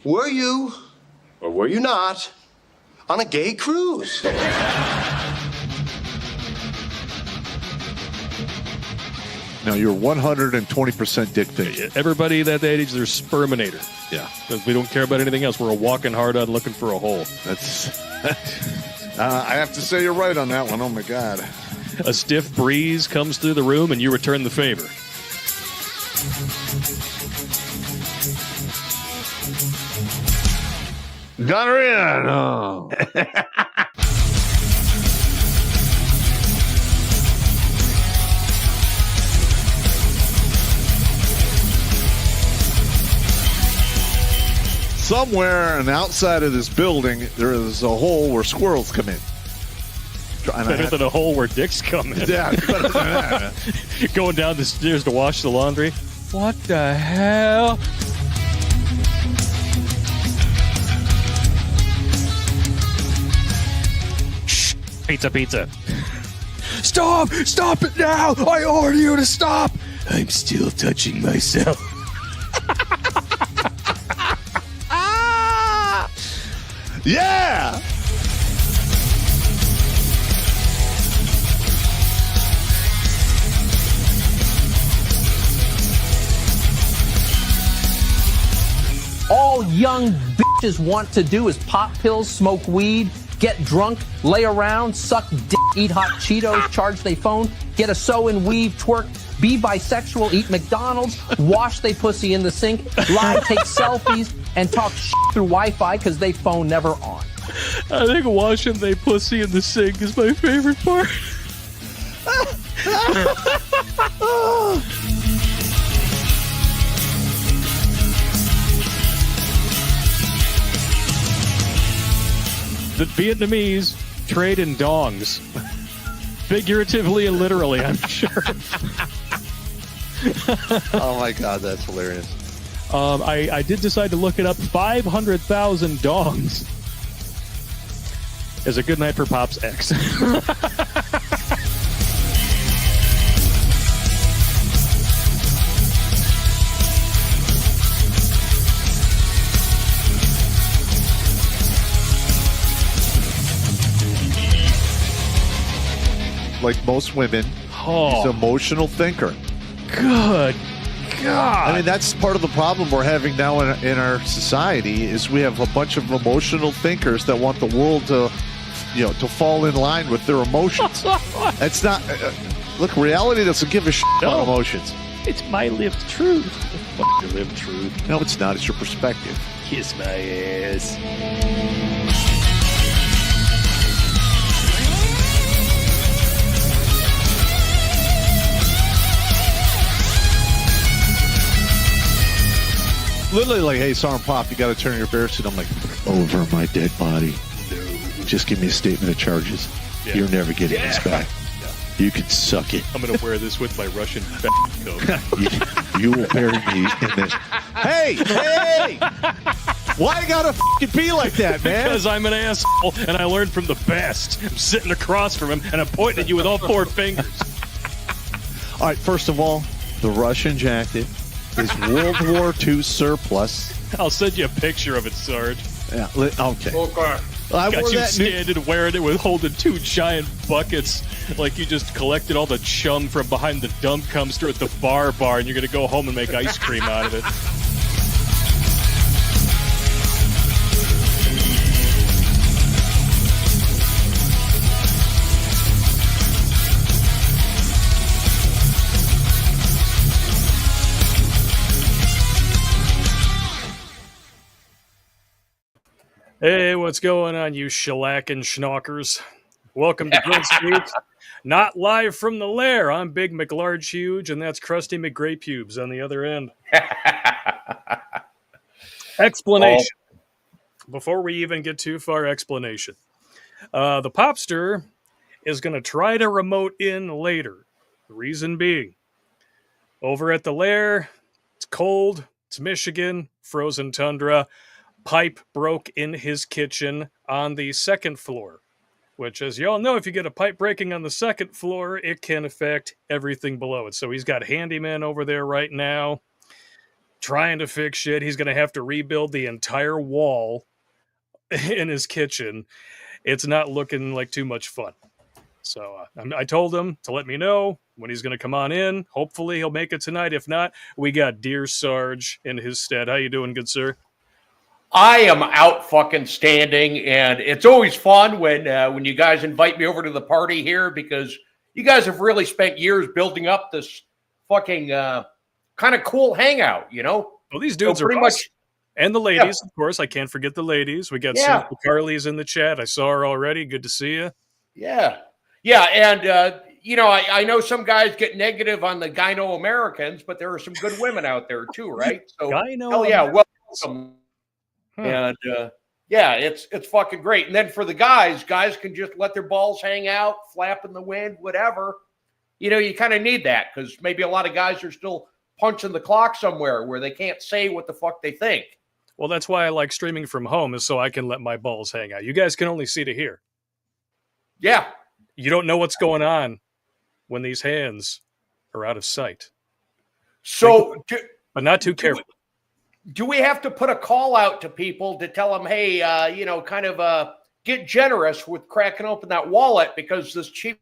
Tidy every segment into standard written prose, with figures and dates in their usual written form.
Were you, or were you not, on a gay cruise? No, you're 120% dick pic. Everybody that age, they're sperminator. Yeah. Because we don't care about anything else. We're a walking hard on looking for a hole. That's. I have to say you're right on that one. Oh, my God. A stiff breeze comes through the room and you return the favor. Gunner in. Oh. Somewhere on the outside of this building, there is a hole where squirrels come in. Better than a hole where dicks come in. Yeah, better than that. Going down the stairs to wash the laundry. What the hell? Shh. Pizza. Stop it now. I order you to stop. I'm still touching myself. Yeah! All young bitches want to do is pop pills, smoke weed, get drunk, lay around, suck dick, eat hot Cheetos, charge they phone, get a sew and weave, twerk, be bisexual, eat McDonald's, wash they pussy in the sink, lie, take selfies, and talk shit through Wi-Fi because they phone never on. I think washing they pussy in the sink is my favorite part. The Vietnamese trade in dongs. Figuratively and literally, I'm sure. Oh, my God, that's hilarious. I did decide to look it up. 500,000 dongs is a good night for Pop's ex. Like most women, he's an emotional thinker. Good God. I mean, that's part of the problem we're having now in our society is we have a bunch of emotional thinkers that want the world to fall in line with their emotions. It's not... look, reality doesn't give a shit about emotions. It's my lived truth. Fuck your lived truth. No, it's not. It's your perspective. Kiss my ass. Literally like, hey, Sergeant Pop, you got to turn your bear suit. I'm like, over my dead body. No. Just give me a statement of charges. Yeah. You're never getting this back. Yeah. You can suck it. I'm going to wear this with my Russian coat. you will bury me in this. Hey! Why you gotta fucking be like that, man? Because I'm an asshole, and I learned from the best. I'm sitting across from him, and I'm pointing at you with all four fingers. All right, first of all, the Russian jacket is World War II surplus. I'll send you a picture of it, Sarge. Yeah, okay. I got you standing wearing it with holding two giant buckets like you just collected all the chum from behind the dump dumpster at the bar, and you're going to go home and make ice cream out of it. Hey, what's going on, you shellacking schnockers? Welcome to Grunt Street. Not live from the lair. I'm Big McLarge Huge, and that's Krusty McGray Pubes on the other end. Explanation. Before we even get too far, explanation. The Popster is going to try to remote in later. The reason being, over at the lair, it's cold, it's Michigan, frozen tundra. Pipe broke in his kitchen on the second floor, which, as you all know, if you get a pipe breaking on the second floor, it can affect everything below it. So he's got handyman over there right now. trying to fix shit. He's going to have to rebuild the entire wall in his kitchen. It's not looking like too much fun. So I told him to let me know when he's going to come on in. Hopefully he'll make it tonight. If not, we got Dear Sarge in his stead. How you doing, good sir? I am out fucking standing, and it's always fun when you guys invite me over to the party here, because you guys have really spent years building up this fucking kind of cool hangout, you know? Well, these dudes are pretty awesome. And the ladies, of course. I can't forget the ladies. We got Carly's in the chat. I saw her already. Good to see you. Yeah. Yeah, and, you know, I know some guys get negative on the Gyno-Americans, but there are some good women out there too, right? So, hell yeah, welcome. And, yeah, it's fucking great. And then for the guys can just let their balls hang out, flap in the wind, whatever. You know, you kind of need that, because maybe a lot of guys are still punching the clock somewhere where they can't say what the fuck they think. Well, that's why I like streaming from home, is so I can let my balls hang out. You guys can only see to hear. Yeah. You don't know what's going on when these hands are out of sight. So, but not too careful. Do we have to put a call out to people to tell them, hey, you know, kind of get generous with cracking open that wallet, because this cheap,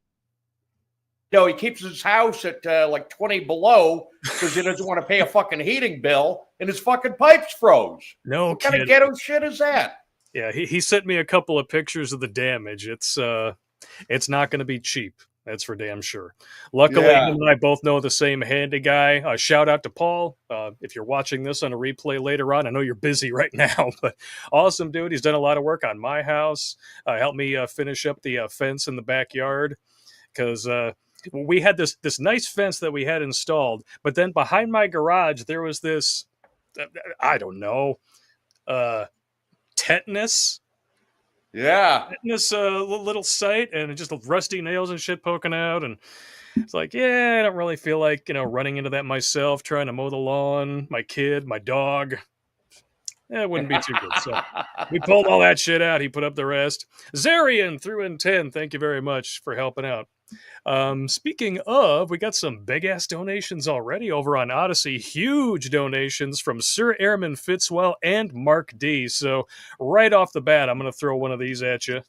you know, he keeps his house at like 20 below because he doesn't want to pay a fucking heating bill, and his fucking pipes froze. No What kind of ghetto shit is that? Yeah, he sent me a couple of pictures of the damage. It's not going to be cheap. That's for damn sure. Luckily, him and I both know the same handy guy. Shout out to Paul. If you're watching this on a replay later on, I know you're busy right now, but awesome dude. He's done a lot of work on my house. Helped me finish up the fence in the backyard, because we had this nice fence that we had installed, but then behind my garage there was this, I don't know, tetanus. Yeah. This little site, and just rusty nails and shit poking out, and it's like, yeah, I don't really feel like, you know, running into that myself, trying to mow the lawn, my kid, my dog. It wouldn't be too good. So we pulled all that shit out. He put up the rest. Zarian threw in 10. Thank you very much for helping out. Speaking of, we got some big ass donations already over on Odyssey. Huge donations from Sir Airman Fitzwell and Mark D. So right off the bat, I'm going to throw one of these at you.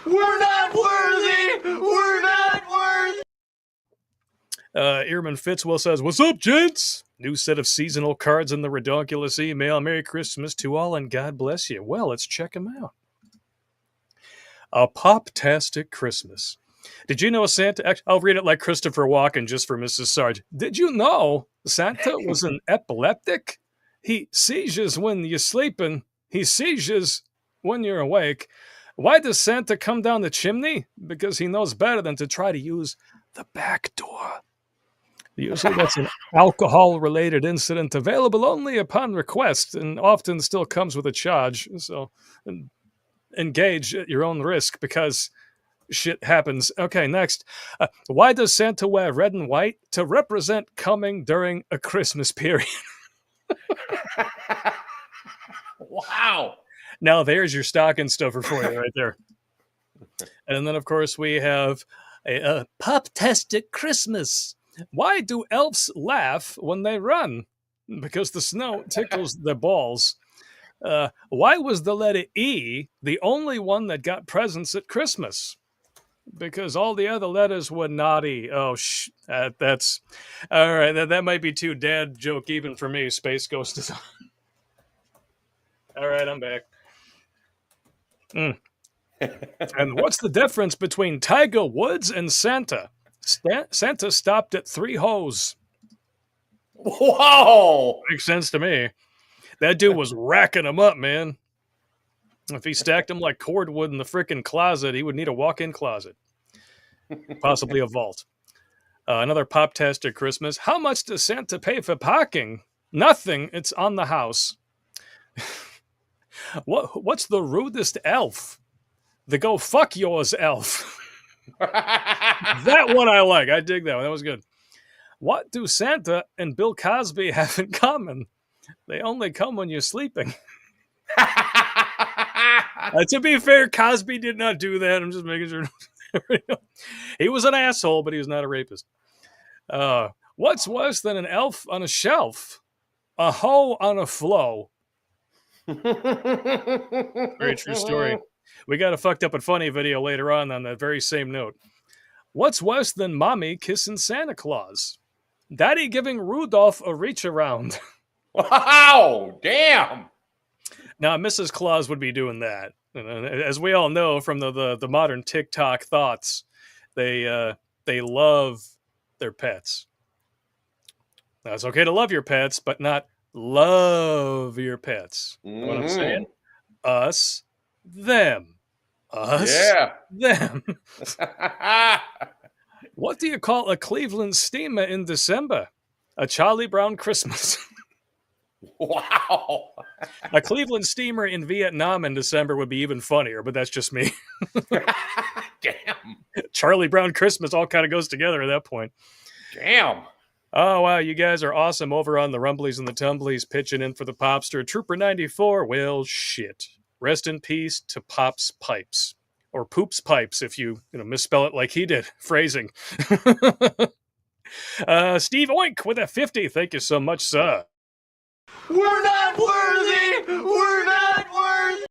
We're not worthy. We're not worthy. Airman Fitzwell says, "What's up, gents? New set of seasonal cards in the Redonkulas email. Merry Christmas to all, and God bless you." Well, let's check them out. A Poptastic Christmas. Did you know Santa... I'll read it like Christopher Walken just for Mrs. Sarge. Did you know Santa was an epileptic? He seizures when you're sleeping. He seizures when you're awake. Why does Santa come down the chimney? Because he knows better than to try to use the back door. Usually that's an alcohol-related incident available only upon request, and often still comes with a charge. So engage at your own risk, because shit happens. Okay, next. Why does Santa wear red and white? To represent coming during a Christmas period. Wow. Now there's your stocking stuffer for you right there. And then, of course, we have a Poptastic Christmas. Why do elves laugh when they run? Because the snow tickles their balls. Why was the letter E the only one that got presents at Christmas? Because all the other letters were naughty. Oh, that's... All right, that might be too dad joke even for me. Space Ghost is on. All right, I'm back. And what's the difference between Tiger Woods and Santa? Santa stopped at 3 hoes. Whoa! Makes sense to me. That dude was racking them up, man. If he stacked them like cordwood in the frickin' closet, he would need a walk-in closet. Possibly a vault. Another Poptastic Christmas. How much does Santa pay for parking? Nothing. It's on the house. What's the rudest elf? The go fuck yours elf. That one I like. I dig that one. That was good. What do Santa and Bill Cosby have in common? They only come when you're sleeping. To be fair, Cosby did not do that. I'm just making sure. He was an asshole, but he was not a rapist. What's worse than an elf on a shelf? a hoe on a flow. Very true story. We got a fucked up and funny video later on that very same note. What's worse than mommy kissing Santa Claus? Daddy giving Rudolph a reach around. Wow, damn. Now, Mrs. Claus would be doing that. As we all know from the modern TikTok thoughts, they love their pets. Now, it's okay to love your pets, but not love your pets. You know what I'm saying? Us, them. Us, them. What do you call a Cleveland steamer in December? A Charlie Brown Christmas. Wow. A Cleveland steamer in Vietnam in December would be even funnier, but that's just me. Damn. Charlie Brown Christmas all kind of goes together at that point. Damn. Oh, wow, you guys are awesome over on the Rumblies and the Tumblies pitching in for the Popster. Trooper 94, well, shit. Rest in peace to Pop's Pipes. Or Poop's Pipes, if you misspell it like he did. Phrasing. Steve Oink with a 50. Thank you so much, sir. We're not worthy! We're not worthy!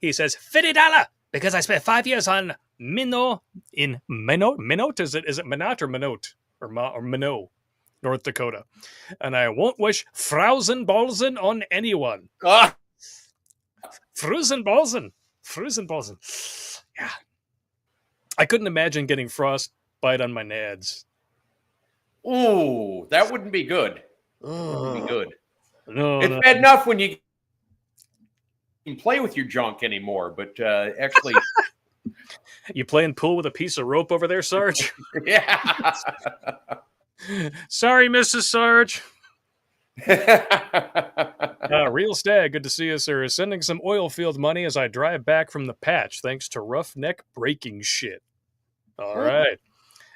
He says, $50, because I spent 5 years on Minot in Minot? Minot? Is it Minot or Minot? Or Minot, North Dakota. And I won't wish Frausenbolzen on anyone. Frausenbolzen. Yeah. I couldn't imagine getting frostbite on my nads. Ooh, that wouldn't be good. Wouldn't be good. No, it's bad enough when you can play with your junk anymore, but actually... You playing pool with a piece of rope over there, Sarge? Yeah. Sorry, Mrs. Sarge. Real Stag, good to see you, sir. Sending some oil field money as I drive back from the patch, thanks to roughneck braking shit. All right.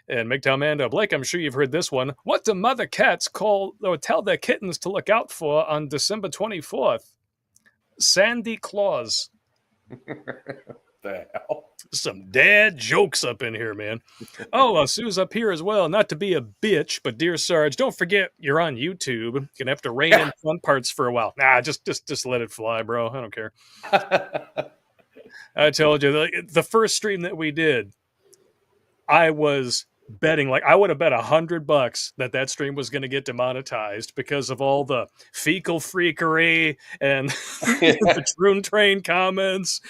And MGTOW Mando, Blake, I'm sure you've heard this one. What do mother cats tell their kittens to look out for on December 24th? Sandy Claus. The hell? Some dad jokes up in here, man. Oh, Sue's up here as well. Not to be a bitch, but dear Sarge, don't forget you're on YouTube. You're gonna have to rein in fun parts for a while. Nah, just let it fly, bro. I don't care. I told you the first stream that we did, I was betting, like I would have bet $100 that stream was going to get demonetized because of all the fecal freakery and the Troon Train comments.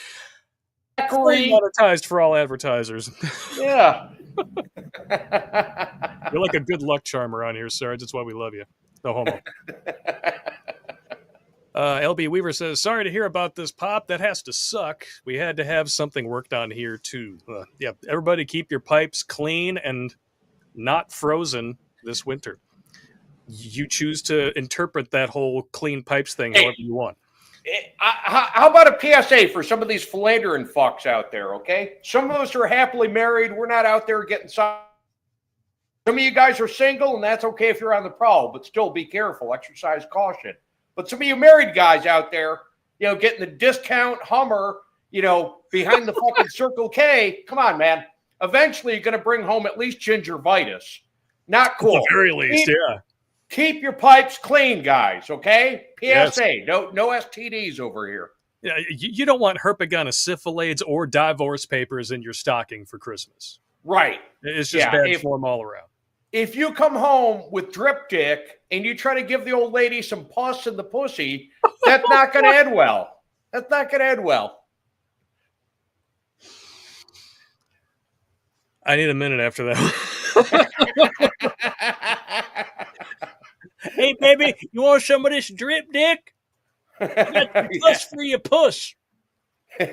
Monetized for all advertisers. Yeah. You're like a good luck charm around here, Sarge. That's why we love you. No homo. LB Weaver says, sorry to hear about this, Pop. That has to suck. We had to have something worked on here, too. Yeah, everybody keep your pipes clean and not frozen this winter. You choose to interpret that whole clean pipes thing however you want. How about a PSA for some of these philandering fucks out there, okay? Some of us are happily married. We're not out there getting some. Some of you guys are single, and that's okay if you're on the prowl, but still be careful. Exercise caution. But some of you married guys out there, getting the discount Hummer, behind the fucking Circle K. Come on, man. Eventually, you're going to bring home at least gingivitis. Not cool. At the very least, yeah. Keep your pipes clean, guys, okay? PSA, Yes. no STDs over here. Yeah, you don't want herpagona syphilades or divorce papers in your stocking for Christmas. Right. It's just bad form all around. If you come home with drip dick and you try to give the old lady some pus in the pussy, that's not going to end well. That's not going to end well. I need a minute after that. Hey, baby, you want some of this drip dick? Puss for your puss.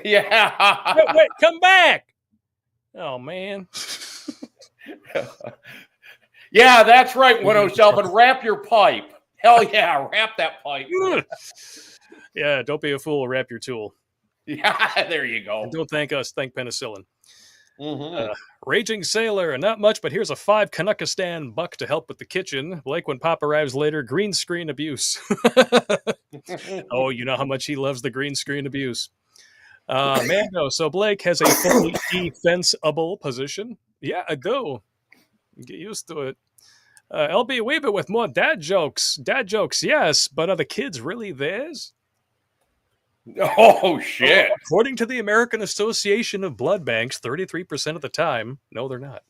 Yeah. Wait, come back. Oh, man. Yeah, that's right, 107. Wrap your pipe. Hell yeah, wrap that pipe. Yeah, don't be a fool. Wrap your tool. Yeah, there you go. And don't thank us. Thank penicillin. Mm-hmm. Raging Sailor, not much, but here's a $5 Canuckistan buck to help with the kitchen. Blake, when Pop arrives later, green screen abuse. Oh, you know how much he loves the green screen abuse. Mando, so Blake has a fully defensible position. Yeah, I do. Get used to it. LB Weaver with more dad jokes. Dad jokes, yes, but are the kids really theirs? Oh, shit. According to the American Association of Blood Banks, 33% of the time, no, they're not.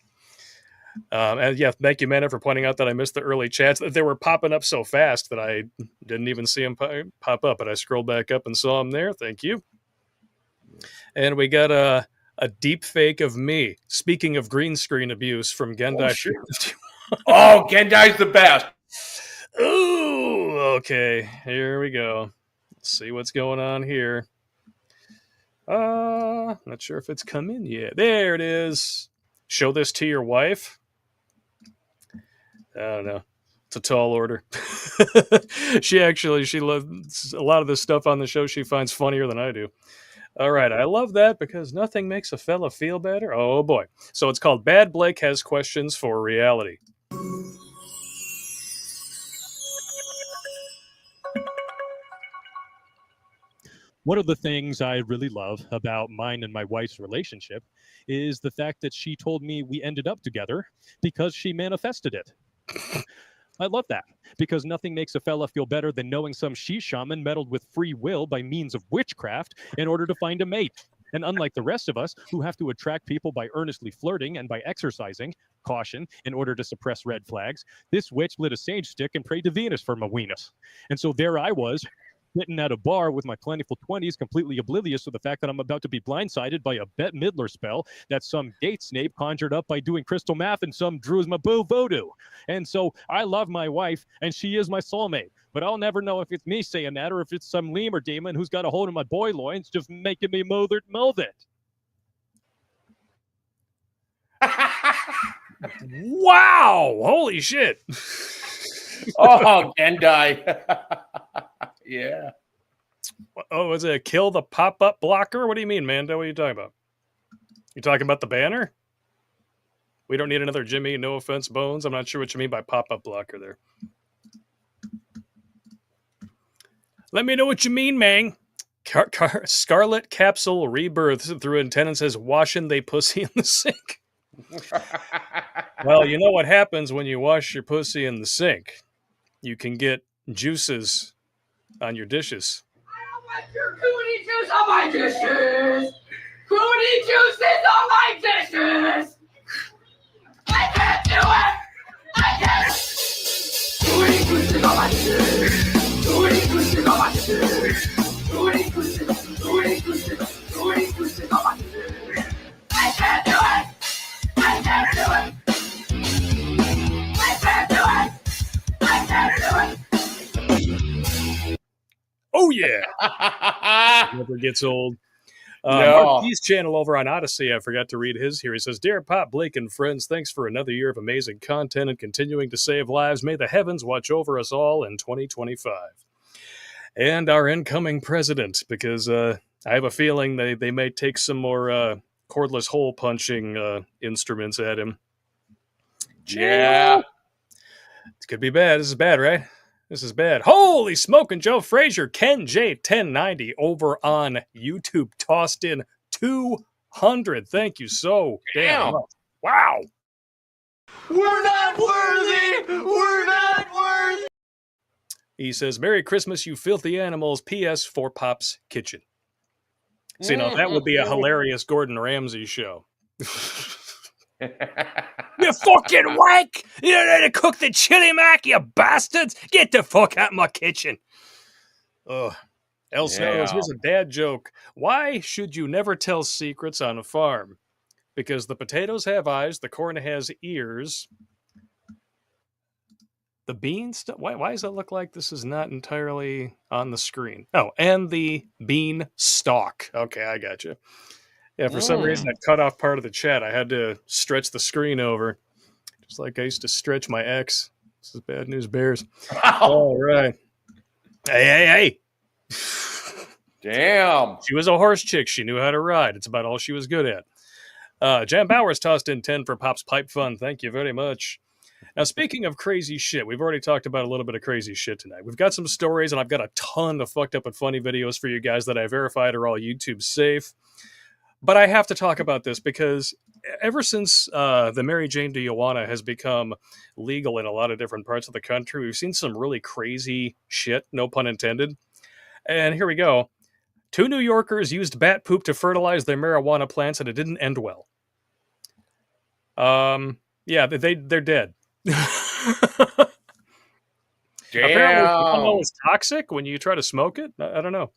And yeah, thank you, Manna, for pointing out that I missed the early chats. They were popping up so fast that I didn't even see them pop up, but I scrolled back up and saw them there. Thank you. And we got a deep fake of me. Speaking of green screen abuse from Gendai. Oh, Gendai's the best. Ooh, okay. Here we go. Let's see what's going on here. Not sure if it's come in yet. There it is. Show this to your wife. I don't know. It's a tall order. She loves a lot of this stuff on the show. She finds funnier than I do. All right. I love that because nothing makes a fella feel better. Oh, boy. So it's called Bad Blake Has Questions for Reality. One of the things I really love about mine and my wife's relationship is the fact that she told me we ended up together because she manifested it. I love that because nothing makes a fella feel better than knowing some she-shaman meddled with free will by means of witchcraft in order to find a mate. And unlike the rest of us who have to attract people by earnestly flirting and by exercising caution in order to suppress red flags, this witch lit a sage stick and prayed to Venus for my weenus. And so there I was, sitting at a bar with my plentiful 20s, completely oblivious to the fact that I'm about to be blindsided by a Bette Midler spell that some date snape conjured up by doing crystal math and some Drew's my boo voodoo. And so I love my wife, and she is my soulmate. But I'll never know if it's me saying that or if it's some lemur demon who's got a hold of my boy loins just making me mold it. Wow! Holy shit! Oh, Gendai. Yeah. Oh, is it kill the pop-up blocker? What do you mean, Mando? What are you talking about? You talking about the banner? We don't need another Jimmy, no offense, Bones. I'm not sure what you mean by pop-up blocker there. Let me know what you mean, man. Scarlet Capsule Rebirth through antenna says, washing they pussy in the sink. Well, you know what happens when you wash your pussy in the sink. You can get juices on your dishes. I don't want your cootie juice on my dishes. Cootie juices on my dishes. I can't do it. I can't. Cootie juices on my dishes. Cootie juices on my dishes. Cootie juices on my dishes. I can't do it. I can't do it. I can't do it. I can't do it. Oh, yeah. Never gets old. No. Marquis' channel over on Odyssey, I forgot to read his here. He says, Dear Pop, Blake, and friends, thanks for another year of amazing content and continuing to save lives. May the heavens watch over us all in 2025. And our incoming president, because I have a feeling they may take some more cordless hole punching instruments at him. Yeah. It could be bad. This is bad, right? This is bad. Holy smoking Joe Frazier, Ken J 1090 over on YouTube tossed in 200. Thank you so damn much. Wow. We're not worthy! We're not worthy! He says, Merry Christmas, you filthy animals. P.S. for Pop's Kitchen. See, now that would be a hilarious Gordon Ramsay show. You fucking wank! You don't know how to cook the chili mac, you bastards! Get the fuck out of my kitchen! Ugh. El Snows, here's a dad joke. Why should you never tell secrets on a farm? Because the potatoes have eyes, the corn has ears. The beans? Why does it look like this is not entirely on the screen? Oh, and the bean stalk. Okay, I got you. Yeah, for some reason, I cut off part of the chat. I had to stretch the screen over, just like I used to stretch my ex. This is Bad News Bears. Wow. All right. Hey. Damn. She was a horse chick. She knew how to ride. It's about all she was good at. Jan Bowers tossed in 10 for Pop's Pipe Fun. Thank you very much. Now, speaking of crazy shit, we've already talked about a little bit of crazy shit tonight. We've got some stories, and I've got a ton of fucked up and funny videos for you guys that I verified are all YouTube safe. But I have to talk about this because ever since the Mary Jane do you wanna has become legal in a lot of different parts of the country, we've seen some really crazy shit, no pun intended. And here we go. 2 New Yorkers used bat poop to fertilize their marijuana plants, and it didn't end well. Yeah, they're dead. Apparently, guano is toxic when you try to smoke it. I don't know.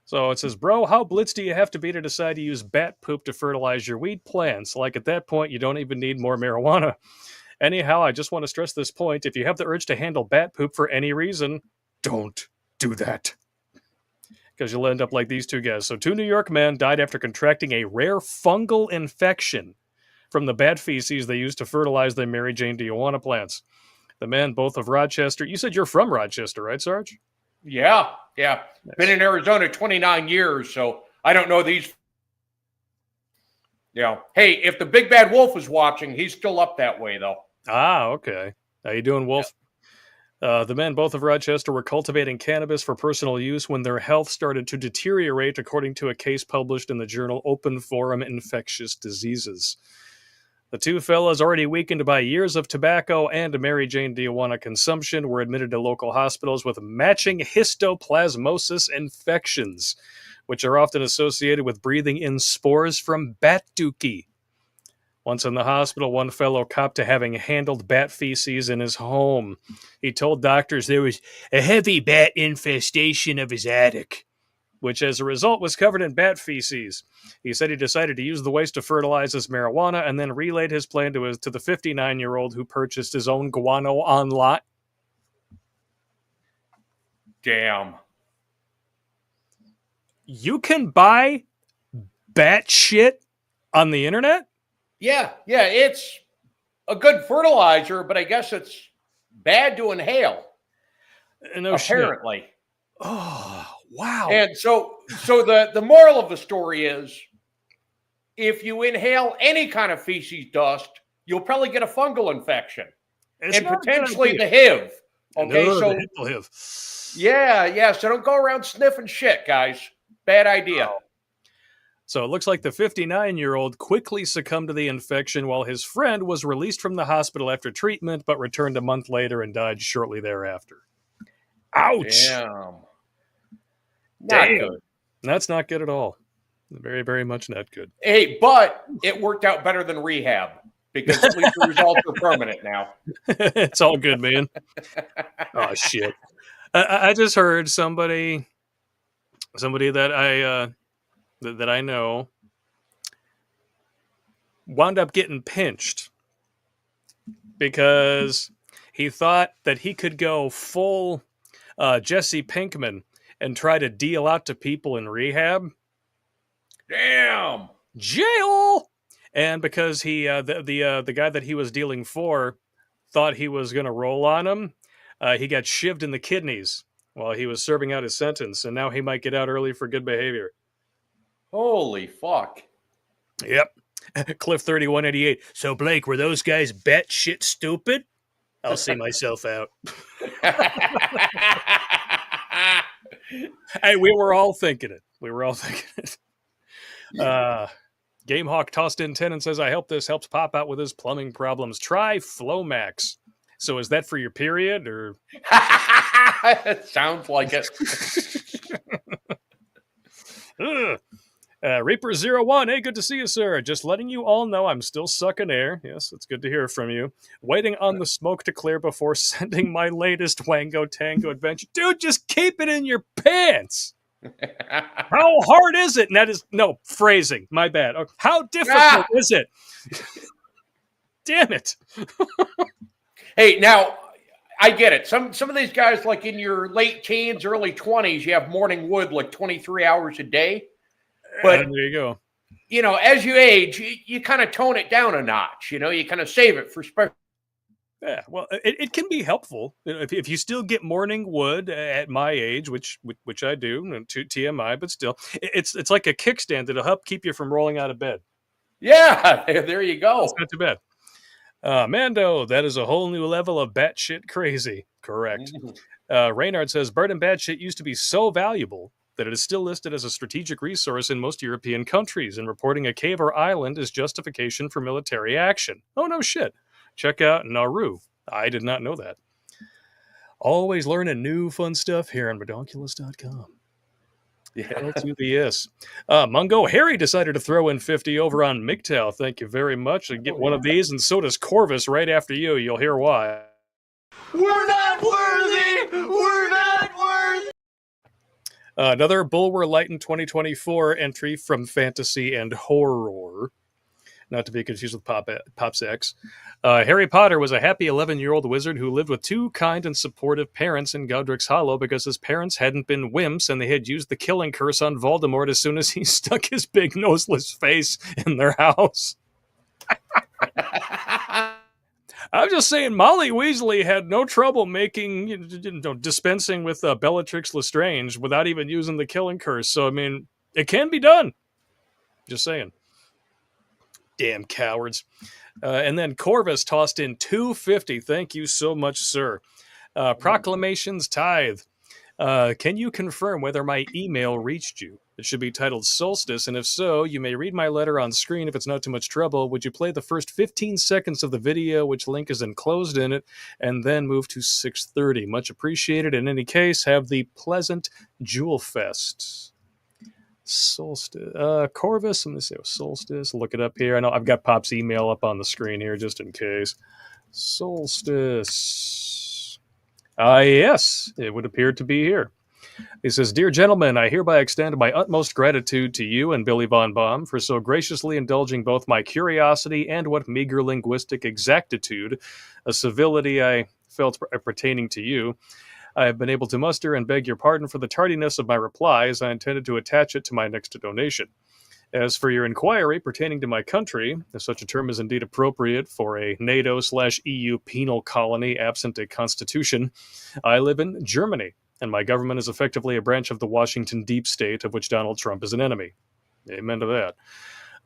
So it says, bro, how blitz do you have to be to decide to use bat poop to fertilize your weed plants? Like at that point, you don't even need more marijuana. Anyhow, I just want to stress this point. If you have the urge to handle bat poop for any reason, don't do that. Because you'll end up like these 2 guys. So 2 New York men died after contracting a rare fungal infection from the bat feces they used to fertilize their Mary Jane do you wanna plants. The men, both of Rochester. You said you're from Rochester, right, Sarge? Yeah. Nice. Been in Arizona 29 years, so I don't know these. Hey, if the big bad wolf is watching, he's still up that way, though. Ah, okay. How you doing, Wolf? Yeah. The men, both of Rochester, were cultivating cannabis for personal use when their health started to deteriorate, according to a case published in the journal Open Forum Infectious Diseases. The 2 fellas, already weakened by years of tobacco and Mary Jane do you wanna consumption, were admitted to local hospitals with matching histoplasmosis infections, which are often associated with breathing in spores from bat dookie. Once in the hospital, one fellow copped to having handled bat feces in his home. He told doctors there was a heavy bat infestation of his attic, which as a result was covered in bat feces. He said he decided to use the waste to fertilize his marijuana and then relayed his plan to the 59-year-old who purchased his own guano online. Damn. You can buy bat shit on the internet? Yeah, it's a good fertilizer, but I guess it's bad to inhale. No apparently. Shit. Oh, wow. And so the moral of the story is, if you inhale any kind of feces dust, you'll probably get a fungal infection and potentially the HIV. Okay, so HIV. Yeah. So don't go around sniffing shit, guys. Bad idea. Oh. So it looks like the 59-year-old quickly succumbed to the infection while his friend was released from the hospital after treatment, but returned a month later and died shortly thereafter. Ouch. Damn. Good. That's not good at all. Very, very much not good. Hey, but it worked out better than rehab because at least the results are permanent now. It's all good, man. Oh, shit. I just heard somebody that I know wound up getting pinched because he thought that he could go full Jesse Pinkman and try to deal out to people in rehab. Damn. Jail. And because he the guy that he was dealing for thought he was going to roll on him, he got shivved in the kidneys while he was serving out his sentence, and now he might get out early for good behavior. Holy fuck. Yep. Cliff 3188. So, Blake, were those guys batshit stupid? I'll see myself out. Hey, we were all thinking it. Gamehawk tossed in 10 and says, I hope this helps Pop out with his plumbing problems. Try Flomax. So is that for your period, or? It sounds like it. Reaper01, hey, good to see you, sir. Just letting you all know I'm still sucking air. Yes, it's good to hear from you. Waiting on the smoke to clear before sending my latest Wango Tango adventure. Dude, just keep it in your pants. How hard is it? And that is, no, phrasing. My bad. Okay. How difficult is it? Damn it. Hey, now, I get it. Some of these guys, like in your late teens, early 20s, you have morning wood like 23 hours a day. But there you go. You know, as you age, you kind of tone it down a notch. You know, you kind of save it for special. Yeah, well, it can be helpful if you still get morning wood at my age, which I do, to TMI, but still, it's like a kickstand that'll help keep you from rolling out of bed. Yeah, there you go. It's not too bad. Mando, that is a whole new level of batshit crazy. Correct. Reynard says, Bird and Batshit used to be so valuable that it is still listed as a strategic resource in most European countries, and reporting a cave or island is justification for military action. Oh, no shit. Check out Nauru. I did not know that. Always learning new fun stuff here on Redonkulas.com. Yeah. L to the S. Mungo Harry decided to throw in 50 over on MGTOW. Thank you very much. And get one of these, and so does Corvus right after you. You'll hear why. We're not worthy! We're not worthy! Another Bulwer Lytton 2024 entry from Fantasy and Horror. Not to be confused with Pop's X. Harry Potter was a happy 11-year-old wizard who lived with two kind and supportive parents in Godric's Hollow because his parents hadn't been wimps and they had used the killing curse on Voldemort as soon as he stuck his big noseless face in their house. I'm just saying, Molly Weasley had no trouble dispensing with Bellatrix Lestrange without even using the killing curse. So, I mean, it can be done. Just saying. Damn cowards. And then Corvus tossed in 250. Thank you so much, sir. Proclamations tithe. Can you confirm whether my email reached you? It should be titled Solstice, and if so, you may read my letter on screen if it's not too much trouble. Would you play the first 15 seconds of the video, which link is enclosed in it, and then move to 6:30? Much appreciated. In any case, have the pleasant Jewel Fest. Solstice. Corvus, let me see. Solstice. Look it up here. I know I've got Pop's email up on the screen here just in case. Solstice. Yes, it would appear to be here. He says, Dear gentlemen, I hereby extend my utmost gratitude to you and Billy Von Baum for so graciously indulging both my curiosity and what meager linguistic exactitude, a civility I felt pertaining to you, I have been able to muster, and beg your pardon for the tardiness of my reply, as I intended to attach it to my next donation. As for your inquiry pertaining to my country, if such a term is indeed appropriate for a NATO/EU penal colony absent a constitution, I live in Germany, and my government is effectively a branch of the Washington deep state of which Donald Trump is an enemy. Amen to that.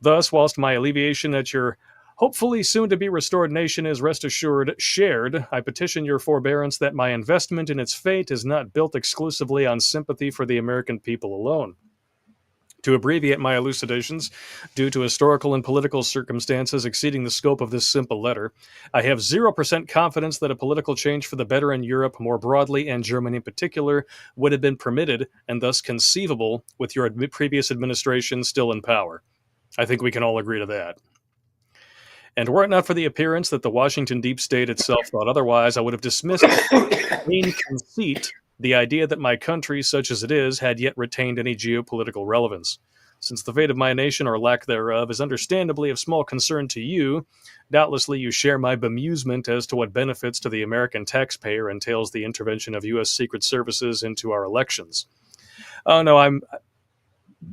Thus, whilst my alleviation at your hopefully soon-to-be-restored nation is, rest assured, shared, I petition your forbearance that my investment in its fate is not built exclusively on sympathy for the American people alone. To abbreviate my elucidations, due to historical and political circumstances exceeding the scope of this simple letter, I have 0% confidence that a political change for the better in Europe more broadly, and Germany in particular, would have been permitted and thus conceivable with your previous administration still in power. I think we can all agree to that. And were it not for the appearance that the Washington deep state itself thought otherwise, I would have dismissed in conceit the idea that my country, such as it is, had yet retained any geopolitical relevance. Since the fate of my nation, or lack thereof, is understandably of small concern to you, doubtlessly you share my bemusement as to what benefits to the American taxpayer entails the intervention of U.S. Secret Services into our elections. Oh, no,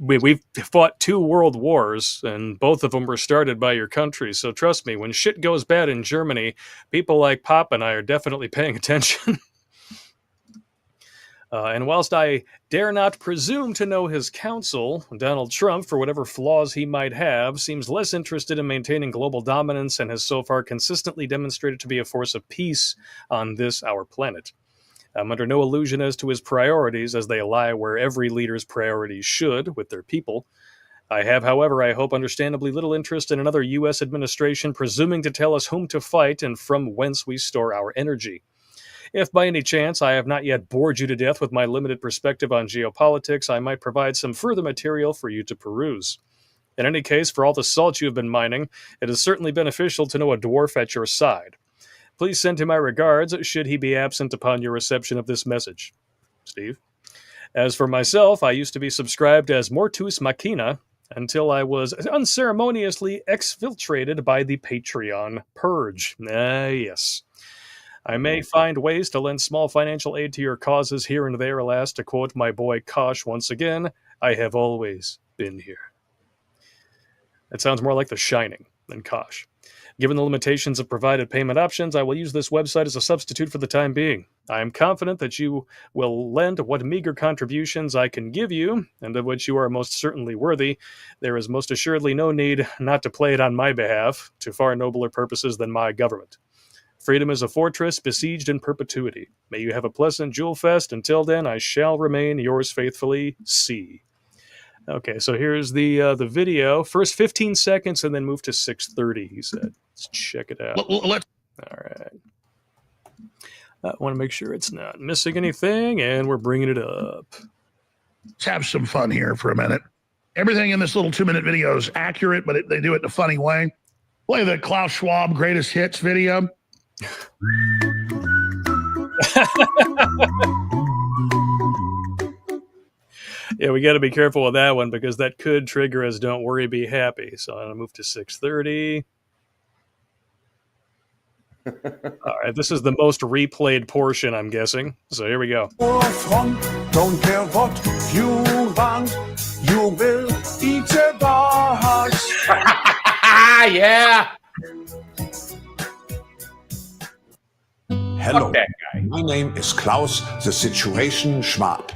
we've fought 2 world wars, and both of them were started by your country. So trust me, when shit goes bad in Germany, people like Pop and I are definitely paying attention. And whilst I dare not presume to know his counsel, Donald Trump, for whatever flaws he might have, seems less interested in maintaining global dominance and has so far consistently demonstrated to be a force of peace on this, our planet. I'm under no illusion as to his priorities, as they lie where every leader's priorities should, with their people. I have, however, I hope understandably little interest in another U.S. administration presuming to tell us whom to fight and from whence we store our energy. If by any chance I have not yet bored you to death with my limited perspective on geopolitics, I might provide some further material for you to peruse. In any case, for all the salt you have been mining, it is certainly beneficial to know a dwarf at your side. Please send him my regards, should he be absent upon your reception of this message. Steve. As for myself, I used to be subscribed as Mortus Machina until I was unceremoniously exfiltrated by the Patreon purge. Yes. I may find ways to lend small financial aid to your causes here and there, alas, to quote my boy Kosh once again, I have always been here. That sounds more like The Shining than Kosh. Given the limitations of provided payment options, I will use this website as a substitute for the time being. I am confident that you will lend what meager contributions I can give you, and of which you are most certainly worthy. There is most assuredly no need not to play it on my behalf, to far nobler purposes than my government. Freedom is a fortress besieged in perpetuity. May you have a pleasant Jewel Fest. Until then, I shall remain yours faithfully, C. Okay, so here's the video. First 15 seconds and then move to 6:30, he said. Let's check it out. All right. I want to make sure it's not missing anything, and we're bringing it up. Let's have some fun here for a minute. Everything in this little 2-minute video is accurate, but they do it in a funny way. Play the Klaus Schwab greatest hits video. Yeah, we got to be careful with that one because that could trigger us Don't Worry, Be Happy. So I'm going to move to 6:30. All right, this is the most replayed portion, I'm guessing. So here we go. Don't care what you want, you will eat the bars. Yeah. Hello, that guy. My name is Klaus, the Situation Schwab.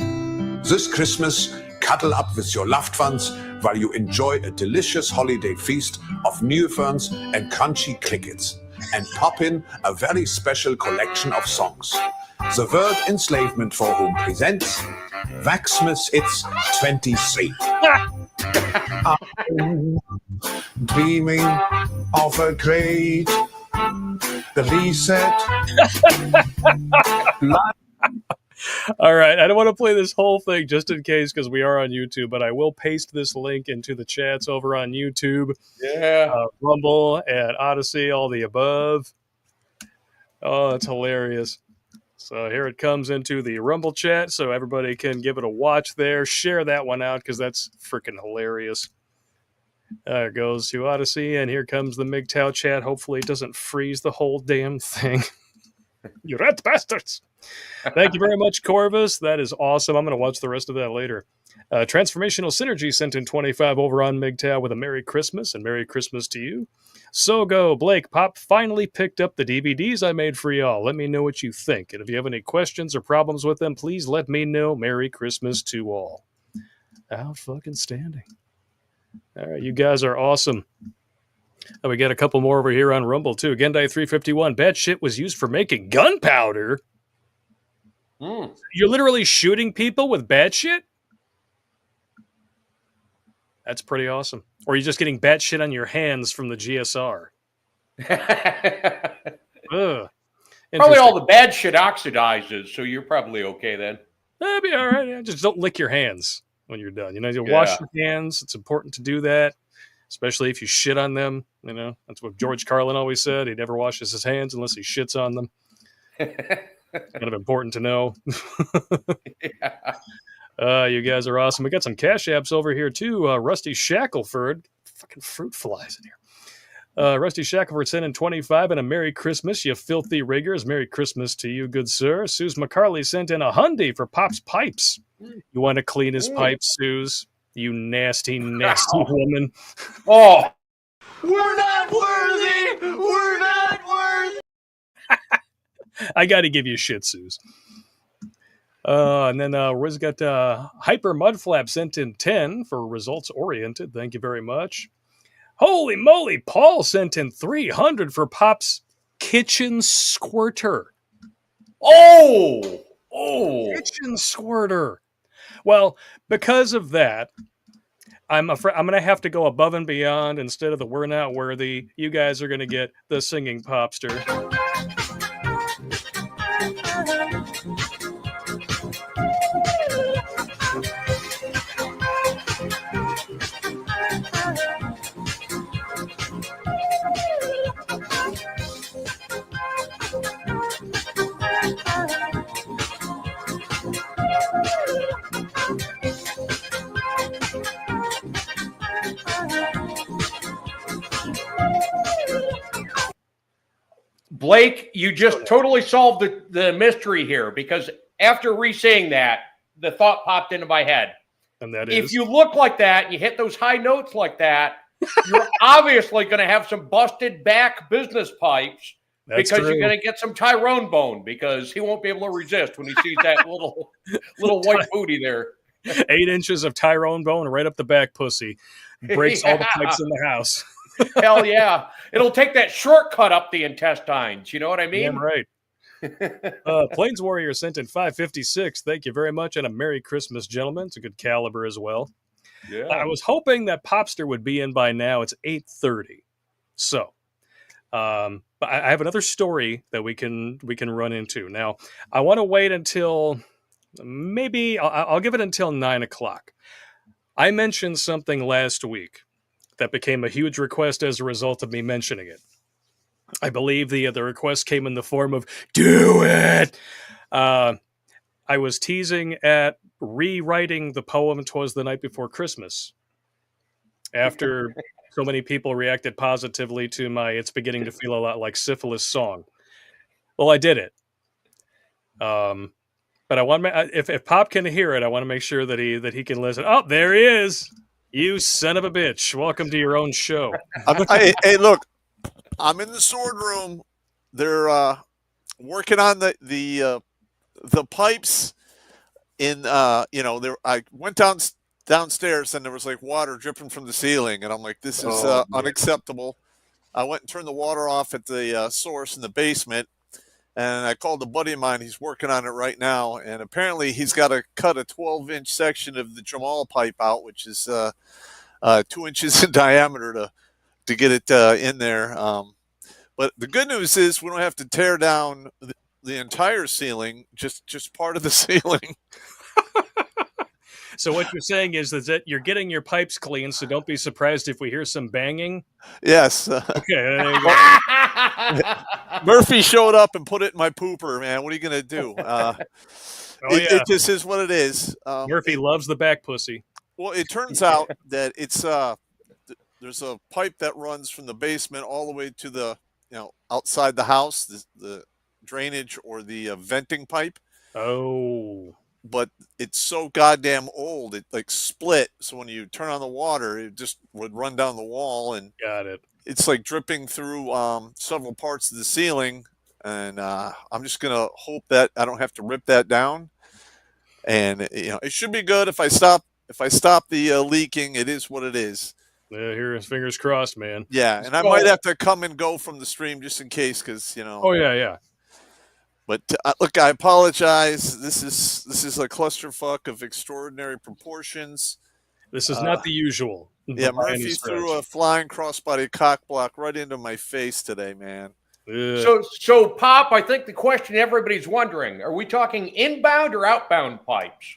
This Christmas, cuddle up with your loved ones while you enjoy a delicious holiday feast of new ferns and crunchy crickets, and pop in a very special collection of songs. The World Enslavement Forum presents Waxmas It's 23. I'm dreaming of a great reset. All right, I don't want to play this whole thing just in case because we are on YouTube, but I will paste this link into the chats over on YouTube. Yeah. Rumble and Odyssey, all the above. Oh, it's hilarious. So here it comes into the Rumble chat, so everybody can give it a watch there. Share that one out because that's freaking hilarious. There it goes to Odyssey, and here comes the MGTOW chat. Hopefully it doesn't freeze the whole damn thing. You rat bastards. Thank you very much, Corvus. That is awesome. I'm going to watch the rest of that later. Transformational Synergy sent in 25 over on MGTOW with a Merry Christmas and Merry Christmas to you. Sogo, Blake, Pop finally picked up the DVDs I made for y'all. Let me know what you think. And if you have any questions or problems with them, please let me know. Merry Christmas to all. Out fucking standing. All right, you guys are awesome. We got a couple more over here on Rumble, too. Gendai 351. Bad shit was used for making gunpowder. You're literally shooting people with bad shit? That's pretty awesome. Or you're just getting bad shit on your hands from the GSR. Probably all the bad shit oxidizes, so you're probably okay then. That'd be all right. Yeah, just don't lick your hands when you're done. You wash your hands. It's important to do that, especially if you shit on them. That's what George Carlin always said. He never washes his hands unless he shits on them. Kind of important to know. You guys are awesome. We got some cash apps over here too. Rusty Shackelford, fucking fruit flies in here. Rusty Shackelford sent in 25 and a Merry Christmas, you filthy riggers. Merry Christmas to you, good sir. Suze McCarley sent in a Hyundai for Pop's pipes. You want to clean his pipes, Suze? You nasty, nasty woman. Oh, we're not worthy. We're not worthy. I got to give you shit, Suze. And then Riz got Hyper Mudflap sent in 10 for Results Oriented. Thank you very much. Holy moly, Paul sent in 300 for Pop's Kitchen Squirter. Oh! Kitchen Squirter. Well, because of that, I'm afraid I'm going to have to go above and beyond. Instead of the We're Not Worthy, you guys are going to get the Singing Popster. Blake, you just totally solved the mystery here, because after re-saying that, the thought popped into my head. And that if you look like that and you hit those high notes like that, you're obviously going to have some busted back business pipes. That's because true. You're going to get some Tyrone bone, because he won't be able to resist when he sees that little white booty there. 8 inches of Tyrone bone right up the back pussy. Breaks all the pipes in the house. Hell yeah. It'll take that shortcut up the intestines. You know what I mean? Damn right. Plains Warrior sent in 556. Thank you very much. And a Merry Christmas, gentlemen. It's a good caliber as well. Yeah. I was hoping that Popster would be in by now. It's 8:30. So, but I have another story that we can run into. Now, I want to wait until maybe I'll give it until 9 o'clock. I mentioned something last week that became a huge request as a result of me mentioning it. I believe the request came in the form of "Do it." I was teasing at rewriting the poem "'Twas the Night Before Christmas" after so many people reacted positively to my "It's beginning to feel a lot like Syphilis" song. Well, I did it. But I want if Pop can hear it, I want to make sure that he can listen. Oh, there he is! You son of a bitch! Welcome to your own show. Hey, look, I'm in the sword room. They're working on the pipes. I went downstairs and there was like water dripping from the ceiling, and I'm like, this is unacceptable. I went and turned the water off at the source in the basement. And I called a buddy of mine. He's working on it right now. And apparently he's got to cut a 12-inch section of the Jamal pipe out, which is 2 inches in diameter to get it in there. But the good news is we don't have to tear down the entire ceiling, just part of the ceiling. So what you're saying is that you're getting your pipes clean, so don't be surprised if we hear some banging? Yes. Okay, there you go. Murphy showed up and put it in my pooper, man. What are you going to do? It just is what it is. Murphy loves the back pussy. Well, it turns out that it's there's a pipe that runs from the basement all the way to the outside the house, the drainage or the venting pipe. Oh. But it's so goddamn old, it like split. So when you turn on the water, it just would run down the wall, and got it. It's like dripping through several parts of the ceiling. And I'm just gonna hope that I don't have to rip that down. And it should be good if I stop the leaking. It is what it is. Yeah, here, fingers crossed, man. Yeah, and I might have to come and go from the stream just in case, because Oh yeah. But look, I apologize. This is a clusterfuck of extraordinary proportions. This is not the usual. Yeah, Murphy threw a flying crossbody cock block right into my face today, man. So Pop, I think the question everybody's wondering: are we talking inbound or outbound pipes?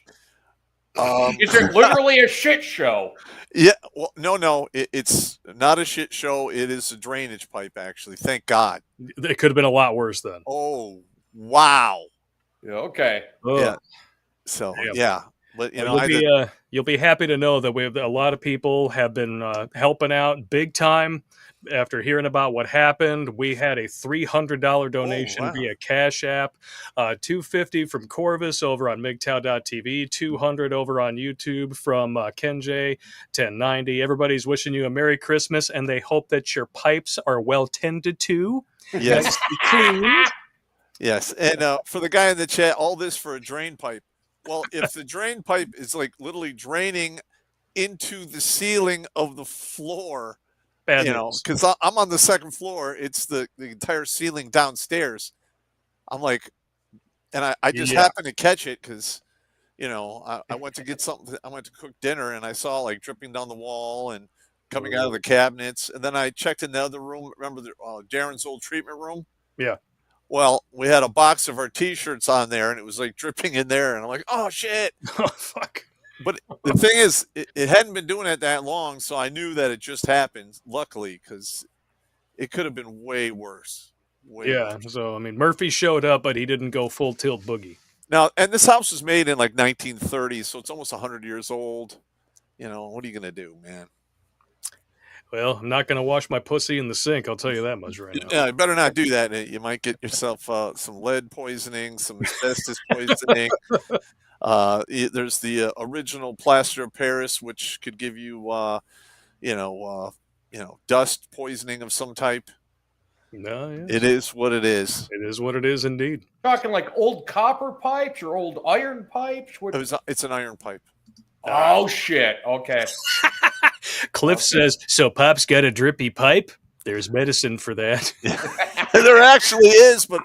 Is it literally a shit show? Yeah, well, no, it's not a shit show. It is a drainage pipe, actually. Thank God. It could have been a lot worse then. Oh. Wow. Yeah, okay. Yeah. So yeah, but you'll be happy to know that we have a lot of people have been helping out big time. After hearing about what happened, we had a $300 donation via Cash App, $250 from Corvus over on MGTOW.tv, $200 over on YouTube from Ken J, $10.90. Everybody's wishing you a Merry Christmas, and they hope that your pipes are well tended to. Yes. Yes, and for the guy in the chat, all this for a drain pipe. Well, if the drain pipe is like literally draining into the ceiling of the floor, because I'm on the second floor, it's the entire ceiling downstairs. I'm like, and I just happened to catch it because, I went to get something. I went to cook dinner, and I saw like dripping down the wall and coming out of the cabinets. And then I checked in the other room. Remember Darren's old treatment room? Yeah. Well, we had a box of our T-shirts on there, and it was like dripping in there. And I'm like, oh, shit. Oh, fuck. But the thing is, it hadn't been doing it that long, so I knew that it just happened, luckily, because it could have been way worse. Way worse. So, I mean, Murphy showed up, but he didn't go full tilt boogie. Now, and this house was made in like 1930, so it's almost 100 years old. What are you going to do, man? Well, I'm not going to wash my pussy in the sink. I'll tell you that much right now. Yeah, you better not do that. You might get yourself some lead poisoning, some asbestos poisoning. There's the original plaster of Paris, which could give you, dust poisoning of some type. No, yeah. It is what it is. It is what it is, indeed. Talking like old copper pipes or old iron pipes? It's an iron pipe. Oh, shit. Okay. Cliff says, so Pop's got a drippy pipe? There's medicine for that. There actually is, but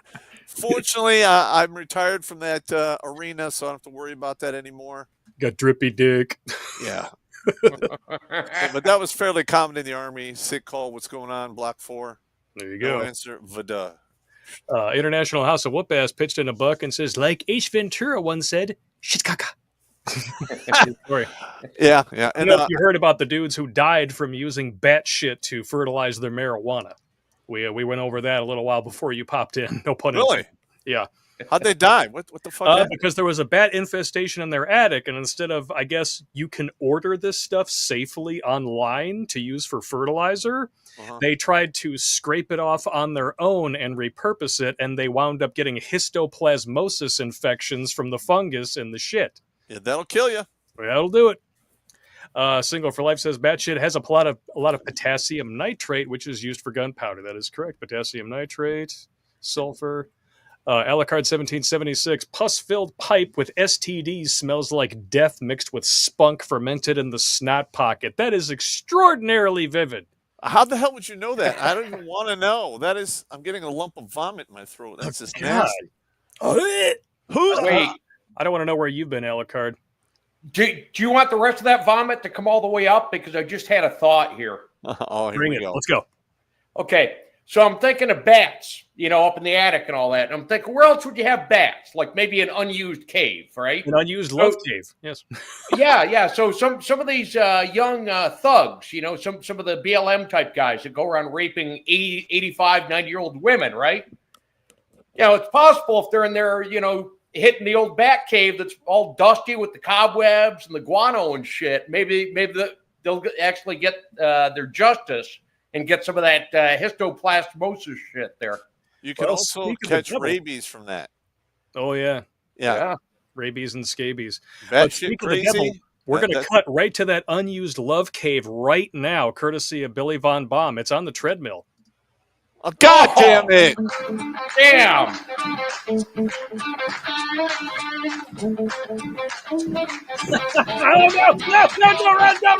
fortunately, I'm retired from that arena, so I don't have to worry about that anymore. Got drippy dick. Yeah. Yeah, but that was fairly common in the Army. Sick call, what's going on, Block 4? There you go. No answer, Vada. International House of Whoop-Ass pitched in a buck and says, like Ace Ventura once said, shit caca. Sorry. Yeah. I And don't know if you heard about the dudes who died from using bat shit to fertilize their marijuana. We went over that a little while before you popped in. No pun intended. really? Yeah. How'd they die? What the fuck happened? Because there was a bat infestation in their attic, and instead of, I guess, you can order this stuff safely online to use for fertilizer, they tried to scrape it off on their own and repurpose it, and they wound up getting histoplasmosis infections from the fungus in the shit. Yeah, that'll kill you. That'll do it. Single for Life says bat shit has a lot of potassium nitrate, which is used for gunpowder. That is correct. Potassium nitrate, sulfur. Alucard 1776, pus-filled pipe with STDs smells like death mixed with spunk fermented in the snot pocket. That is extraordinarily vivid. How the hell would you know that? I don't even want to know. I'm getting a lump of vomit in my throat. That's just nasty. Wait, I don't want to know where you've been, Alucard. do you want the rest of that vomit to come all the way up? Because I just had a thought here. Oh, here Bring we it. go. Let's go. Okay, so I'm thinking of bats, up in the attic and all that. And I'm thinking, where else would you have bats? Like maybe an unused cave, right? An unused love cave, yes. Yeah. So some of these young thugs, some of the BLM type guys that go around raping 80, 85, 90-year-old women, right? It's possible if they're in there, hitting the old bat cave that's all dusty with the cobwebs and the guano and shit, maybe they'll actually get their justice and get some of that histoplasmosis shit there. You can also catch rabies from that. Oh, yeah. Yeah. Rabies and scabies. Bad shit crazy. Devil, we're going to cut right to that unused love cave right now, courtesy of Billy Von Baum. It's on the treadmill. Oh, God damn it. Damn. Don't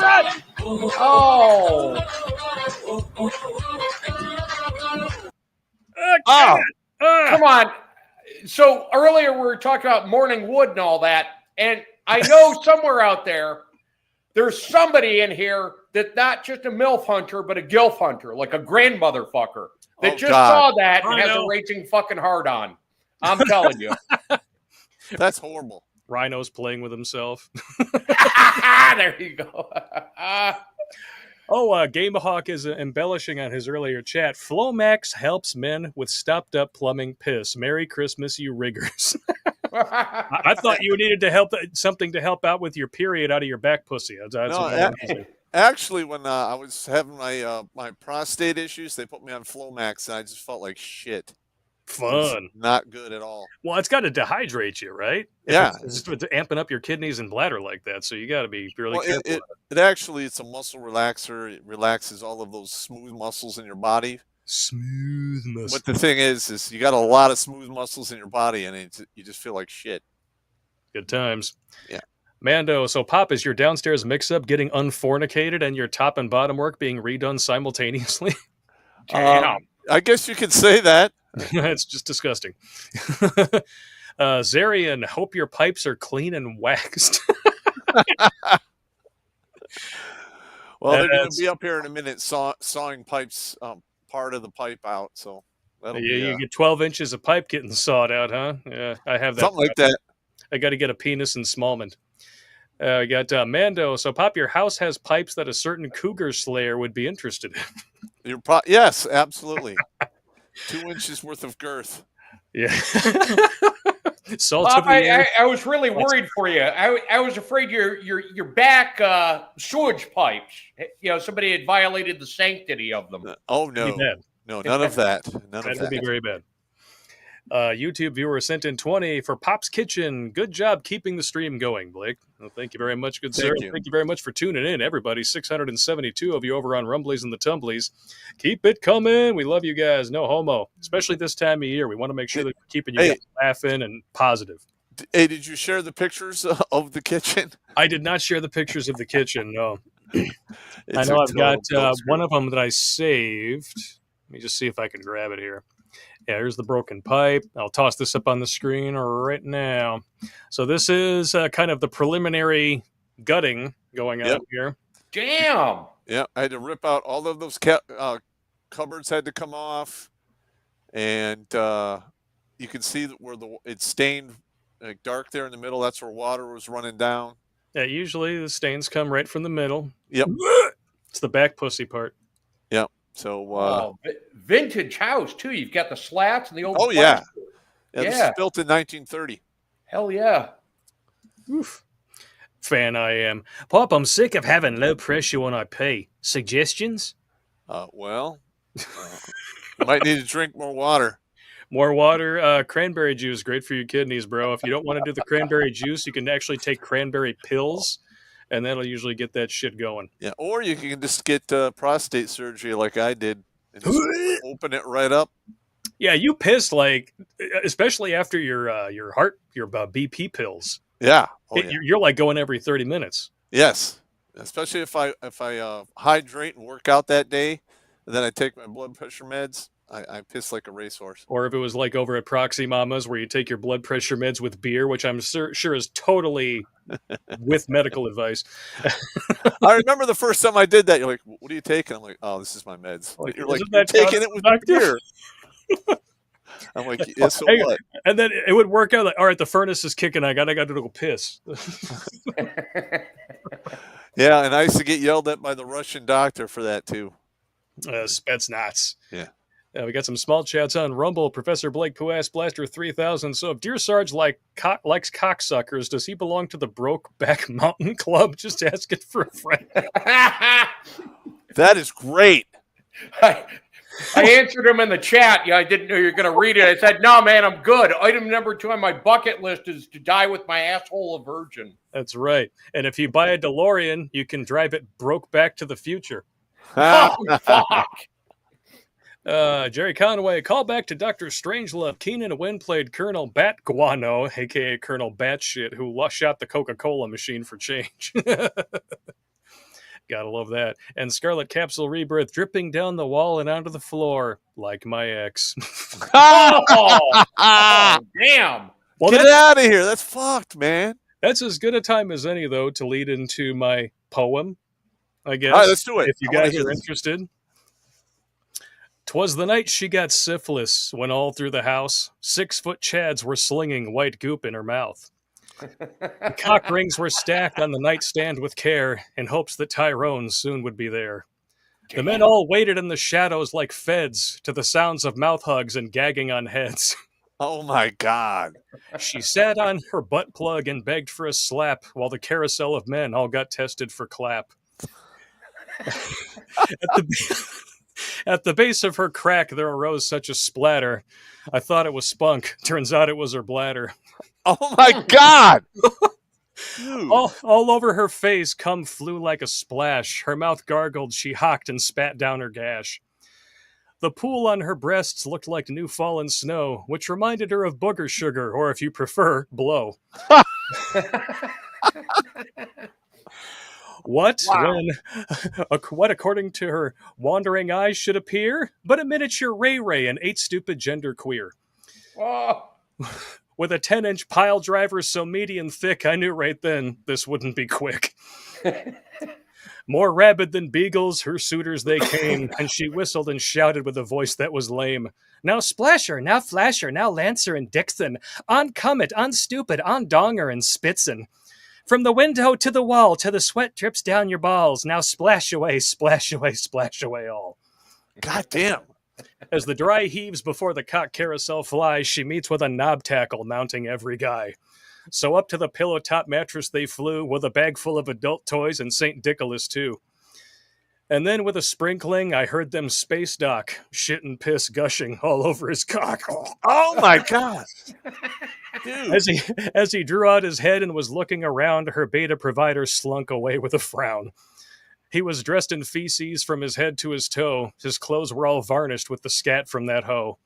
run. Oh. Come on. So earlier we were talking about morning wood and all that, and I know somewhere out there's somebody in here that's not just a MILF hunter, but a GILF hunter, like a grandmother fucker that saw that and has a raging fucking hard on. I'm telling you. That's horrible. Rhino's playing with himself. There you go. Gamehawk is embellishing on his earlier chat. Flomax helps men with stopped up plumbing piss. Merry Christmas, you riggers. I thought you needed something to help out with your period out of your back pussy. Actually, when I was having my prostate issues, they put me on Flomax, and I just felt like shit. Fun. Not good at all. Well, it's got to dehydrate you, right? Yeah. It's amping up your kidneys and bladder like that, so you got to be really careful. It's a muscle relaxer. It relaxes all of those smooth muscles in your body. Smooth muscles. But the thing is you got a lot of smooth muscles in your body, and you just feel like shit. Good times. Yeah. Mando, so Pop, is your downstairs mix-up getting unfornicated and your top and bottom work being redone simultaneously? I guess you could say that. It's just disgusting. Zarian, hope your pipes are clean and waxed. Well, they're going to be up here in a minute sawing pipes, part of the pipe out. So that'll you get 12 inches of pipe getting sawed out, huh? Yeah, I have that. Something like that. I got to get a penis in Smallman. I got Mando. So, Pop, your house has pipes that a certain cougar slayer would be interested in. Yes, absolutely. 2 inches worth of girth. Yeah. Pop, I was really worried for you. I was afraid your back sewage pipes. Somebody had violated the sanctity of them. Oh no, no, none of that. That would be very bad. YouTube viewer sent in 20 for Pop's Kitchen. Good job keeping the stream going, Blake. Well, thank you very much, good sir. Thank you very much for tuning in, everybody. 672 of you over on Rumblies and the Tumblies. Keep it coming. We love you guys. No homo, especially this time of year. We want to make sure that we're keeping you guys laughing and positive. Hey, did you share the pictures of the kitchen? I did not share the pictures of the kitchen, no. I know I've got one of them that I saved. Let me just see if I can grab it here. Yeah, here's the broken pipe. I'll toss this up on the screen right now. So this is kind of the preliminary gutting going on here. Damn. Yeah, I had to rip out all of those cupboards had to come off, and you can see where it's stained like dark there in the middle. That's where water was running down. Yeah, usually the stains come right from the middle. Yep. It's the back pussy part. Yep. So vintage house too. You've got the slats and the old. Oh yeah. This is built in 1930. Hell yeah. Oof. Fan I am. Pop, I'm sick of having low pressure when I pee. Suggestions? Well, you might need to drink more water. More water. Cranberry juice, great for your kidneys, bro. If you don't want to do the cranberry juice, you can actually take cranberry pills, and that'll usually get that shit going. Yeah, or you can just get prostate surgery like I did and just open it right up. Yeah, you pissed like, especially after your BP pills. Yeah. You're like going every 30 minutes. Yes, especially if I hydrate and work out that day, and then I take my blood pressure meds. I piss like a racehorse. Or if it was like over at Proxy Mama's where you take your blood pressure meds with beer, which I'm sure is totally with medical advice. I remember the first time I did that. You're like, "What are you taking?" I'm like, "Oh, this is my meds." You're like, "You're taking it with beer." I'm like, "Yeah, so what?" And then it would work out like, "All right, the furnace is kicking. I got to go piss." Yeah, and I used to get yelled at by the Russian doctor for that too. Spetsnaz. Yeah. We got some small chats on Rumble. Professor Blake Puas Blaster 3000. So if Dear Sarge likes cocksuckers, does he belong to the Brokeback Mountain Club? Just asking for a friend. That is great. I answered him in the chat. Yeah, I didn't know you were going to read it. I said, "No, man, I'm good. Item number 2 on my bucket list is to die with my asshole a virgin." That's right. And if you buy a DeLorean, you can drive it broke back to the future. Oh, fuck. Jerry Conway, call back to Dr. Strangelove. Keenan Wynn played Colonel Bat Guano, a.k.a. Colonel Batshit, who shot the Coca-Cola machine for change. Gotta love that. And Scarlet Capsule Rebirth dripping down the wall and onto the floor, like my ex. Oh, damn. Well, get out of here. That's fucked, man. That's as good a time as any, though, to lead into my poem, I guess. All right, let's do it. If you guys are interested. 'Twas the night she got syphilis, when all through the house 6-foot chads were slinging white goop in her mouth. The cock rings were stacked on the nightstand with care, in hopes that Tyrone soon would be there. The men all waited in the shadows like feds, to the sounds of mouth hugs and gagging on heads. Oh my God. She sat on her butt plug and begged for a slap, while the carousel of men all got tested for clap. At the base of her crack, there arose such a splatter. I thought it was spunk. Turns out it was her bladder. Oh, my God. all over her face, cum flew like a splash. Her mouth gargled. She hocked and spat down her gash. The pool on her breasts looked like new fallen snow, which reminded her of booger sugar, or if you prefer, blow. What, what according to her wandering eyes should appear, but a miniature Ray and 8 stupid genderqueer. Oh. With a 10-inch pile driver so meaty and thick, I knew right then this wouldn't be quick. More rabid than beagles, her suitors they came, and she whistled and shouted with a voice that was lame. Now Splasher, now Flasher, now Lancer and Dixon, on Comet, on Stupid, on Donger and Spitzin. From the window to the wall, till the sweat drips down your balls. Now splash away, splash away, splash away all. God damn. As the dry heaves before the cock carousel flies, she meets with a knob tackle mounting every guy. So up to the pillow top mattress they flew, with a bag full of adult toys and St. Nicholas too. And then with a sprinkling, I heard them space dock, shit and piss gushing all over his cock. Oh my God. Dude. As he drew out his head and was looking around, her beta provider slunk away with a frown. He was dressed in feces from his head to his toe. His clothes were all varnished with the scat from that hoe.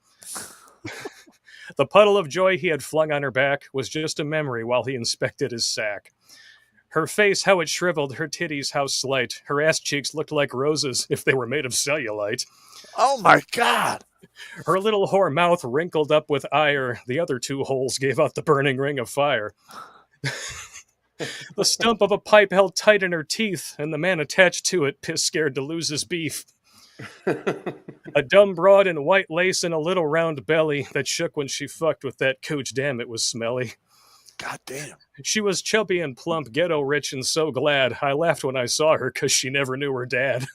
The puddle of joy he had flung on her back was just a memory while he inspected his sack. Her face, how it shriveled, her titties, how slight. Her ass cheeks looked like roses if they were made of cellulite. Oh, my God. Her little whore mouth wrinkled up with ire. The other 2 holes gave out the burning ring of fire. The stump of a pipe held tight in her teeth, and the man attached to it, piss scared to lose his beef. A dumb broad in white lace and a little round belly that shook when she fucked with that cooch. Damn, it was smelly. God damn. She was chubby and plump, ghetto rich and so glad. I laughed when I saw her because she never knew her dad.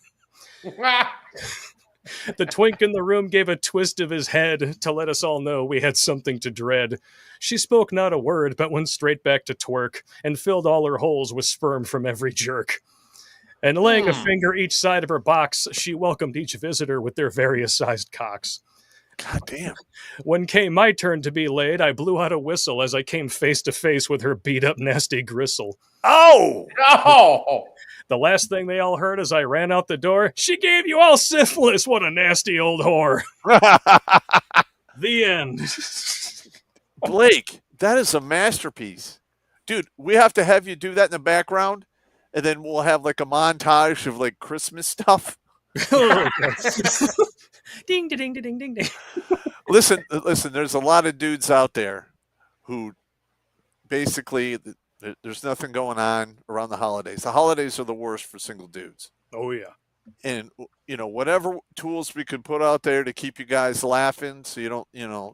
The twink in the room gave a twist of his head to let us all know we had something to dread. She spoke not a word, but went straight back to twerk and filled all her holes with sperm from every jerk. And laying a finger each side of her box, she welcomed each visitor with their various sized cocks. God damn. When came my turn to be laid, I blew out a whistle as I came face to face with her beat up nasty gristle. Oh! Oh! The last thing they all heard as I ran out the door, she gave you all syphilis. What a nasty old whore. The end. Blake, that is a masterpiece. Dude, we have to have you do that in the background, and then we'll have like a montage of like Christmas stuff. Ding, ding, ding, ding, ding, ding. Listen, there's a lot of dudes out there who basically there's nothing going on around the holidays. The holidays are the worst for single dudes. Oh, yeah. And, whatever tools we could put out there to keep you guys laughing so you don't,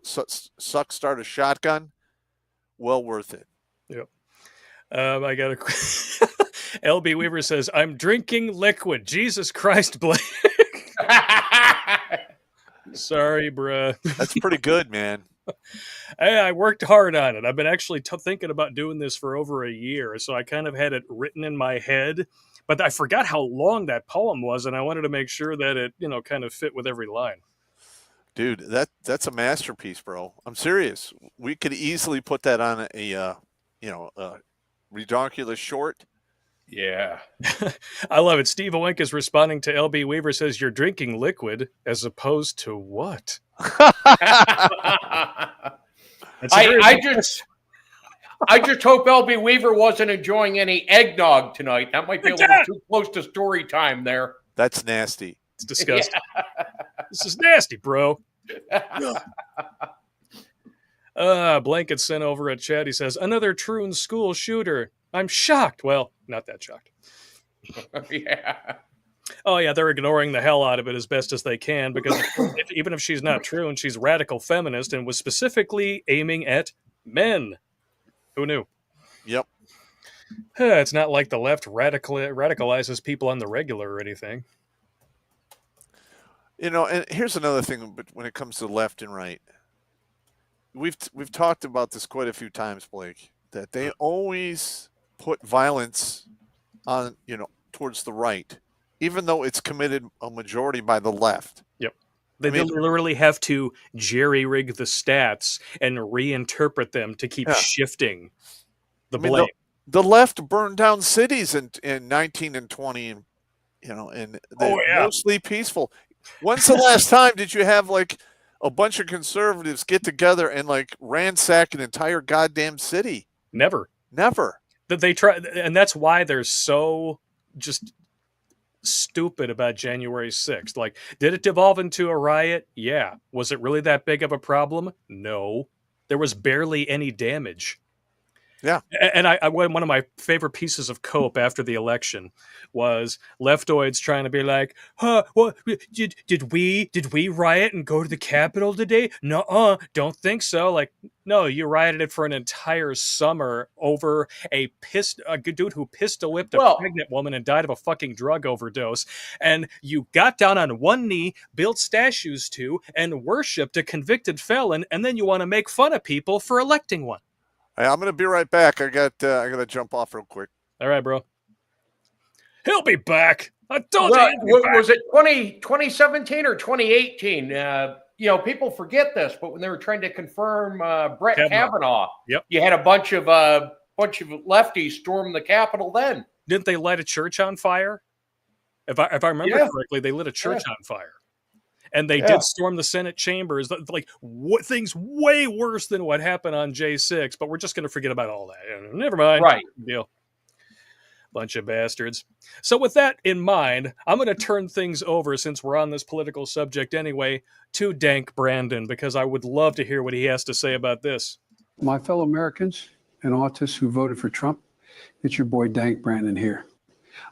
start a shotgun, well worth it. Yep. I got a LB Weaver says, I'm drinking liquid. Jesus Christ, Blake. Sorry, bruh. That's pretty good, man. Hey, I worked hard on it. I've been actually thinking about doing this for over a year, so I kind of had it written in my head, but I forgot how long that poem was, and I wanted to make sure that it, kind of fit with every line. Dude, that's a masterpiece, bro. I'm serious. We could easily put that on a Redonkulas short. Yeah. I love it. Steve Owenk is responding to LB Weaver, says, you're drinking liquid as opposed to what? I just hope LB Weaver wasn't enjoying any eggnog tonight. That might be a little too close to story time there. That's nasty. It's disgusting. Yeah. This is nasty, bro. Blanket sent over a chat. He says, another Troon school shooter. I'm shocked. Well, not that shocked. Yeah. Oh, yeah, they're ignoring the hell out of it as best as they can because even if she's not true and she's radical feminist and was specifically aiming at men. Who knew? Yep. It's not like the left radicalizes people on the regular or anything. And here's another thing, but when it comes to left and right, we've talked about this quite a few times, Blake, that they always put violence on, towards the right, even though it's committed a majority by the left. Yep. They literally have to jerry-rig the stats and reinterpret them to keep shifting the blame. The left burned down cities in 19 and 20, and they're mostly peaceful. When's the last time did you have like a bunch of conservatives get together and like ransack an entire goddamn city? Never. That they try, and that's why they're so just stupid about January 6th. Like, did it devolve into a riot? Yeah. Was it really that big of a problem? No. There was barely any damage. Yeah. And I one of my favorite pieces of cope after the election was leftoids trying to be like, what did we riot and go to the Capitol today? No, don't think so. Like, no, you rioted for an entire summer over a dude who pistol whipped a pregnant woman and died of a fucking drug overdose. And you got down on one knee, built statues to, and worshipped a convicted felon, and then you want to make fun of people for electing one. Hey, I'm going to be right back. I got to jump off real quick. All right, bro. He'll be back. I told you. Was it 2017 or 2018? People forget this, but when they were trying to confirm Brett Kavanaugh, you had a bunch of lefties storm the Capitol. Then didn't they light a church on fire? If I remember correctly, they lit a church on fire. And they did storm the Senate chambers, like things way worse than what happened on J6. But we're just going to forget about all that. Never mind. Right. Deal. Bunch of bastards. So with that in mind, I'm going to turn things over, since we're on this political subject anyway, to Dank Brandon, because I would love to hear what he has to say about this. My fellow Americans and autists who voted for Trump, it's your boy Dank Brandon here.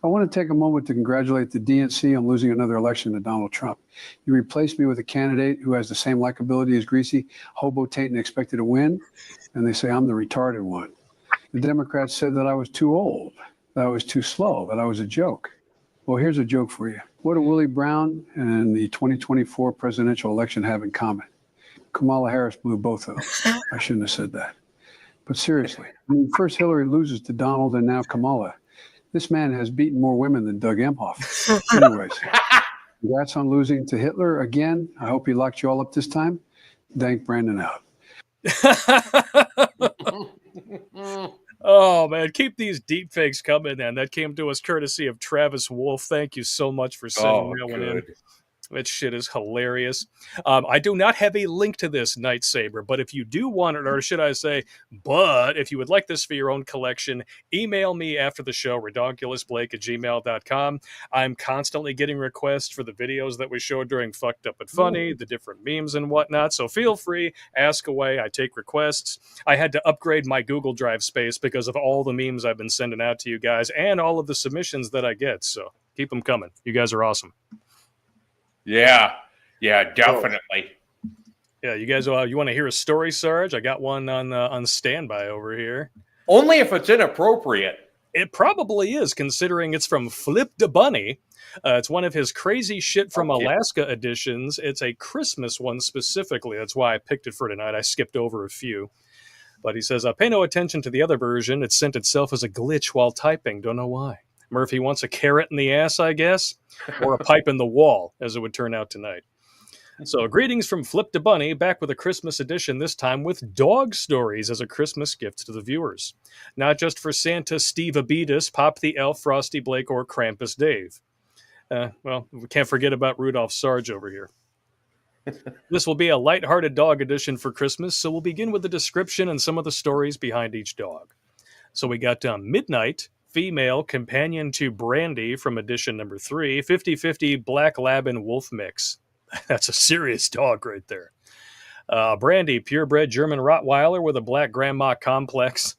I want to take a moment to congratulate the DNC on losing another election to Donald Trump. You replaced me with a candidate who has the same likability as Greasy, hobo taint, and expected to win, and they say I'm the retarded one. The Democrats said that I was too old, that I was too slow, that I was a joke. Well, here's a joke for you. What do Willie Brown and the 2024 presidential election have in common? Kamala Harris blew both of them. I shouldn't have said that. But seriously, I mean, first Hillary loses to Donald and now Kamala. This man has beaten more women than Doug Emhoff. Anyways, congrats on losing to Hitler again. I hope he locked you all up this time. Dank Brandon out. Oh, man, keep these deep fakes coming, man. That came to us courtesy of Travis Wolf. Thank you so much for sending that one in. That shit is hilarious. I do not have a link to this, Night Saber, but if you do want it, or should I say, but if you would like this for your own collection, email me after the show, redonkulasblake@gmail.com. I'm constantly getting requests for the videos that we showed during Fucked Up but Funny, the different memes and whatnot, so feel free, ask away, I take requests. I had to upgrade my Google Drive space because of all the memes I've been sending out to you guys and all of the submissions that I get, so keep them coming. You guys are awesome. Yeah, definitely. Yeah, you guys, you want to hear a story, Sarge? I got one on standby over here. Only if it's inappropriate. It probably is, considering it's from Flip the Bunny. It's one of his crazy shit from Alaska editions. It's a Christmas one specifically. That's why I picked it for tonight. I skipped over a few. But he says, pay no attention to the other version. It sent itself as a glitch while typing. Don't know why. Murphy wants a carrot in the ass, I guess, or a pipe in the wall, as it would turn out tonight. So, greetings from Flip to Bunny, back with a Christmas edition, this time with dog stories as a Christmas gift to the viewers. Not just for Santa, Steve Abitus, Pop the Elf, Frosty Blake, or Krampus Dave. Well, we can't forget about Rudolph Sarge over here. This will be a lighthearted dog edition for Christmas, so we'll begin with the description and some of the stories behind each dog. So we got Midnight, female companion to Brandy from edition number 3, 50-50 black lab and wolf mix. That's a serious dog right there. Brandy, purebred German Rottweiler with a black grandma complex.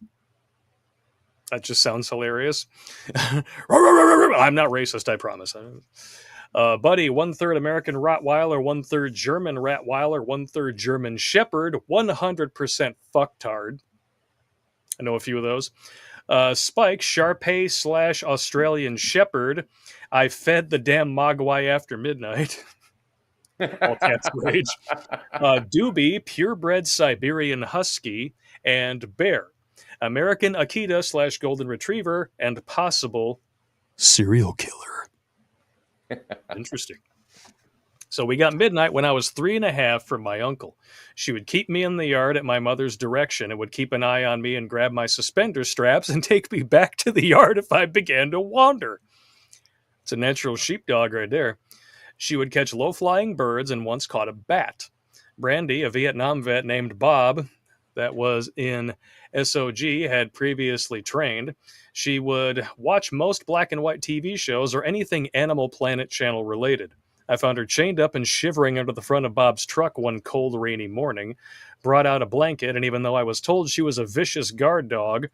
That just sounds hilarious. I'm not racist, I promise. Buddy, 1/3 American Rottweiler, 1/3 German Rottweiler, 1/3 German Shepherd, 100% fucktard. I know a few of those. Spike, Shar-Pei / Australian Shepherd. I fed the damn Mogwai after midnight. All cats rage. Doobie, purebred Siberian Husky, and Bear. American Akita / Golden Retriever, and possible serial killer. Interesting. So we got Midnight when I was 3.5 from my uncle. She would keep me in the yard at my mother's direction and would keep an eye on me and grab my suspender straps and take me back to the yard if I began to wander. It's a natural sheepdog right there. She would catch low-flying birds and once caught a bat. Brandy, a Vietnam vet named Bob, that was in SOG, had previously trained. She would watch most black and white TV shows or anything Animal Planet channel related. I found her chained up and shivering under the front of Bob's truck one cold, rainy morning, brought out a blanket, and even though I was told she was a vicious guard dog,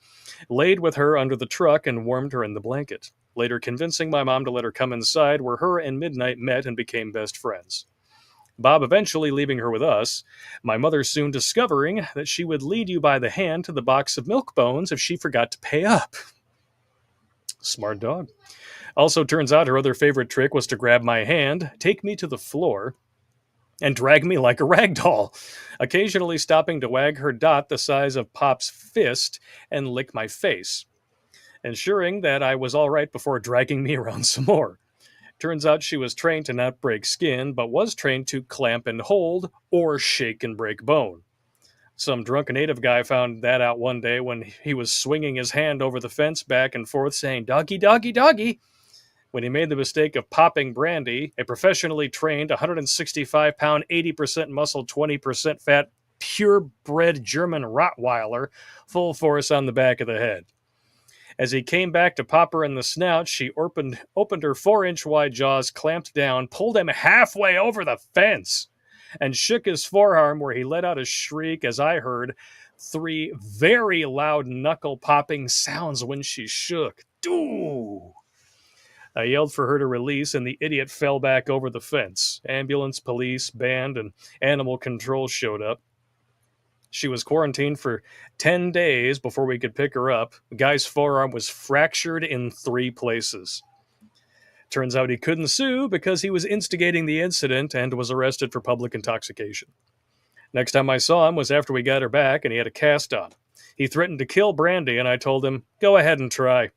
laid with her under the truck and warmed her in the blanket, later convincing my mom to let her come inside, where her and Midnight met and became best friends. Bob eventually leaving her with us, my mother soon discovering that she would lead you by the hand to the box of milk bones if she forgot to pay up. Smart dog. Also turns out her other favorite trick was to grab my hand, take me to the floor, and drag me like a rag doll, occasionally stopping to wag her dot the size of Pop's fist and lick my face, ensuring that I was all right before dragging me around some more. Turns out she was trained to not break skin, but was trained to clamp and hold or shake and break bone. Some drunken native guy found that out one day when he was swinging his hand over the fence back and forth saying, "Doggy, doggy, doggy," when he made the mistake of popping Brandy, a professionally trained 165-pound, 80% muscle, 20% fat, purebred German Rottweiler, full force on the back of the head. As he came back to pop her in the snout, she opened her 4-inch wide jaws, clamped down, pulled him halfway over the fence, and shook his forearm where he let out a shriek as I heard 3 very loud knuckle-popping sounds when she shook. Doo! I yelled for her to release, and the idiot fell back over the fence. Ambulance, police, band, and animal control showed up. She was quarantined for 10 days before we could pick her up. The guy's forearm was fractured in 3 places. Turns out he couldn't sue because he was instigating the incident and was arrested for public intoxication. Next time I saw him was after we got her back and he had a cast on. He threatened to kill Brandy and I told him, go ahead and try.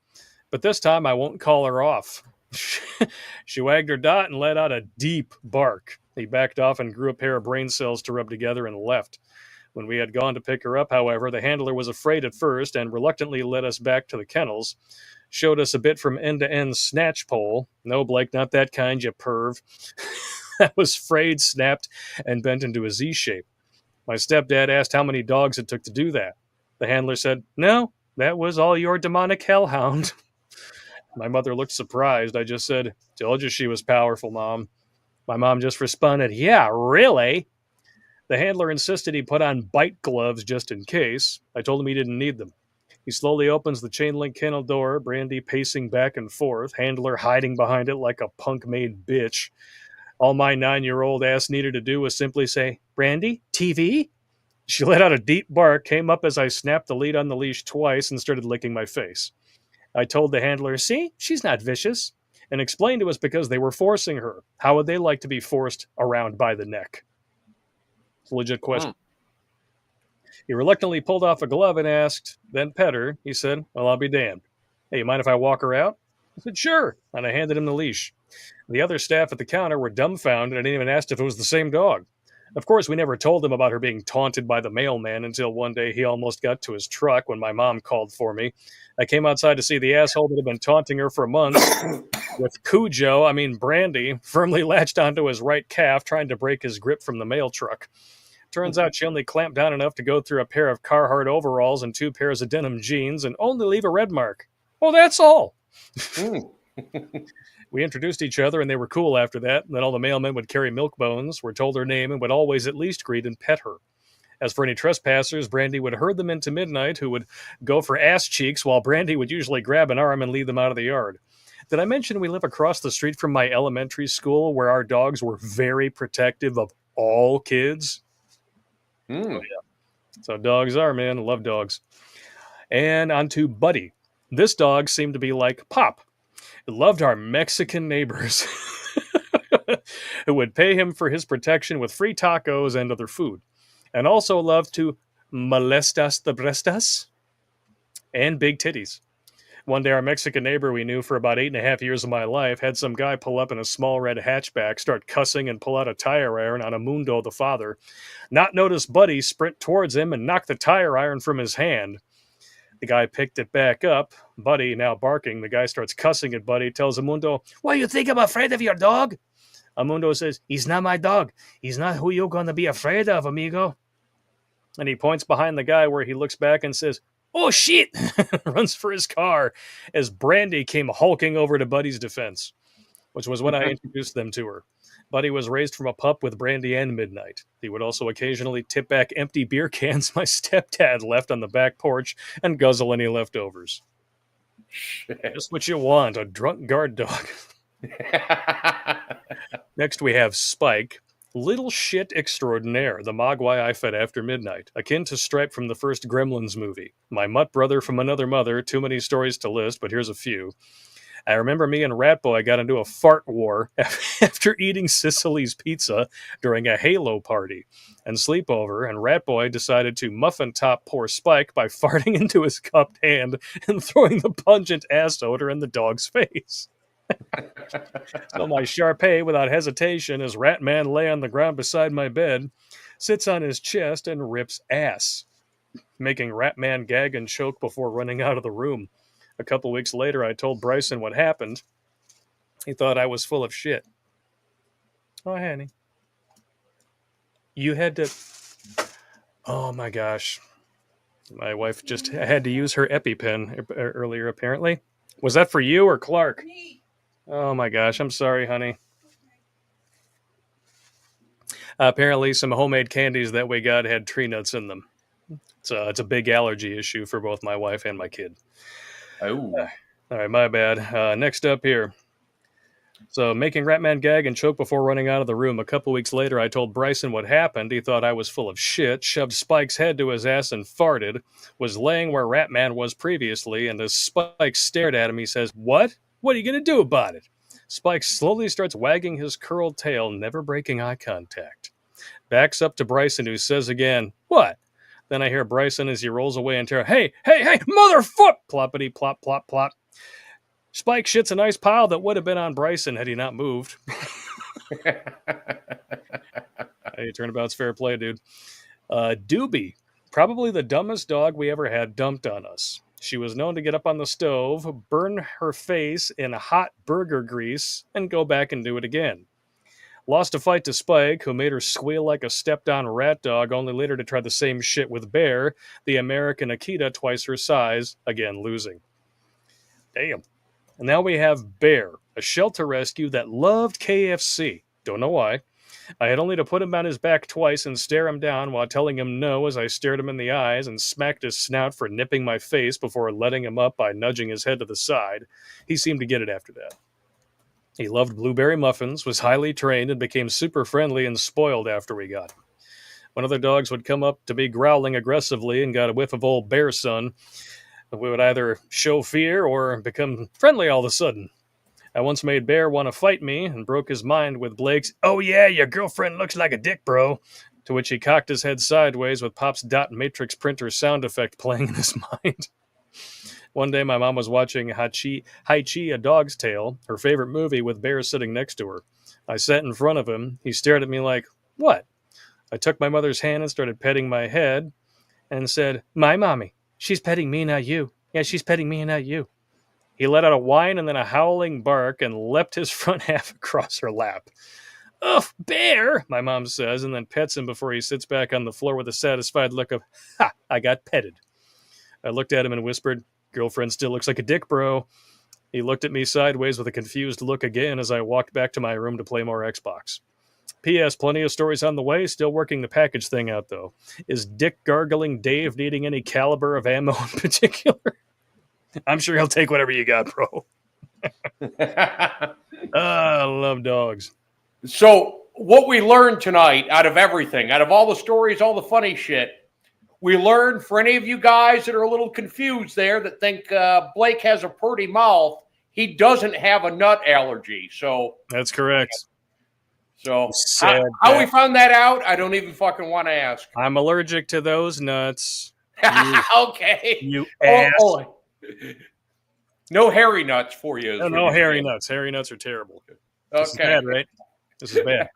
But this time I won't call her off. She wagged her dot and let out a deep bark. He backed off and grew a pair of brain cells to rub together and left. When we had gone to pick her up, however, the handler was afraid at first and reluctantly led us back to the kennels, showed us a bit from end-to-end snatch pole. No, Blake, not that kind, you perv. That was frayed, snapped, and bent into a Z shape. My stepdad asked how many dogs it took to do that. The handler said, no, that was all your demonic hellhound. My mother looked surprised. I just said, told you she was powerful, Mom. My mom just responded, yeah, really? The handler insisted he put on bite gloves just in case. I told him he didn't need them. He slowly opens the chain link kennel door, Brandy pacing back and forth, handler hiding behind it like a punk-made bitch. All my 9-year-old ass needed to do was simply say, Brandy, TV? She let out a deep bark, came up as I snapped the lead on the leash twice, and started licking my face. I told the handler, see, she's not vicious, and explained it was because they were forcing her. How would they like to be forced around by the neck? It's a legit question. He reluctantly pulled off a glove and asked, then pet her. He said, well, I'll be damned. Hey, you mind if I walk her out? I said, sure, and I handed him the leash. The other staff at the counter were dumbfounded and even asked if it was the same dog. Of course, we never told them about her being taunted by the mailman until one day he almost got to his truck when my mom called for me. I came outside to see the asshole that had been taunting her for months with Brandy, firmly latched onto his right calf, trying to break his grip from the mail truck. Turns out she only clamped down enough to go through a pair of Carhartt overalls and 2 pairs of denim jeans and only leave a red mark. Well, that's all. We introduced each other, and they were cool after that. And then all the mailmen would carry milk bones, were told her name, and would always at least greet and pet her. As for any trespassers, Brandy would herd them into midnight, who would go for ass cheeks, while Brandy would usually grab an arm and lead them out of the yard. Did I mention we live across the street from my elementary school, where our dogs were very protective of all kids? Oh, yeah. So dogs are, man. I love dogs. And on to Buddy. This dog seemed to be like Pop. It loved our Mexican neighbors who would pay him for his protection with free tacos and other food, and also loved to molestas the breastas and big titties. One day, our Mexican neighbor we knew for about 8.5 years of my life had some guy pull up in a small red hatchback, start cussing, and pull out a tire iron on Amundo the father. Not notice Buddy sprint towards him and knock the tire iron from his hand. The guy picked it back up. Buddy, now barking, the guy starts cussing at Buddy, tells Amundo, what, you think I'm afraid of your dog? Amundo says, he's not my dog. He's not who you're going to be afraid of, amigo. And he points behind the guy where he looks back and says, oh, shit, runs for his car as Brandy came hulking over to Buddy's defense, which was when I introduced them to her. Buddy was raised from a pup with Brandy and Midnight. He would also occasionally tip back empty beer cans my stepdad left on the back porch and guzzle any leftovers. Just what you want, a drunk guard dog. Next we have Spike, little shit extraordinaire, the mogwai I fed after midnight, akin to Stripe from the first Gremlins movie. My mutt brother from another mother, too many stories to list, but here's a few. I remember me and Ratboy got into a fart war after eating Sicily's pizza during a Halo party and sleepover, and Ratboy decided to muffin top poor Spike by farting into his cupped hand and throwing the pungent ass odor in the dog's face. So my Shar-Pei, without hesitation, as Ratman lay on the ground beside my bed, sits on his chest and rips ass, making Ratman gag and choke before running out of the room. A couple weeks later, I told Bryson what happened. He thought I was full of shit. Oh, honey. You had to... Oh, my gosh. My wife just had to use her EpiPen earlier, apparently. Was that for you or Clark? Me. Oh my gosh, I'm sorry, honey. Apparently, some homemade candies that we got had tree nuts in them. So it's a big allergy issue for both my wife and my kid. Oh. All right, my bad. Next up here. So, making Ratman gag and choke before running out of the room. A couple weeks later, I told Bryson what happened. He thought I was full of shit, shoved Spike's head to his ass and farted, was laying where Ratman was previously, and as Spike stared at him, he says, "What? What are you going to do about it?" Spike slowly starts wagging his curled tail, never breaking eye contact. Backs up to Bryson, who says again, "What?" Then I hear Bryson as he rolls away in terror, "Hey, hey, hey, motherfuck!" Ploppity, plop, plop, plop. Spike shits a nice pile that would have been on Bryson had he not moved. Hey, turnabout's fair play, dude. Doobie, probably the dumbest dog we ever had dumped on us. She was known to get up on the stove, burn her face in hot burger grease, and go back and do it again. Lost a fight to Spike, who made her squeal like a stepped-on rat dog, only later to try the same shit with Bear, the American Akita twice her size, again losing. Damn. And now we have Bear, a shelter rescue that loved KFC. Don't know why. I had only to put him on his back twice and stare him down while telling him no as I stared him in the eyes and smacked his snout for nipping my face before letting him up by nudging his head to the side. He seemed to get it after that. He loved blueberry muffins, was highly trained, and became super friendly and spoiled after we got him. When other dogs would come up to be growling aggressively and got a whiff of old Bear's son, we would either show fear or become friendly all of a sudden. I once made Bear want to fight me and broke his mind with Blake's, "Oh yeah, your girlfriend looks like a dick, bro," to which he cocked his head sideways with Pop's dot matrix printer sound effect playing in his mind. One day my mom was watching Hai-Chi, A Dog's Tale, her favorite movie, with Bear sitting next to her. I sat in front of him. He stared at me like, "What?" I took my mother's hand and started petting my head and said, "My mommy. She's petting me, not you. Yeah, she's petting me and not you." He let out a whine and then a howling bark and leapt his front half across her lap. "Ugh, Bear," my mom says, and then pets him before he sits back on the floor with a satisfied look of, "Ha, I got petted." I looked at him and whispered, "Girlfriend still looks like a dick, bro." He looked at me sideways with a confused look again as I walked back to my room to play more Xbox. P.S. Plenty of stories on the way. Still working the package thing out, though. Is Dick Gargling Dave needing any caliber of ammo in particular? I'm sure he'll take whatever you got, bro. I love dogs. So what we learned tonight out of everything, out of all the stories, all the funny shit, we learned, for any of you guys that are a little confused there that think Blake has a pretty mouth, he doesn't have a nut allergy. So that's correct. So how we found that out, I don't even fucking want to ask. I'm allergic to those nuts. Okay. You ass. Oh. No hairy nuts for you. No hairy nuts. Hairy nuts are terrible. Okay. This is bad, right? This is bad.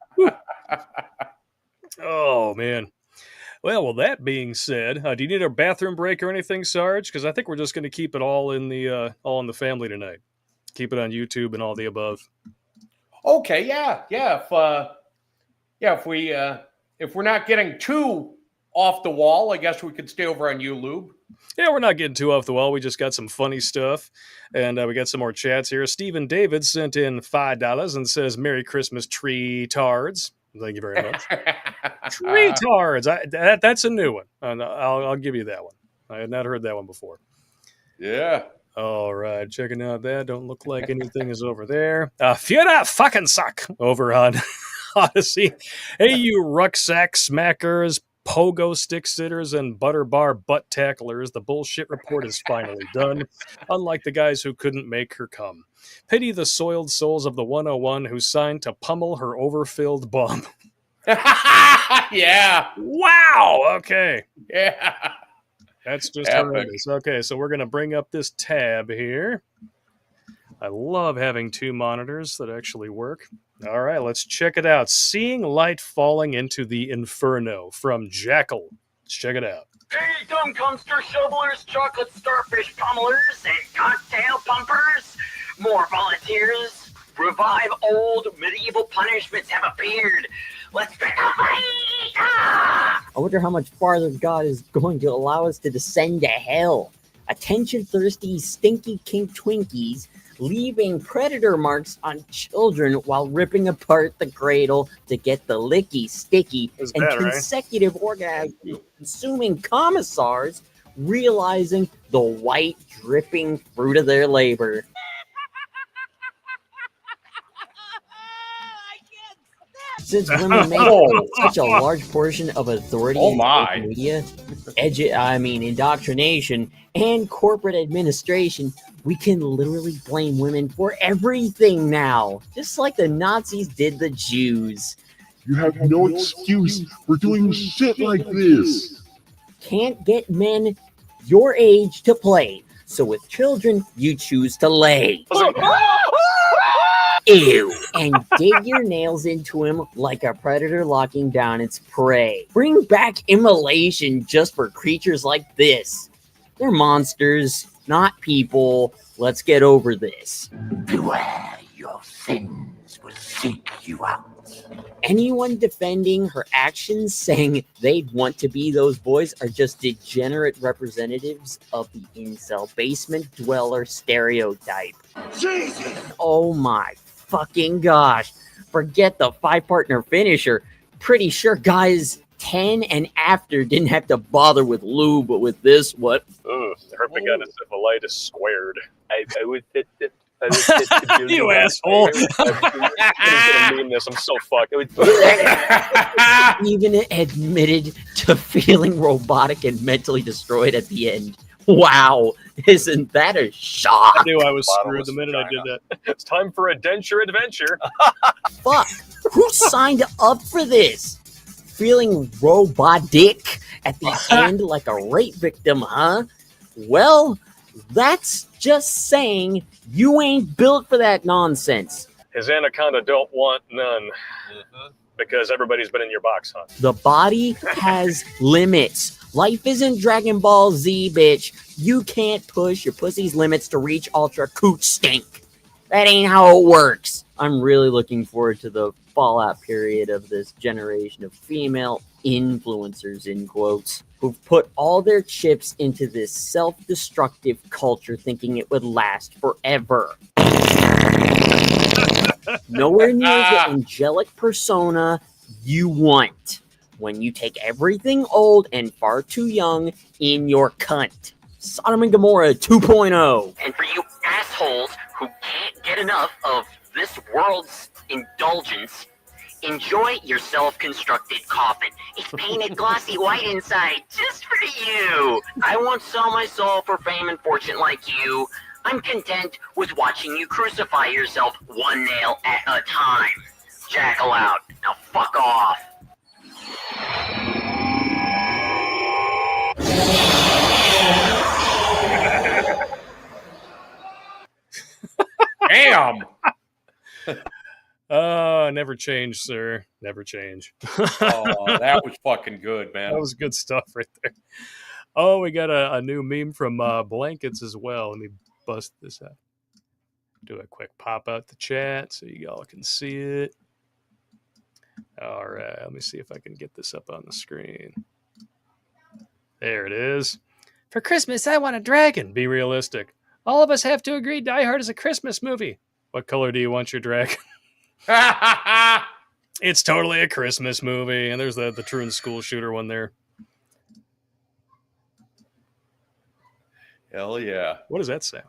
Oh, man. Well, that being said, do you need a bathroom break or anything, Sarge? Because I think we're just going to keep it all in the family tonight. Keep it on YouTube and all the above. Okay, yeah. If we're not getting too off the wall, I guess we could stay over on YouTube. Yeah, we're not getting too off the wall. We just got some funny stuff, and we got some more chats here. Stephen David sent in $5 and says, "Merry Christmas, tree tards." Thank you very much. Tree tards. That's a new one. I'll give you that one. I had not heard that one before. Yeah. All right, checking out that. Don't look like anything is over there. Fiera fucking suck over on Odyssey. Hey, you rucksack smackers, pogo stick sitters, and butter bar butt tacklers. The bullshit report is finally done. Unlike the guys who couldn't make her come. Pity the soiled souls of the 101 who signed to pummel her overfilled bum. Yeah. Wow. Okay. Yeah. That's just horrendous. Okay, so we're going to bring up this tab here. I love having two monitors that actually work. All right, let's check it out. Seeing Light Falling into the Inferno from Jackal. Let's check it out. Hey, dumb dumpster shovelers, chocolate starfish pummelers, and cocktail pumpers. More volunteers. Revive old medieval punishments have appeared. Let's pick a fight! Ah! I wonder how much farther God is going to allow us to descend to hell. Attention-thirsty, stinky kink Twinkies leaving predator marks on children while ripping apart the cradle to get the licky, sticky, and consecutive orgasms consuming commissars realizing the white, dripping fruit of their labor. Since women make such a large portion of authority in media, indoctrination, and corporate administration, we can literally blame women for everything now, just like the Nazis did the Jews. You have no excuse for doing shit like this. Can't get men your age to play, so with children, you choose to lay. Ew, and dig your nails into him like a predator locking down its prey. Bring back immolation just for creatures like this. They're monsters, not people. Let's get over this. Beware, your sins will seek you out. Anyone defending her actions, saying they'd want to be those boys, are just degenerate representatives of the incel basement dweller stereotype. Jesus! Oh my fucking gosh. Forget the 5-partner finisher. Pretty sure guys 10 and after didn't have to bother with lube, but with this, what? Herpetosyphilitis squared. I would fit the you asshole. I'm so fucked. Even admitted to feeling robotic and mentally destroyed at the end. Wow, isn't that a shock? I knew I was screwed the minute I did that. It's time for a denture adventure. Fuck, who signed up for this? Feeling robotic at the end like a rape victim, huh? Well, that's just saying you ain't built for that nonsense. His anaconda don't want none. Because everybody's been in your box, huh? The body has limits. Life isn't Dragon Ball Z, bitch. You can't push your pussy's limits to reach ultra cooch stink. That ain't how it works. I'm really looking forward to the fallout period of this generation of female influencers, in quotes, who've put all their chips into this self-destructive culture thinking it would last forever. Nowhere near the angelic persona you want when you take everything old and far too young in your cunt. Sodom and Gomorrah 2.0. And for you assholes who can't get enough of this world's indulgence, enjoy your self-constructed coffin. It's painted glossy white inside, just for you. I won't sell my soul for fame and fortune like you. I'm content with watching you crucify yourself one nail at a time. Jackal out. Now fuck off. Damn. Never change, sir. Never change. Oh, that was fucking good, man. That was good stuff right there. Oh, we got a new meme from Blankets as well. Let me bust this out. Do a quick pop out the chat so you all can see it. All right, let me see if I can get this up on the screen. There it is. For Christmas, I want a dragon. Be realistic. All of us have to agree Die Hard is a Christmas movie. What color do you want your dragon? It's totally a Christmas movie. And there's the Truant School Shooter one there. Hell yeah. What does that say?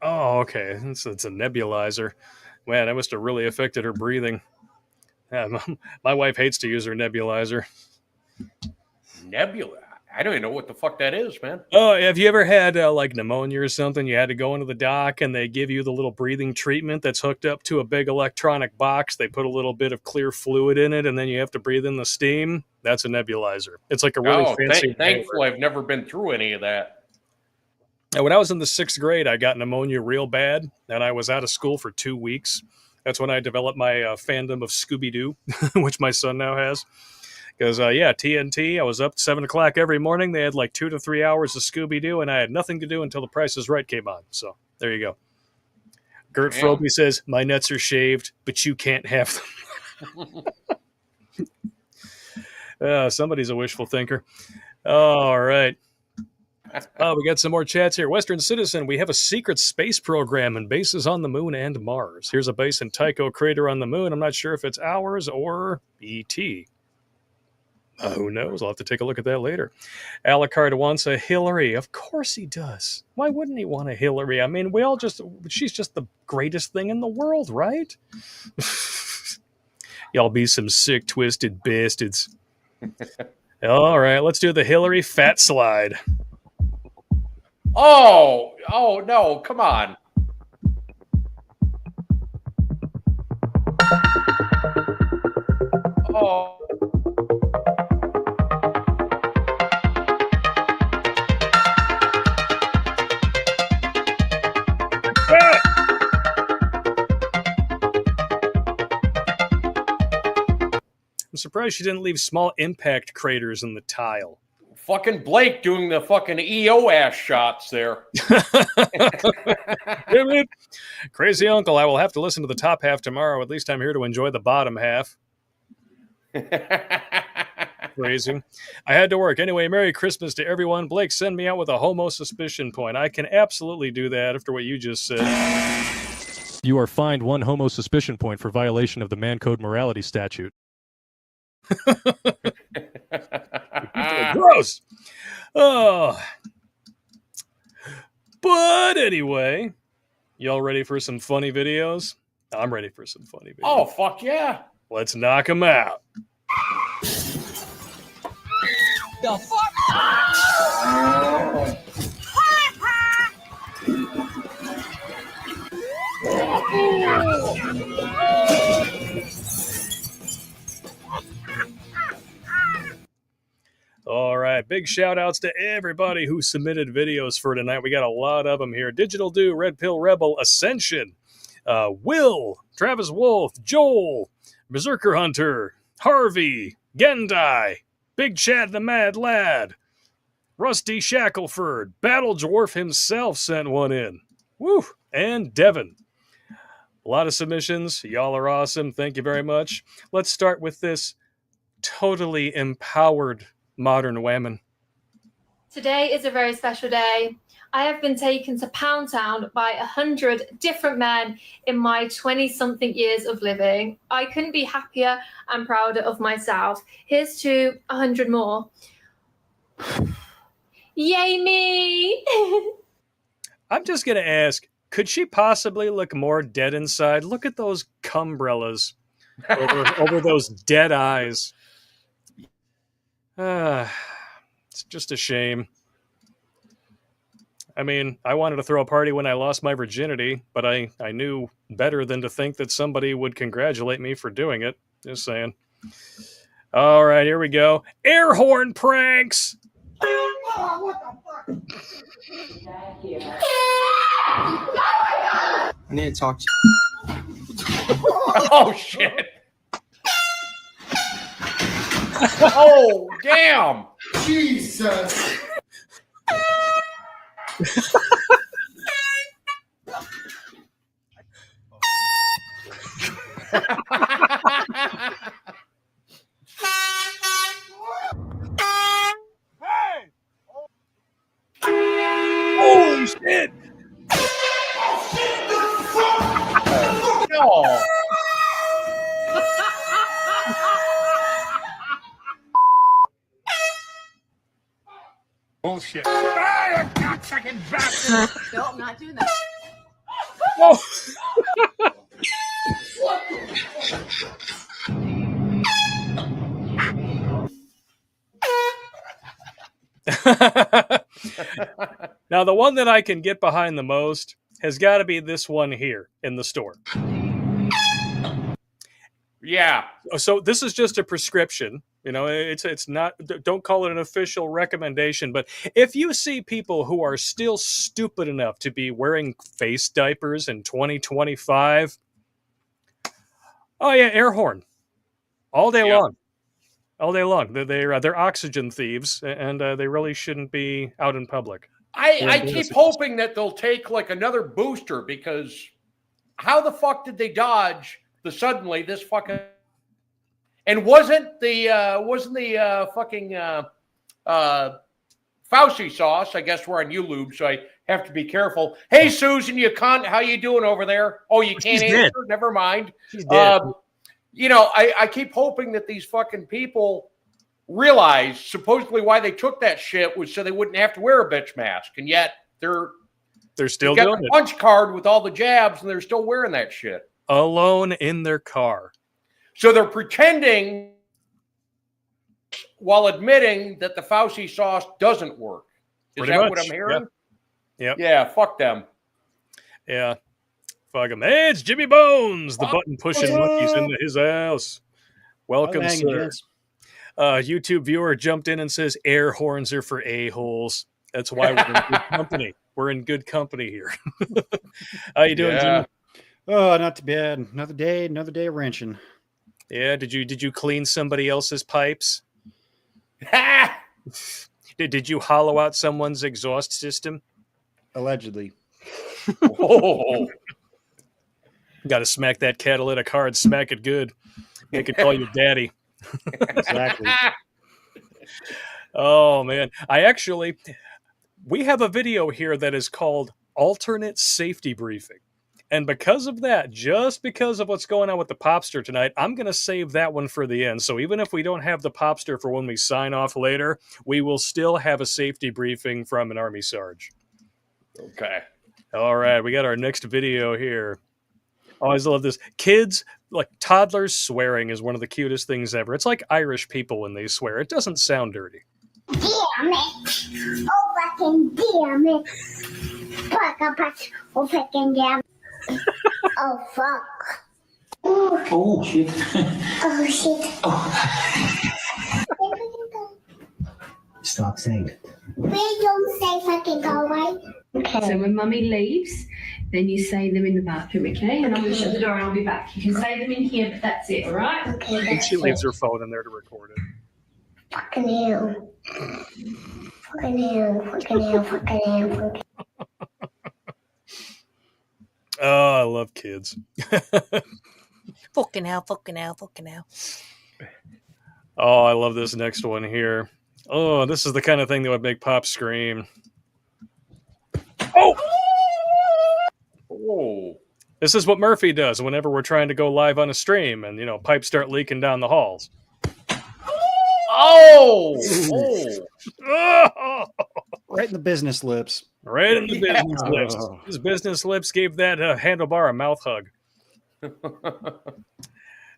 Oh, okay. It's a nebulizer. Man, that must have really affected her breathing. Yeah, my wife hates to use her nebulizer. Nebula? I don't even know what the fuck that is, man. Oh, have you ever had like pneumonia or something? You had to go into the doc and they give you the little breathing treatment that's hooked up to a big electronic box. They put a little bit of clear fluid in it and then you have to breathe in the steam. That's a nebulizer. It's like a really fancy. Thankfully, I've never been through any of that. And when I was in the 6th grade, I got pneumonia real bad and I was out of school for 2 weeks. That's when I developed my fandom of Scooby-Doo, which my son now has. Because, TNT, I was up 7 o'clock every morning. They had like 2 to 3 hours of Scooby-Doo, and I had nothing to do until The Price is Right came on. So there you go. Gert Frobe says, my nuts are shaved, but you can't have them. Somebody's a wishful thinker. All right. We got some more chats here. Western Citizen, we have a secret space program and bases on the moon and Mars. Here's a base in Tycho Crater on the moon. I'm not sure if it's ours or ET. Who knows? I'll have to take a look at that later. Alucard wants a Hillary. Of course he does. Why wouldn't he want a Hillary? I mean, she's just the greatest thing in the world, right? Y'all be some sick, twisted bastards. All right, let's do the Hillary fat slide. Oh, no, come on. Oh. I'm surprised she didn't leave small impact craters in the tile. Fucking Blake doing the fucking EO ass shots there. Crazy uncle, I will have to listen to the top half tomorrow. At least I'm here to enjoy the bottom half. Crazy. I had to work. Anyway, Merry Christmas to everyone. Blake, send me out with a homo suspicion point. I can absolutely do that after what you just said. You are fined 1 homo suspicion point for violation of the Man Code Morality Statute. Gross. Oh. But anyway, y'all ready for some funny videos? I'm ready for some funny videos. Oh, fuck yeah. Let's knock them out. The fuck? All right, big shout outs to everybody who submitted videos for tonight. We got a lot of them here. Digital Do, Red Pill Rebel, Ascension, Will, Travis Wolf, Joel, Berserker Hunter, Harvey, Gendai, Big Chad the Mad Lad, Rusty Shackelford, Battle Dwarf himself sent one in. Woo! And Devin. A lot of submissions. Y'all are awesome. Thank you very much. Let's start with this totally empowered modern women. Today is a very special day. I have been taken to Pound Town by 100 different men in my 20-something years of living. I couldn't be happier and prouder of myself. Here's to 100 more. Yay me! I'm just going to ask, could she possibly look more dead inside? Look at those cumbrellas over those dead eyes. It's just a shame. I mean, I wanted to throw a party when I lost my virginity, but I knew better than to think that somebody would congratulate me for doing it. Just saying. All right, here we go. Air horn pranks! I need to talk to you. Oh, shit. Oh, damn. Jesus. Holy shit! No. Bullshit. Ah, you cocksucking bastard! No, I'm not doing that. Oh. Now, the one that I can get behind the most has got to be this one here in the store. Yeah. So this is just a prescription. You know, it's not, don't call it an official recommendation, but if you see people who are still stupid enough to be wearing face diapers in 2025, oh yeah, air horn all day long. all day long. They're oxygen thieves, and they really shouldn't be out in public. I keep hoping that they'll take like another booster, because how the fuck did they dodge suddenly this fucking? And wasn't the fucking Fauci sauce? I guess we're on YouTube, so I have to be careful. Hey, Susan, you cunt, how you doing over there? Oh, you can't answer. Dead. Never mind. She's dead. I keep hoping that these fucking people realize supposedly why they took that shit was so they wouldn't have to wear a bitch mask, and yet they're still got doing a it. punch card with all the jabs, and they're still wearing that shit Alone in their car. So they're pretending while admitting that the Fauci sauce doesn't work. Is Pretty that much. what I'm hearing? Yep. Yeah, fuck them. Yeah. Fuck him. Hey, it's Jimmy Bones, the button pushing monkey's into his house. Welcome, hanging, sir. gents. YouTube viewer jumped in and says air horns are for a-holes. That's why we're in good company. We're in good company here. How you doing, Jimmy? Oh, not too bad. Another day of wrenching. Yeah, did you clean somebody else's pipes? Did you hollow out someone's exhaust system? Allegedly. Oh. Got to smack that catalytic hard, smack it good. Make it call you daddy. Exactly. Oh, man. We have a video here that is called Alternate Safety Briefing. And because of that, just because of what's going on with the Popster tonight, I'm going to save that one for the end. So even if we don't have the Popster for when we sign off later, we will still have a safety briefing from an Army Sarge. Okay. All right, we got our next video here. Always love this. Kids, like toddlers swearing is one of the cutest things ever. It's like Irish people when they swear. It doesn't sound dirty. Damn it. Oh, fucking damn it. Fuck, oh, fucking damn. Oh, fuck. Ooh. Oh, shit. Oh, shit. Stop saying it. We don't say fucking go, right? Okay. So when mummy leaves, then you say them in the bathroom, okay? And I'm going to shut the door and I'll be back. You can say them in here, but that's it, all right? Okay, And she leaves her phone in there to record it. Fucking hell. Fucking hell. Fucking hell. Fucking hell. Oh, I love kids. Fucking hell, fucking hell, fucking hell. Oh, I love this next one here. Oh, this is the kind of thing that would make Pop scream. Oh! Oh. This is what Murphy does whenever we're trying to go live on a stream and, pipes start leaking down the halls. Oh! Oh! Right in the business lips. Right in the business lips. His business lips gave that handlebar a mouth hug.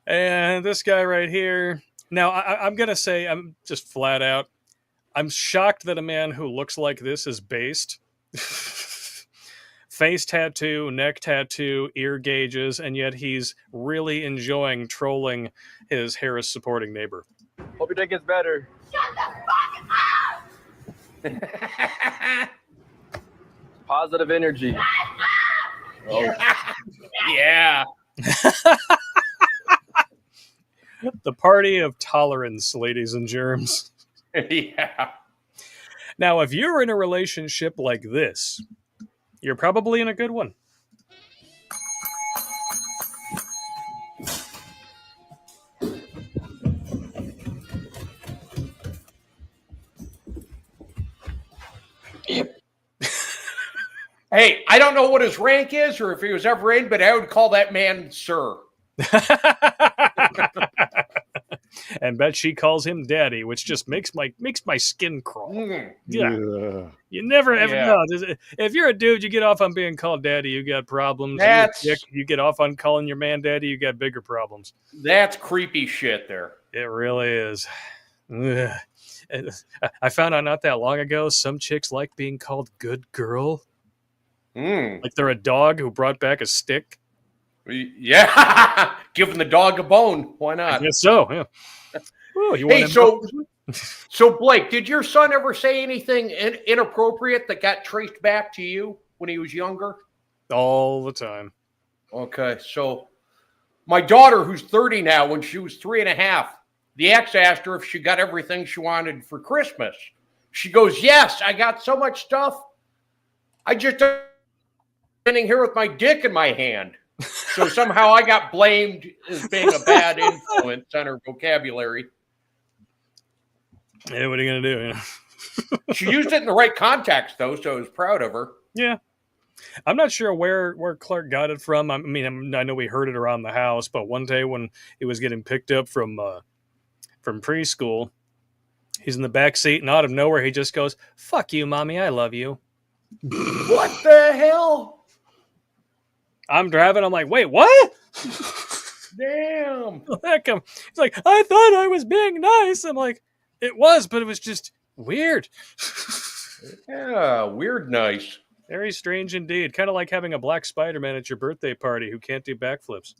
And this guy right here. Now, I'm going to say, I'm just flat out, I'm shocked that a man who looks like this is based. Face tattoo, neck tattoo, ear gauges, and yet he's really enjoying trolling his Harris supporting neighbor. Hope your day gets better. Positive energy. Oh. Yeah. The party of tolerance, ladies and germs. Yeah. Now, if you're in a relationship like this, you're probably in a good one. Hey, I don't know what his rank is or if he was ever in, but I would call that man sir. And bet she calls him daddy, which just makes my skin crawl. Yeah. You never ever know. If you're a dude, you get off on being called daddy, you got problems. You get off on calling your man daddy, you got bigger problems. That's creepy shit there. It really is. Ugh. I found out not that long ago, some chicks like being called good girl. Like they're a dog who brought back a stick. Yeah. Giving the dog a bone. Why not? I guess so, yeah. Ooh, Hey, so Blake, did your son ever say anything inappropriate that got traced back to you when he was younger? All the time. Okay, so my daughter, who's 30 now, when she was 3.5, the ex asked her if she got everything she wanted for Christmas. She goes, yes, I got so much stuff. I just sitting here with my dick in my hand. So somehow I got blamed as being a bad influence on her vocabulary. Yeah, what are you going to do? You know? She used it in the right context, though, so I was proud of her. Yeah. I'm not sure where Clark got it from. I mean, I know we heard it around the house, but one day when he was getting picked up from preschool, he's in the back seat, and out of nowhere, he just goes, "Fuck you, mommy, I love you." What the hell? I'm driving. I'm like, wait, what? Damn. He's like, I thought I was being nice. I'm like, it was, but it was just weird. Yeah, weird nice. Very strange indeed. Kind of like having a black Spider-Man at your birthday party who can't do backflips.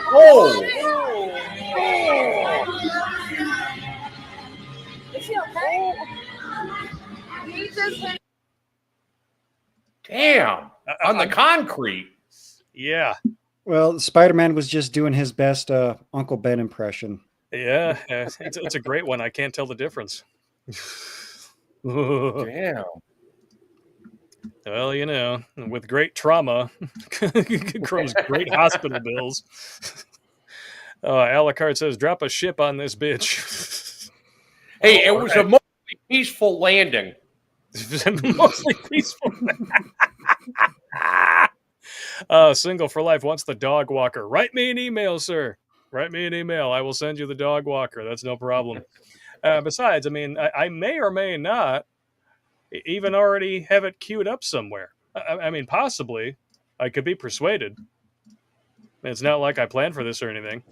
Oh! Is she okay? He just hit. Damn. On the concrete. Yeah. Well, Spider-Man was just doing his best Uncle Ben impression. Yeah, it's a great one. I can't tell the difference. Damn. Well, you know, with great trauma grows great hospital bills. Alucard says, drop a ship on this bitch. Hey, it was a mostly peaceful landing. Mostly peaceful. Single for Life wants the dog walker. Write me an email, sir. Write me an email. I will send you the dog walker. That's no problem. Besides, I mean, I may or may not even already have it queued up somewhere. I mean, possibly. I could be persuaded. It's not like I planned for this or anything.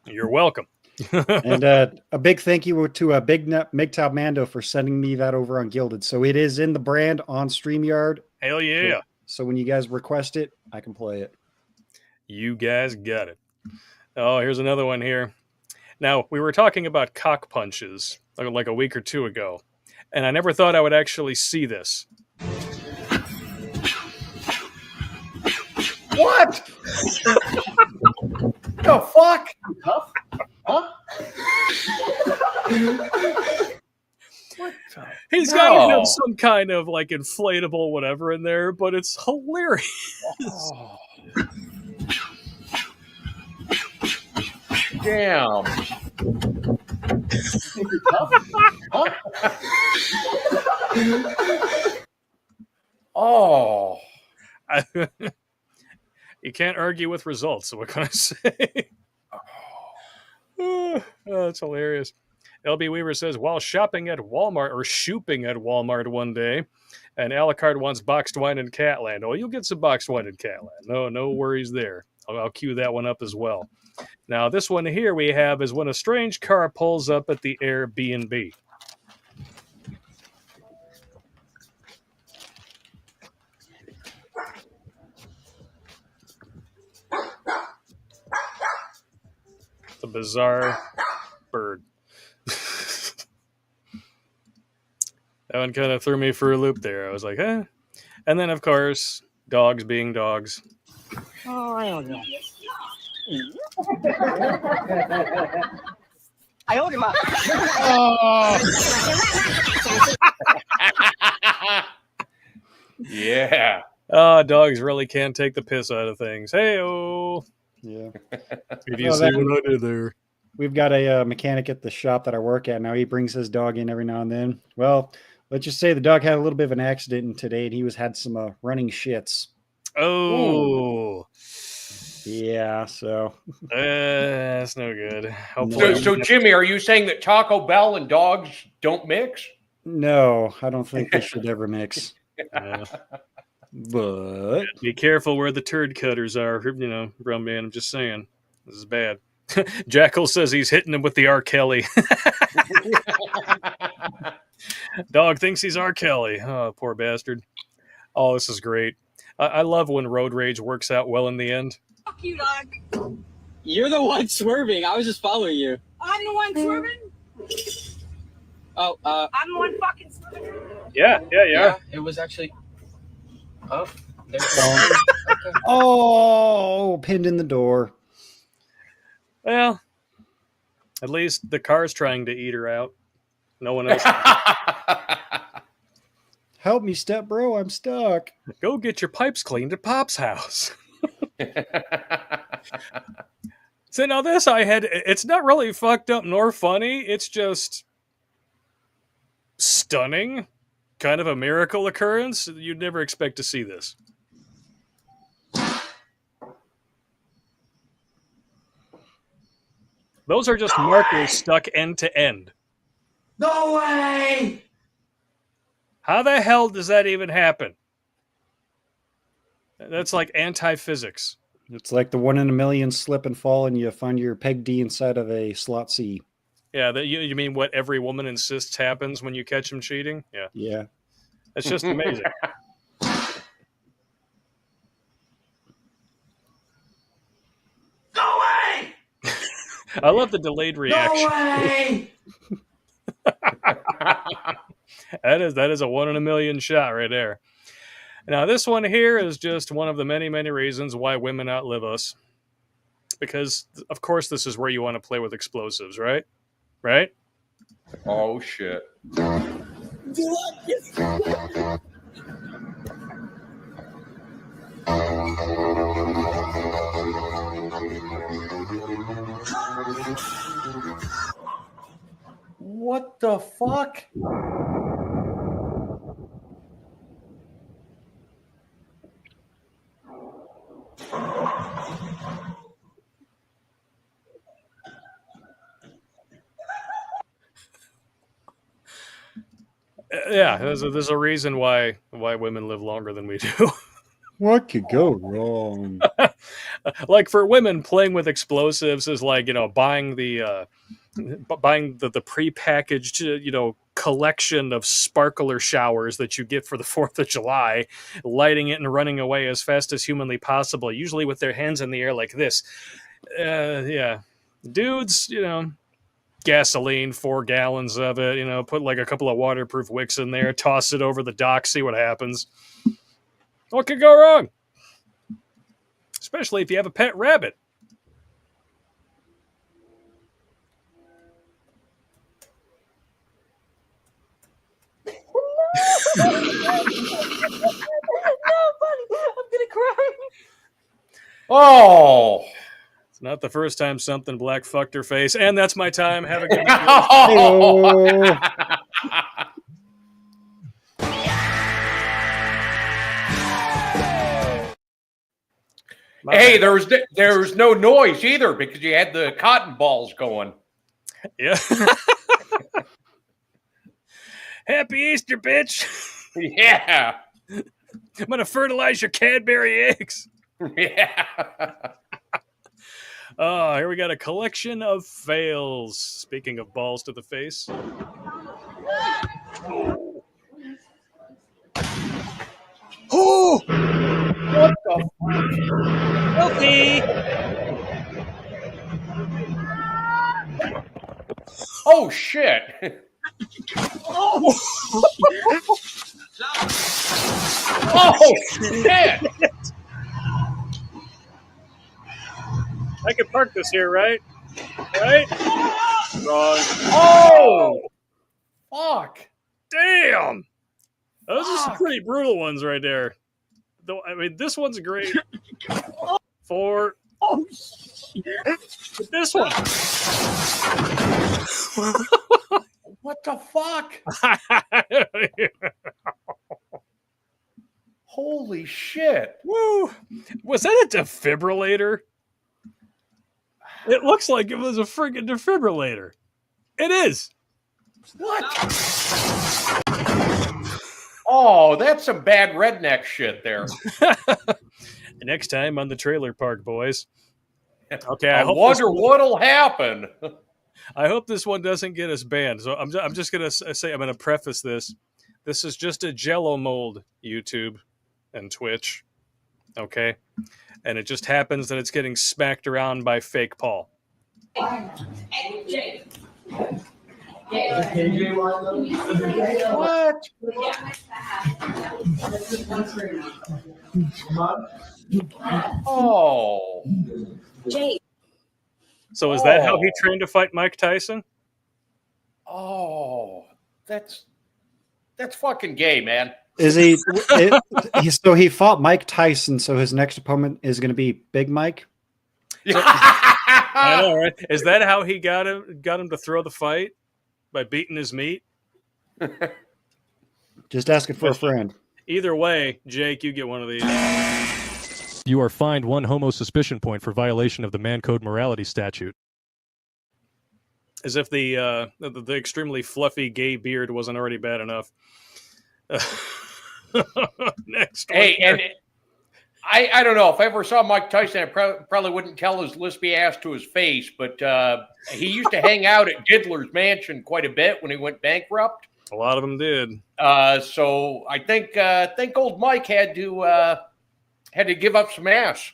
You're welcome. And a big thank you to Big MGTOW Mando for sending me that over on Gilded. So it is in the brand on StreamYard. Hell yeah. So when you guys request it, I can play it. You guys got it. Oh, here's another one here. Now, we were talking about cock punches like a week or two ago, and I never thought I would actually see this. What? The fuck? Tough? Huh? What the? He's got to have some kind of like inflatable whatever in there, but it's hilarious. Oh. Damn. Huh? Oh. You can't argue with results, so what can I say? Oh, that's hilarious. LB Weaver says, while shopping at Walmart or shooping at Walmart one day, and Alucard wants boxed wine in Catland. Oh, you'll get some boxed wine in Catland. No worries there. I'll cue that one up as well. Now, this one here we have is when a strange car pulls up at the Airbnb. It's a bizarre bird. That one kind of threw me for a loop there. I was like, eh. And then, of course, dogs being dogs. Oh, I don't know. I hold him up. Yeah. Dogs really can take the piss out of things. Hey-oh. Yeah. Did you see what I did there? We've got a mechanic at the shop that I work at now. He brings his dog in every now and then. Well, let's just say the dog had a little bit of an accident today, and he had some running shits. Oh. Yeah, so. That's no good. So, Jimmy, are you saying that Taco Bell and dogs don't mix? No, I don't think they should ever mix. But be careful where the turd cutters are, Brown Man. I'm just saying. This is bad. Jackal says he's hitting him with the R. Kelly. Dog thinks he's R. Kelly. Oh, poor bastard. Oh, this is great. I love when road rage works out well in the end. Fuck you, dog. You're the one swerving. I was just following you. I'm the one swerving? Oh, I'm the one fucking swerving? Yeah. It was actually. Oh. Oh, pinned in the door. Well, at least the car's trying to eat her out. No one else. Help me, step bro. I'm stuck. Go get your pipes cleaned at Pop's house. So now this it's not really fucked up nor funny. It's just stunning. Kind of a miracle occurrence. You'd never expect to see this. Those are just markers stuck end to end. No way! How the hell does that even happen? That's like anti-physics. It's like the 1 in a million slip and fall, and you find your peg D inside of a slot C. Yeah, you mean what every woman insists happens when you catch them cheating? Yeah. Yeah. It's just amazing. No way! I love the delayed reaction. No way! That is a 1 in a million shot right there. Now, this one here is just one of the many, many reasons why women outlive us. Because, of course, this is where you want to play with explosives, right? Right? Oh, shit. What the fuck? Yeah, there's a reason why women live longer than we do. What could go wrong? Like for women, playing with explosives is like, buying the prepackaged, collection of sparkler showers that you get for the 4th of July, lighting it and running away as fast as humanly possible, usually with their hands in the air like this. Yeah. Dudes, gasoline, 4 gallons of it, put like a couple of waterproof wicks in there, toss it over the dock, see what happens. What could go wrong? Especially if you have a pet rabbit. No, buddy, I'm gonna cry. Oh, it's not the first time something black fucked her face, and that's my time. Have a good night. Hey, there was no noise either because you had the cotton balls going. Yeah. Happy Easter, bitch. Yeah. I'm going to fertilize your Cadbury eggs. Yeah. Oh, here we got a collection of fails. Speaking of balls to the face. Oh! What the fuck? Filthy! Oh, shit. Oh! Oh, shit. I can park this here, right? Right? Wrong. Oh! Fuck. Damn! Those are some pretty brutal ones right there. Though, I mean, this one's great. For this one. What the fuck? Holy shit. Woo! Was that a defibrillator? It looks like it was a friggin' defibrillator. It is. What? Oh, that's some bad redneck shit there. Next time on the trailer park, boys. Okay, I wonder what'll happen. I hope this one doesn't get us banned. So I'm just gonna say, I'm gonna preface this. This is just a Jello mold, YouTube and Twitch. Okay, and it just happens that it's getting smacked around by fake Paul. What? Oh. Jake. So is that how he trained to fight Mike Tyson? Oh, that's fucking gay, man. Is so he fought Mike Tyson, so his next opponent is going to be Big Mike? I know, right? Is that how he got him to throw the fight? By beating his meat? Just asking for a friend. Either way, Jake, you get one of these. You are fined 1 homo suspicion point for violation of the Man Code Morality Statute. As if the extremely fluffy gay beard wasn't already bad enough. Next. Hey, and I don't know if I ever saw Mike Tyson, I probably wouldn't tell his lispy ass to his face, but he used to hang out at Diddler's mansion quite a bit when he went bankrupt. A lot of them did. So I think old Mike had to give up some ass.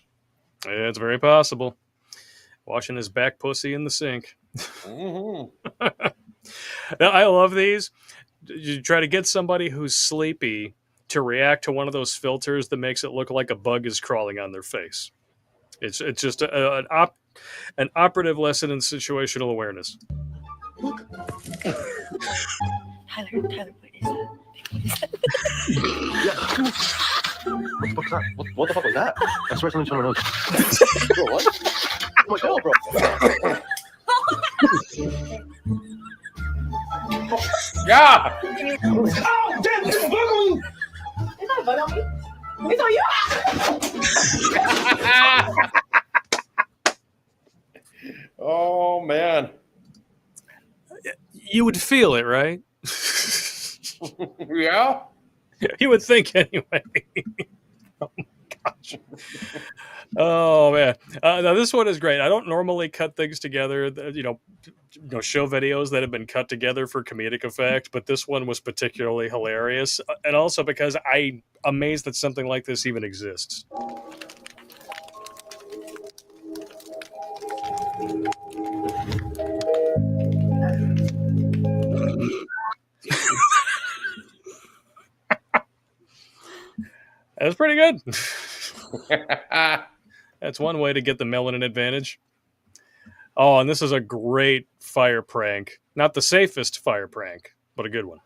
Yeah, it's very possible. Washing his back pussy in the sink. Mm-hmm. Now, I love these. You try to get somebody who's sleepy to react to one of those filters that makes it look like a bug is crawling on their face. It's just an operative lesson in situational awareness. Tyler, what is that? What the fuck was that? I swear something's on my nose. Bro, what? Oh my god, bro. Yeah. Oh, damn, this is bug on me. It's not a bug on me. It's on you. Oh, man. You would feel it, right? Yeah. You would think anyway. Oh my gosh. Oh man. Now this one is great. I don't normally cut things together, show videos that have been cut together for comedic effect, but this one was particularly hilarious, and also because I'm amazed that something like this even exists. That's pretty good. That's one way to get the melanin advantage. Oh, and this is a great fire prank. Not the safest fire prank, but a good one.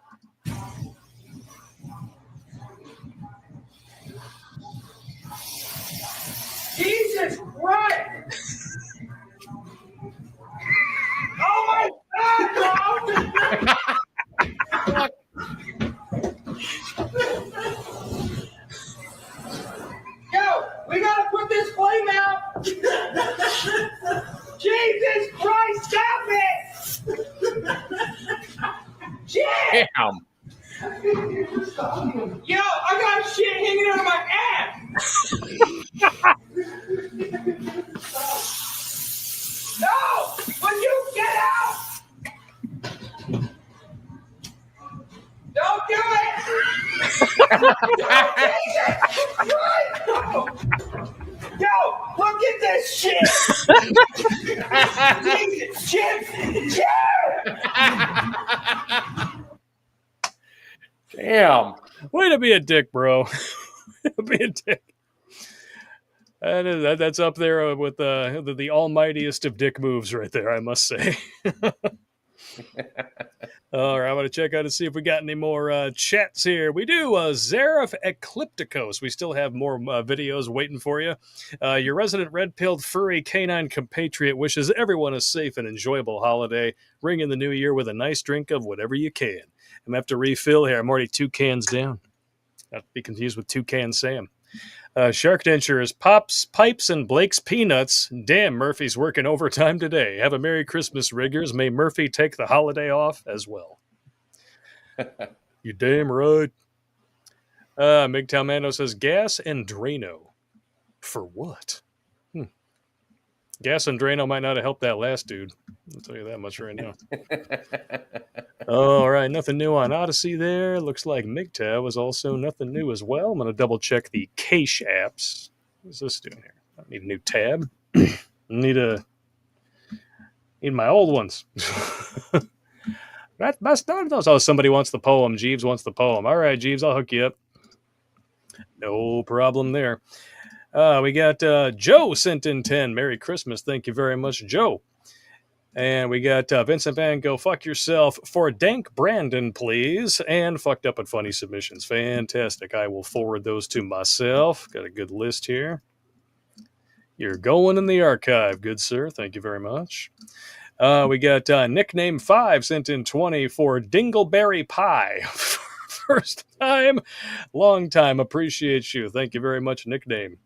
Jesus Christ! Oh my God! Yo, we gotta put this flame out! Jesus Christ, stop it! Shit! Damn. Yo, I got shit hanging out of my ass! No! Would you get out? Don't do it! Yo, look at this shit! Jesus, shit! Damn. Way to be a dick, bro. Way to be a dick. That's up there with the almightiest of dick moves right there, I must say. All right, I'm going to check out and see if we got any more chats here. We do. Zaref Eclipticos. We still have more videos waiting for you. Your resident red-pilled furry canine compatriot wishes everyone a safe and enjoyable holiday. Ring in the new year with a nice drink of whatever you can. I'm going to have to refill here. I'm already 2 cans down. Not to be confused with Toucan Sam. Shark Dentures, Pops, Pipes, and Blake's Peanuts. Damn, Murphy's working overtime today. Have a Merry Christmas, riggers. May Murphy take the holiday off as well. You damn right. MGTOW Mando says, Gas and Drano. For what? Gas and Drano might not have helped that last dude. I'll tell you that much right now. All right, nothing new on Odyssey there. Looks like MGTOW was also nothing new as well. I'm going to double check the cache apps. What's this doing here? I need a new tab. need my old ones. That's bastardos. Oh, somebody wants the poem. Jeeves wants the poem. All right, Jeeves, I'll hook you up. No problem there. We got Joe sent in 10. Merry Christmas. Thank you very much, Joe. And we got Vincent Van Go, fuck yourself for Dank Brandon, please. And fucked up and funny submissions. Fantastic. I will forward those to myself. Got a good list here. You're going in the archive, good sir. Thank you very much. We got Nickname 5 sent in 20 for Dingleberry Pie. First time, long time. Appreciate you. Thank you very much, Nickname.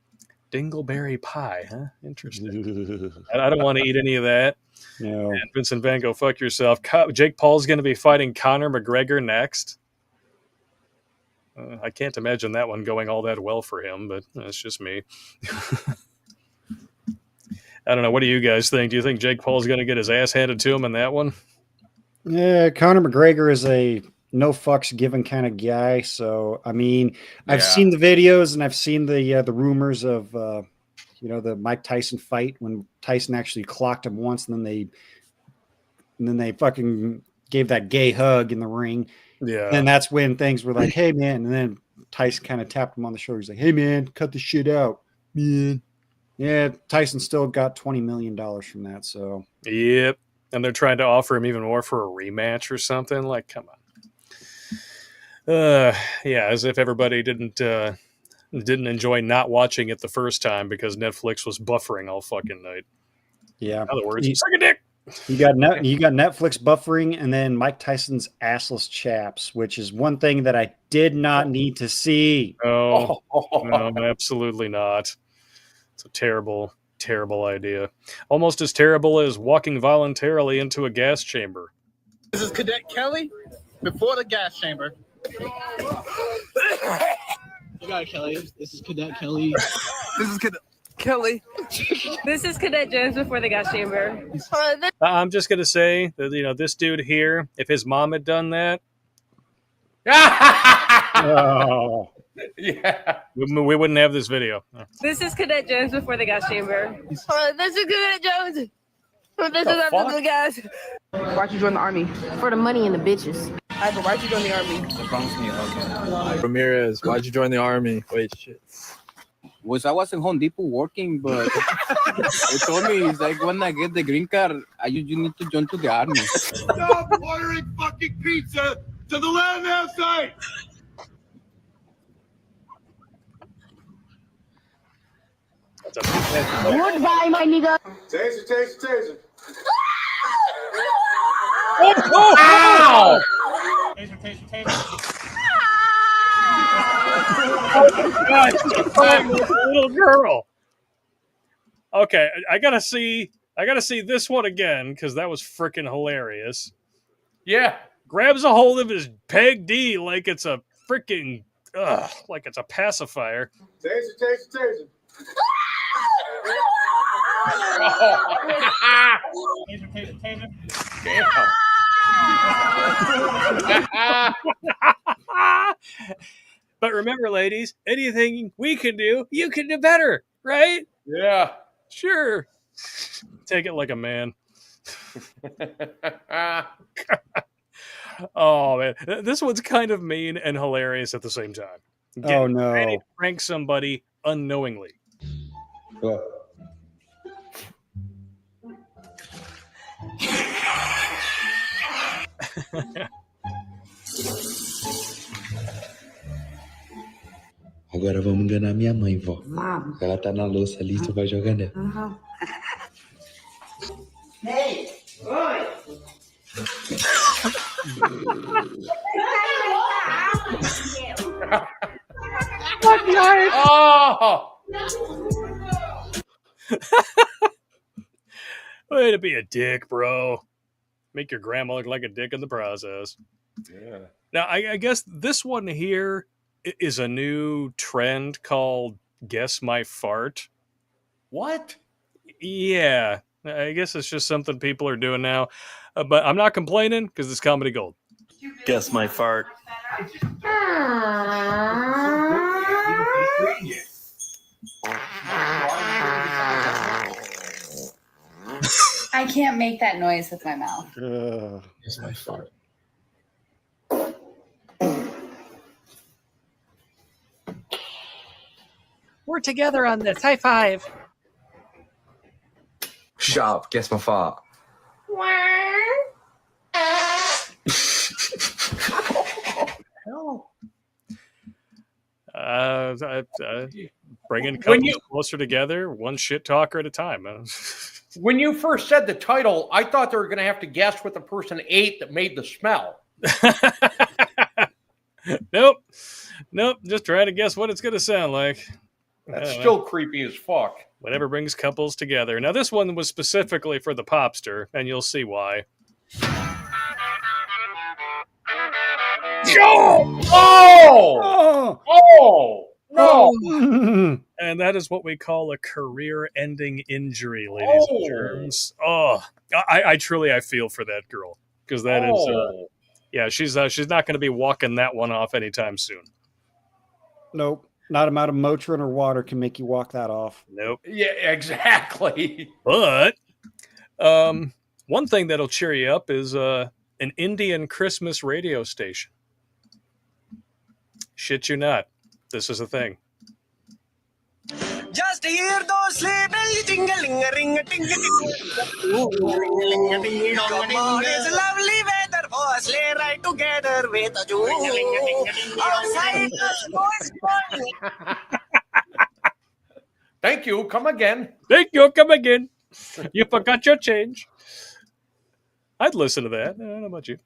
Dingleberry Pie, huh? Interesting. I don't want to eat any of that. No. And Vincent Van Gogh, fuck yourself. Jake Paul's going to be fighting Conor McGregor next. I can't imagine that one going all that well for him, but that's just me. I don't know. What do you guys think? Do you think Jake Paul's going to get his ass handed to him in that one? Yeah, Conor McGregor is a no fucks given kind of guy. So, I mean, I've seen the videos and I've seen the rumors of, the Mike Tyson fight when Tyson actually clocked him once and then they fucking gave that gay hug in the ring. Yeah. And that's when things were like, hey, man. And then Tyson kind of tapped him on the shoulder. He's like, hey, man, cut the shit out, man. Yeah, Tyson still got $20 million from that. So, yep. And they're trying to offer him even more for a rematch or something. Like, come on. Yeah, as if everybody didn't enjoy not watching it the first time because Netflix was buffering all fucking night. Yeah. In other words, suck a dick. You got Netflix buffering and then Mike Tyson's assless chaps, which is one thing that I did not need to see. No, absolutely not. It's a terrible, terrible idea. Almost as terrible as walking voluntarily into a gas chamber. This is Cadet Kelly before the gas chamber. You got it, Kelly. This is Cadet Kelly. This is Cadet Kelly. This is Cadet Jones before the gas chamber. I'm just going to say that, this dude here, if his mom had done that, oh. Yeah, we wouldn't have this video. This is Cadet Jones before the gas chamber. This is Cadet Jones. This is after the gas. Why'd you join the army? For the money and the bitches. But why'd you join the army? Ramirez, why'd you join the army? Wait, shit. I was in Home Depot working, but they told me, it's like, when I get the green card, you need to join to the army. Stop ordering fucking pizza to the land outside! Goodbye, my nigga. Taser. Ow! Taser. Little girl. Okay, I gotta see this one again because that was freaking hilarious. Yeah, grabs a hold of his peg D like it's a freaking like it's a pacifier. Taser. But remember, ladies, anything we can do, you can do better, right? Yeah. Sure. Take it like a man. Oh, man. This one's kind of mean and hilarious at the same time. Oh, no. Ready to prank somebody unknowingly. Agora vamos enganar minha mãe, vó. Vamos. Ela tá na louça ali, tu vai jogar nela. Uhum. Ei, oi. Oh! Way to be a dick, bro. Make your grandma look like a dick in the process. Yeah. Now, I guess this one here is a new trend called Guess My Fart. What? Yeah. I guess it's just something people are doing now. But I'm not complaining because it's comedy gold. Guess my fart. I can't make that noise with my mouth. Guess my fart. We're together on this. High five. Shut up. Guess my fart. Bringing couples closer together, one shit talker at a time. When you first said the title, I thought they were going to have to guess what the person ate that made the smell. Nope. Just trying to guess what it's going to sound like. That's still creepy as fuck. Whatever brings couples together. Now, this one was specifically for the popster, and you'll see why. No! And that is what we call a career-ending injury, ladies and germs. Oh, I truly feel for that girl, because that is, she's not going to be walking that one off anytime soon. Nope. Not amount of Motrin or water can make you walk that off. Nope. Yeah, exactly. But one thing that'll cheer you up is an Indian Christmas radio station. Shit you not. This is a thing. Just hear those sleigh bells jingle-ling-a-ring-a-ting-a-ting. Come on, it's lovely weather for a sleigh ride together with a Jew. Outside the boys. Thank you. Come again. Thank you. Come again. You forgot your change. I'd listen to that. I don't know about you.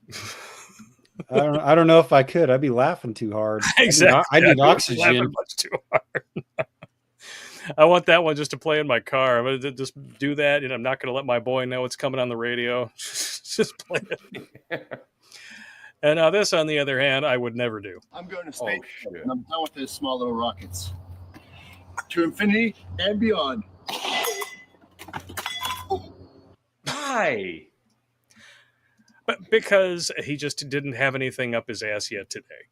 I don't know if I could. I'd be laughing too hard. Exactly. I need oxygen. Laughing much too hard. I want that one just to play in my car. I'm going to just do that, and I'm not going to let my boy know it's coming on the radio. Just play it. And this, on the other hand, I would never do. I'm going to space, and I'm done with those small little rockets. To infinity and beyond. Hi. But because he just didn't have anything up his ass yet today.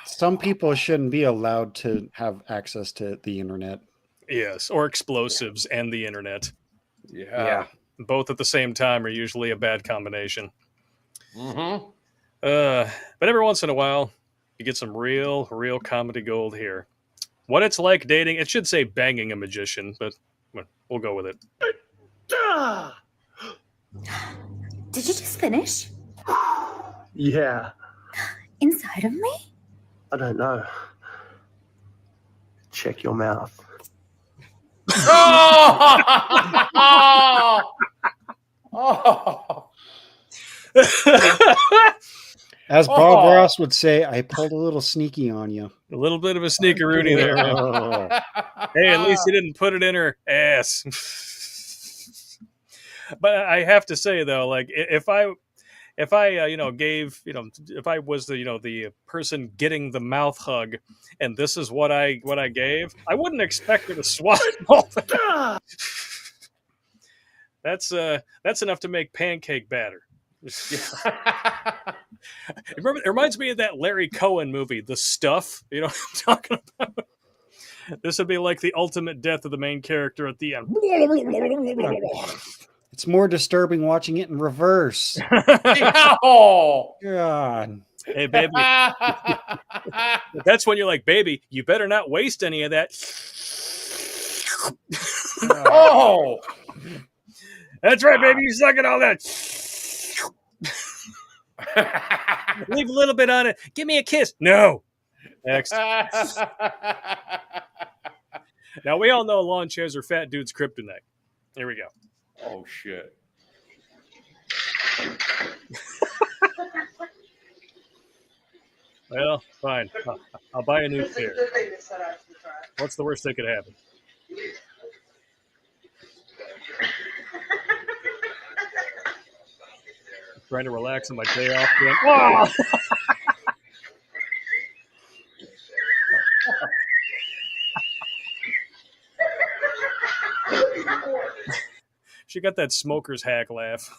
Some people shouldn't be allowed to have access to the internet. Yes, or explosives and the internet. Yeah. Both at the same time are usually a bad combination. Mm-hmm. But every once in a while, you get some real comedy gold here. What it's like dating, it should say banging a magician, but we'll go with it. Did you just finish? Yeah. Inside of me? I don't know. Check your mouth. As Bob Ross would say, I pulled a little sneaky on you. A little bit of a sneakeroonie there. Hey, at least you didn't put it in her ass. But I have to say though, like if I gave, if I was the person getting the mouth hug, and this is what I gave, I wouldn't expect her to swallow all that. That's enough to make pancake batter. Remember, it reminds me of that Larry Cohen movie, The Stuff. You know what I'm talking about? This would be like the ultimate death of the main character at the end. It's more disturbing watching it in reverse. Oh, God. Hey, baby. That's when you're like, baby, you better not waste any of that. Oh, that's right, baby. You suck at all that. Leave a little bit on it. Give me a kiss. No. Next. Now, we all know lawn chairs are fat dudes' kryptonite. Here we go. Oh, shit. Well, fine. I'll buy a new chair. What's the worst that could happen? Trying to relax on my day off. Oh! She got that smoker's hack laugh.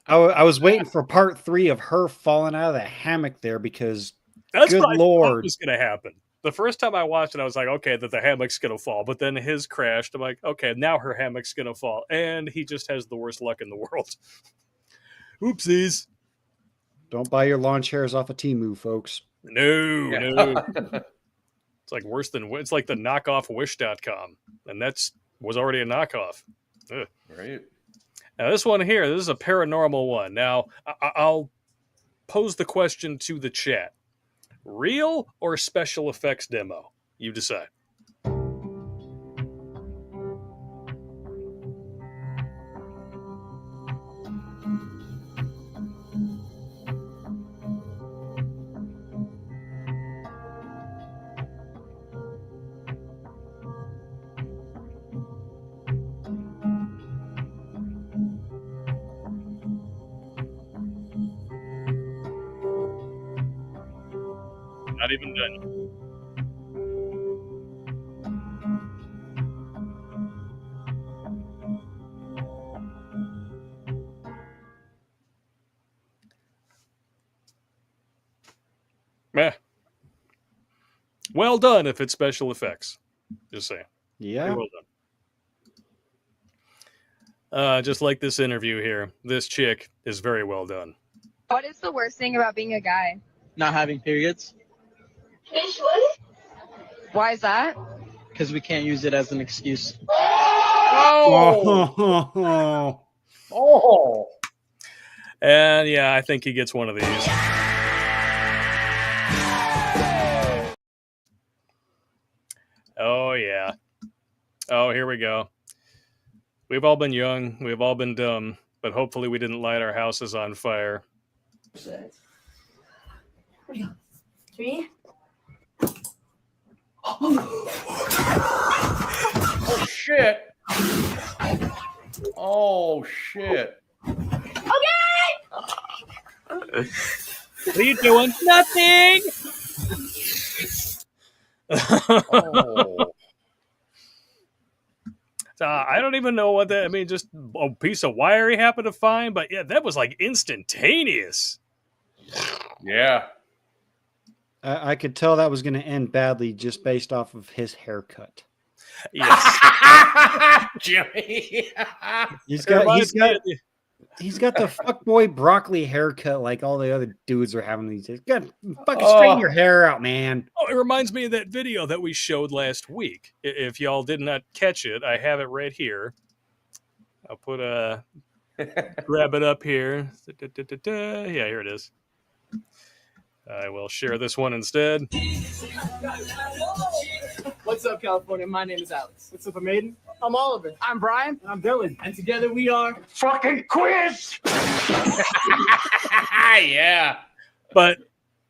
I was waiting for part 3 of her falling out of the hammock there because, that's good what I Lord, thought was going to happen. The first time I watched it, I was like, okay, that the hammock's going to fall. But then his crashed. I'm like, okay, now her hammock's going to fall. And he just has the worst luck in the world. Oopsies. Don't buy your lawn chairs off of Temu, folks. No. It's like worse than it's like the knockoff Wish.com, and was already a knockoff. Ugh. Right. Now this one here, this is a paranormal one. Now I'll pose the question to the chat: real or special effects demo? You decide. Not even done. Meh. Well done if it's special effects. Just saying. Yeah. Very well done. Just like this interview here, this chick is very well done. What is the worst thing about being a guy? Not having periods. Why is that? Because we can't use it as an excuse. Oh. Oh. And yeah, I think he gets one of these. Oh, yeah. Oh, here we go. We've all been young. We've all been dumb. But hopefully we didn't light our houses on fire. 3. Oh, shit. Oh, shit. Okay! What are you doing? Nothing! Oh. I don't even know what that... I mean, just a piece of wire he happened to find. But yeah, that was like instantaneous. Yeah. I could tell that was going to end badly just based off of his haircut. Yes. Jimmy. He's got the fuckboy broccoli haircut like all the other dudes are having these days. God, fucking straighten your hair out, man. Oh, it reminds me of that video that we showed last week. If y'all did not catch it, I have it right here. I'll put grab it up here. Yeah, here it is. I will share this one instead. What's up, California? My name is Alex. What's up, Maiden? I'm Oliver. I'm Brian. And I'm Dylan. And together we are fucking Quiz! Yeah. But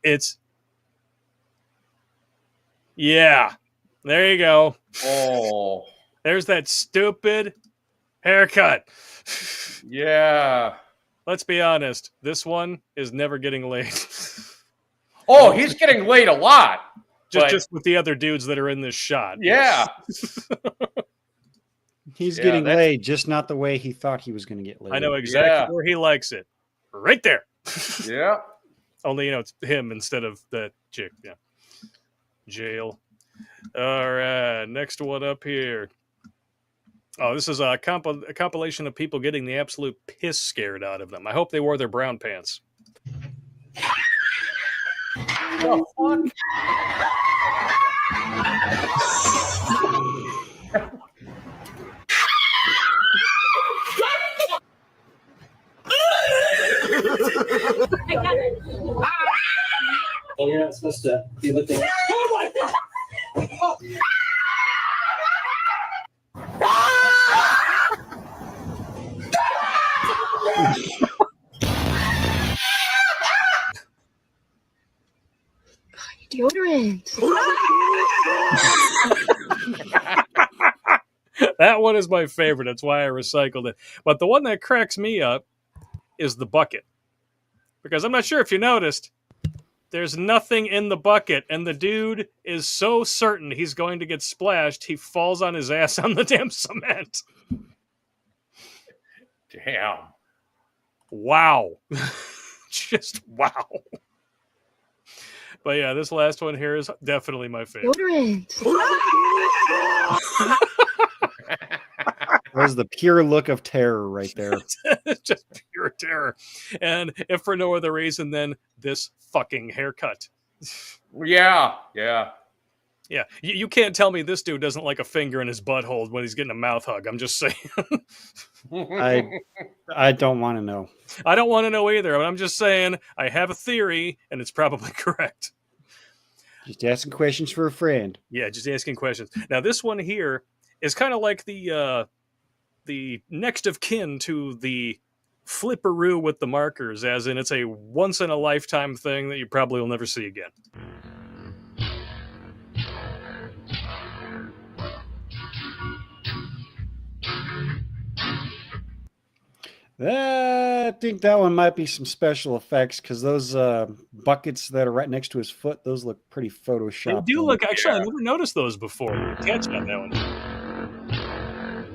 it's... Yeah. There you go. Oh. There's that stupid haircut. Yeah. Let's be honest. This one is never getting laid. Oh, he's getting laid a lot. Just with the other dudes that are in this shot. Yeah. He's getting laid, just not the way he thought he was going to get laid. I know exactly where he likes it. Right there. Yeah. Only, it's him instead of that chick. Yeah. Jail. All right. Next one up here. Oh, this is a compilation of people getting the absolute piss scared out of them. I hope they wore their brown pants. The fuck? Oh, you're not supposed to be looking. Oh my god! Oh. Deodorant. That one is my favorite. That's why I recycled it. But the one that cracks me up is the bucket. Because I'm not sure if you noticed, there's nothing in the bucket, and the dude is so certain he's going to get splashed, he falls on his ass on the damn cement. Damn. Wow. Just wow. But yeah, this last one here is definitely my favorite. Deodorant. There's the pure look of terror right there. Just pure terror. And if for no other reason than this fucking haircut. Yeah, yeah. Yeah, you can't tell me this dude doesn't like a finger in his butthole when he's getting a mouth hug. I'm just saying. I don't want to know. I don't want to know either, but I'm just saying I have a theory, and it's probably correct. Just asking questions for a friend. Yeah, just asking questions. Now, this one here is kind of like the next of kin to the flipperoo with the markers, as in it's a once-in-a-lifetime thing that you probably will never see again. I think that one might be some special effects because those buckets that are right next to his foot, those look pretty photoshopped. They do look, actually, I never noticed those before. Catch on that one.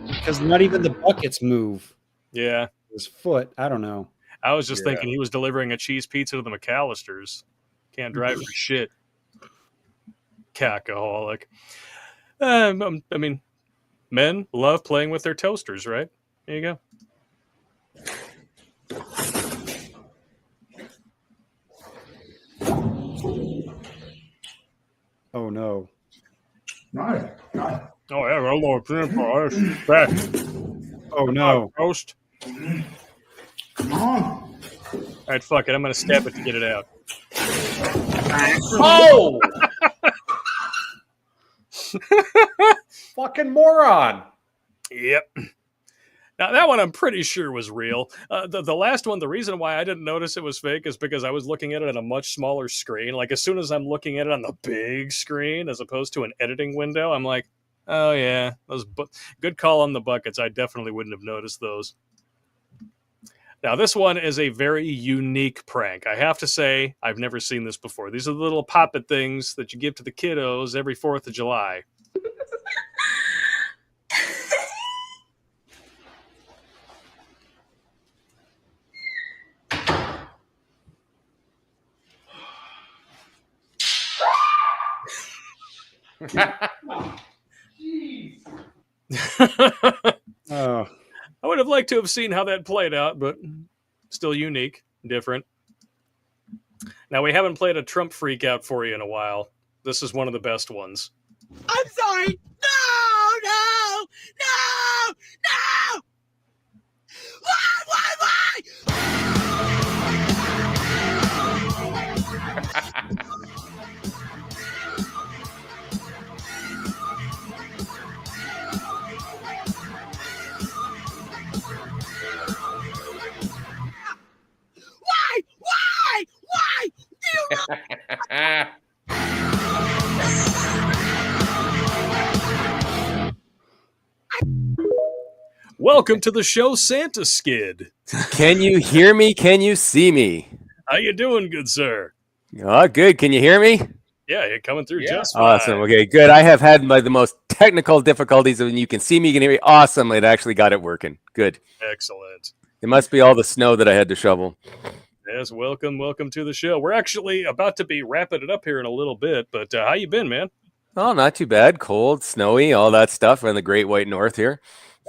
Because not even the buckets move. Yeah. His foot, I don't know. I was just thinking he was delivering a cheese pizza to the McAllisters. Can't drive for shit. Cackaholic. I mean, men love playing with their toasters, right? There you go. Oh no. Oh yeah, a little peanut butter. Oh no. Toast. Come on. All right, fuck it. I'm gonna stab it to get it out. Oh! Fucking moron. Yep. Now, that one I'm pretty sure was real. The last one, the reason why I didn't notice it was fake is because I was looking at it on a much smaller screen. Like, as soon as I'm looking at it on the big screen, as opposed to an editing window, I'm like, oh, yeah, those good call on the buckets. I definitely wouldn't have noticed those. Now, this one is a very unique prank. I have to say, I've never seen this before. These are the little poppet things that you give to the kiddos every 4th of July. Oh. I would have liked to have seen how that played out, but still unique, different. Now, we haven't played a Trump freak out for you in a while. This is one of the best ones. I'm sorry. No! Why? Welcome to the show, Santa Skid. Can you hear me? Can you see me? How you doing, good sir? Oh, good. Can you hear me? Yeah, you're coming through just fine. Awesome. Okay, good. I have had the most technical difficulties. When you can see me, you can hear me. Awesome. It actually got it working. Good. Excellent. It must be all the snow that I had to shovel. Yes, welcome to the show. We're actually about to be wrapping it up here in a little bit, but how you been, man? Oh, not too bad. Cold, snowy, all that stuff. We're in the Great White North here.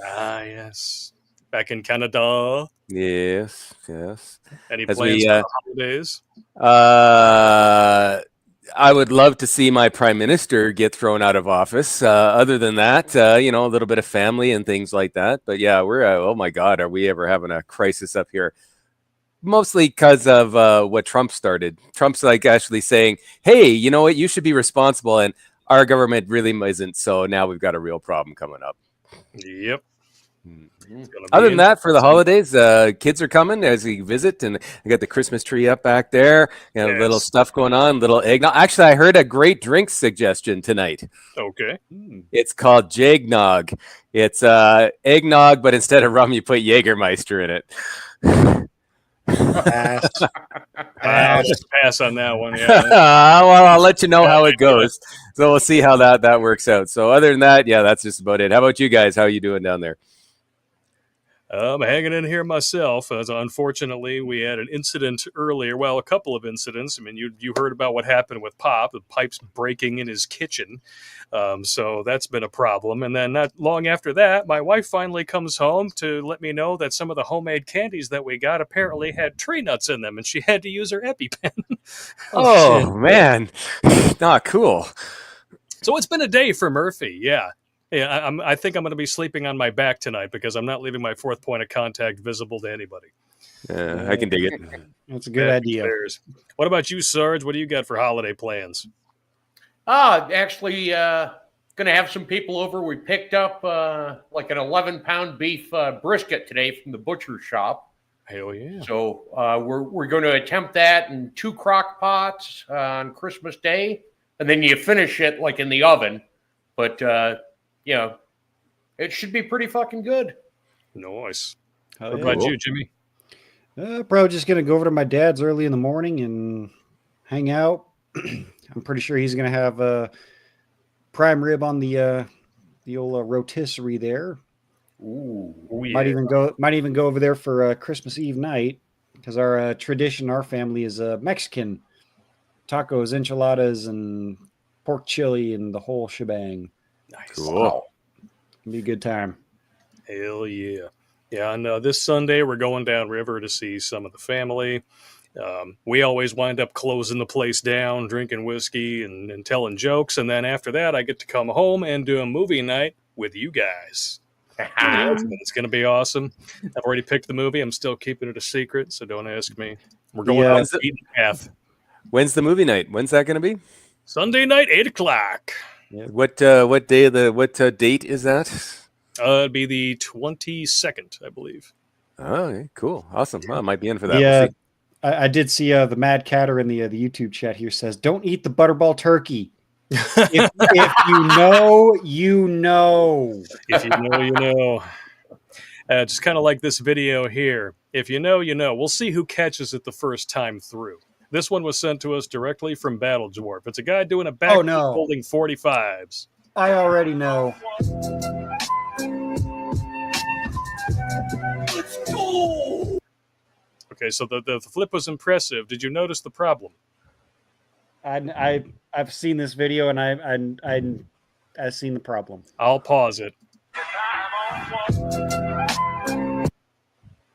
Ah, yes. Back in Canada. Yes. Any plans for the holidays? I would love to see my prime minister get thrown out of office. Other than that, a little bit of family and things like that. But yeah, we're, oh my God, are we ever having a crisis up here? Mostly because of what Trump started. Trump's like actually saying, hey, you know what? You should be responsible. And our government really isn't. So now we've got a real problem coming up. Yep. Other than that, for the holidays, kids are coming as we visit, and I got the Christmas tree up back there. Little stuff going on, little eggnog. Actually, I heard a great drink suggestion tonight. Okay. It's called Jagnog. It's eggnog, but instead of rum, you put Jägermeister in it. Pass on that one. Yeah. Well, I'll let you know how it goes. So we'll see how that works out. So other than that, yeah, that's just about it. How about you guys? How are you doing down there? I'm hanging in here myself. As unfortunately, we had an incident earlier. Well, a couple of incidents. I mean, you heard about what happened with Pop, the pipes breaking in his kitchen. So that's been a problem. And then not long after that, my wife finally comes home to let me know that some of the homemade candies that we got apparently had tree nuts in them, and she had to use her EpiPen. Oh man, not cool. So it's been a day for Murphy. Yeah. Yeah, I think I'm going to be sleeping on my back tonight because I'm not leaving my fourth point of contact visible to anybody. I can dig it. That's a good idea. What about you, Sarge? What do you got for holiday plans? Actually, going to have some people over. We picked up like an 11-pound beef brisket today from the butcher shop. Hell yeah! So we're going to attempt that in 2 crock pots on Christmas Day, and then you finish it like in the oven. But you know, it should be pretty fucking good. Nice. What about you, Jimmy? Probably just gonna go over to my dad's early in the morning and hang out. I'm pretty sure he's gonna have a prime rib on the old rotisserie there. Ooh, might even go over there for Christmas Eve night because our tradition, our family is Mexican tacos, enchiladas, and pork chili and the whole shebang. Nice. Cool. It'll be a good time. Hell yeah. Yeah, and this Sunday we're going downriver to see some of the family. We always wind up closing the place down, drinking whiskey and telling jokes. And then after that, I get to come home and do a movie night with you guys. It's going to be awesome. I've already picked the movie. I'm still keeping it a secret, so don't ask me. We're going out the beaten path. When's the movie night? When's that going to be? Sunday night, 8 o'clock. Yeah. What date is that? It'd be the 22nd, I believe. Oh, okay, cool. Awesome. Well, I might be in for that. Yeah, We'll see. I did see the Mad Catter in the YouTube chat here says, don't eat the butterball turkey. if you know, you know. If you know, you know. Just kind of like this video here. If you know, you know. We'll see who catches it the first time through. This one was sent to us directly from Battle Dwarf. It's a guy doing a backflip holding 45s. I already know. Okay, so the flip was impressive. Did you notice the problem? I've seen this video and I've seen the problem. I'll pause it.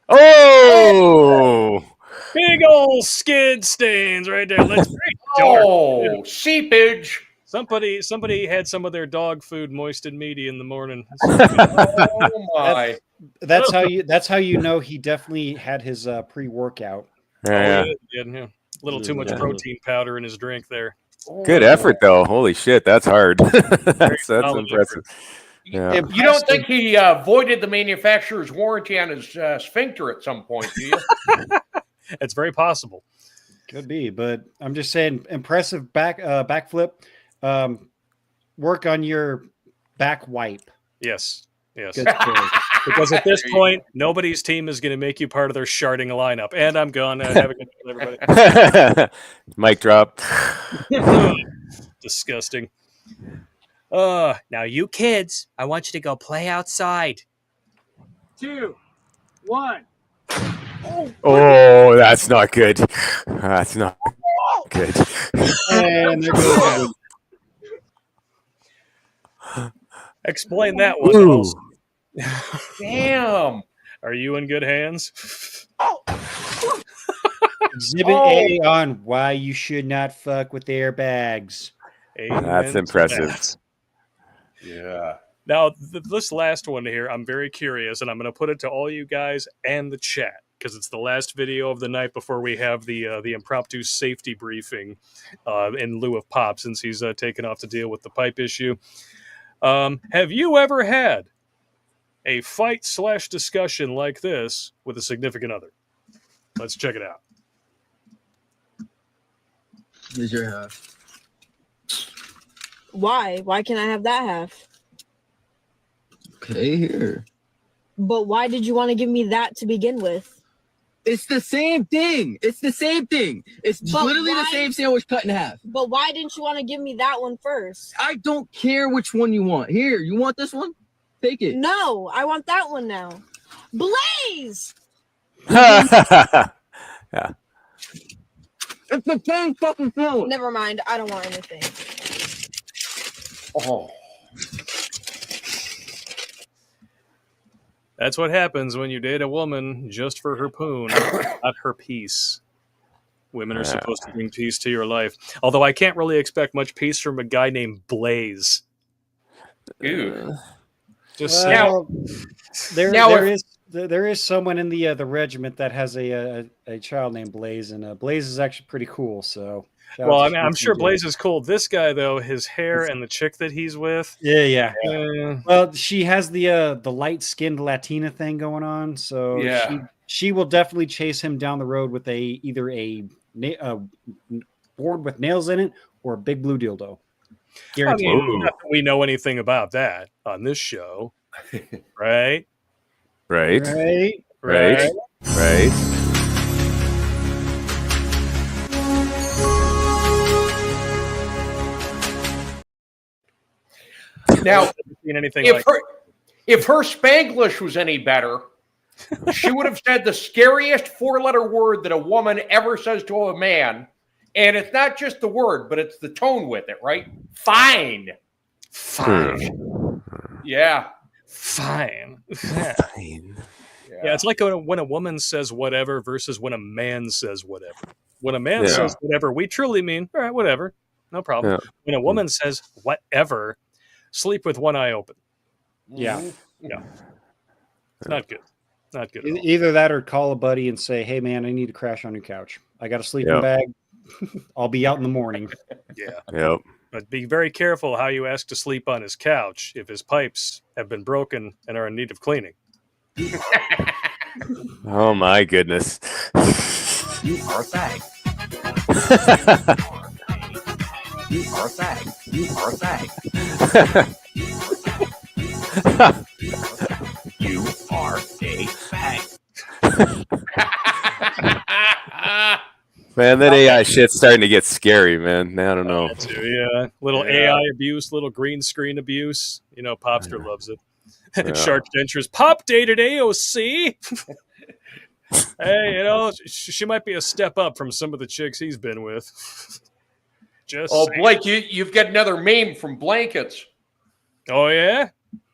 Oh! Big old skid stains right there. Let's Oh, seepage. Somebody had some of their dog food moist and meaty in the morning. Oh my! That's how you know he definitely had his pre-workout. Yeah. A little too much protein powder in his drink there. Good effort, though. Holy shit, that's hard. that's impressive. Yeah. You don't think he voided the manufacturer's warranty on his sphincter at some point, do you? It's very possible. Could be, but I'm just saying, impressive backflip. Work on your back wipe. Yes. Because at this point, nobody's team is going to make you part of their sharding lineup. And I'm gone. Have a good night, everybody. Mic drop. Disgusting. Now you kids, I want you to go play outside. 2, 1. Oh, that's not good. That's not good. And there goes. Explain that one. Damn. Are you in good hands? Exhibit A on why you should not fuck with airbags. That's impressive. Yeah. Now, this last one here, I'm very curious, and I'm going to put it to all you guys and the chat, because it's the last video of the night before we have the impromptu safety briefing in lieu of Pop, since he's taken off to deal with the pipe issue. Have you ever had a fight/discussion like this with a significant other? Let's check it out. Here's your half. Why? Why can't I have that half? Okay, here. But why did you want to give me that to begin with? It's the same thing. It's the same thing. It's literally the same sandwich cut in half. But why didn't you want to give me that one first? I don't care which one you want. Here, you want this one? Take it. No, I want that one now. Blaze! Yeah. It's the same fucking thing. Never mind. I don't want anything. Oh. That's what happens when you date a woman just for her poon, not her piece. Women are supposed to bring peace to your life. Although I can't really expect much peace from a guy named Blaze. Ew. Just well, Now there is someone in the regiment that has a child named Blaze, and Blaze is actually pretty cool. So, well, I mean, I'm sure Blaze is cool. This guy, though, his hair and the chick that he's with. Yeah. Well, she has the light skinned Latina thing going on, so she will definitely chase him down the road with either a board with nails in it or a big blue dildo. Guaranteed. I mean, not that we know anything about that on this show, right? Right. Now, anything if her Spanglish was any better, she would have said the scariest four-letter word that a woman ever says to a man. And it's not just the word, but it's the tone with it, right? Fine. Yeah. Fine. Yeah, it's like when a woman says whatever versus when a man says whatever. When a man says whatever, we truly mean, all right, whatever. No problem. Yeah. When a woman says whatever, sleep with one eye open. Yeah. It's not good. Not good. Either that or call a buddy and say, hey, man, I need to crash on your couch. I got a sleeping bag. I'll be out in the morning. Yeah. Yep. But be very careful how you ask to sleep on his couch if his pipes have been broken and are in need of cleaning. Oh my goodness. You are a fag. You are a fag. You are a fag. You are a fag. Man, that AI shit's starting to get scary, man. I don't know. Yeah. Little AI abuse, little green screen abuse. You know, Popster loves it. Shark Dentures. Pop dated AOC. Hey, you know, she might be a step up from some of the chicks he's been with. Just saying. Blake, you've got another meme from Blankets. Oh, yeah?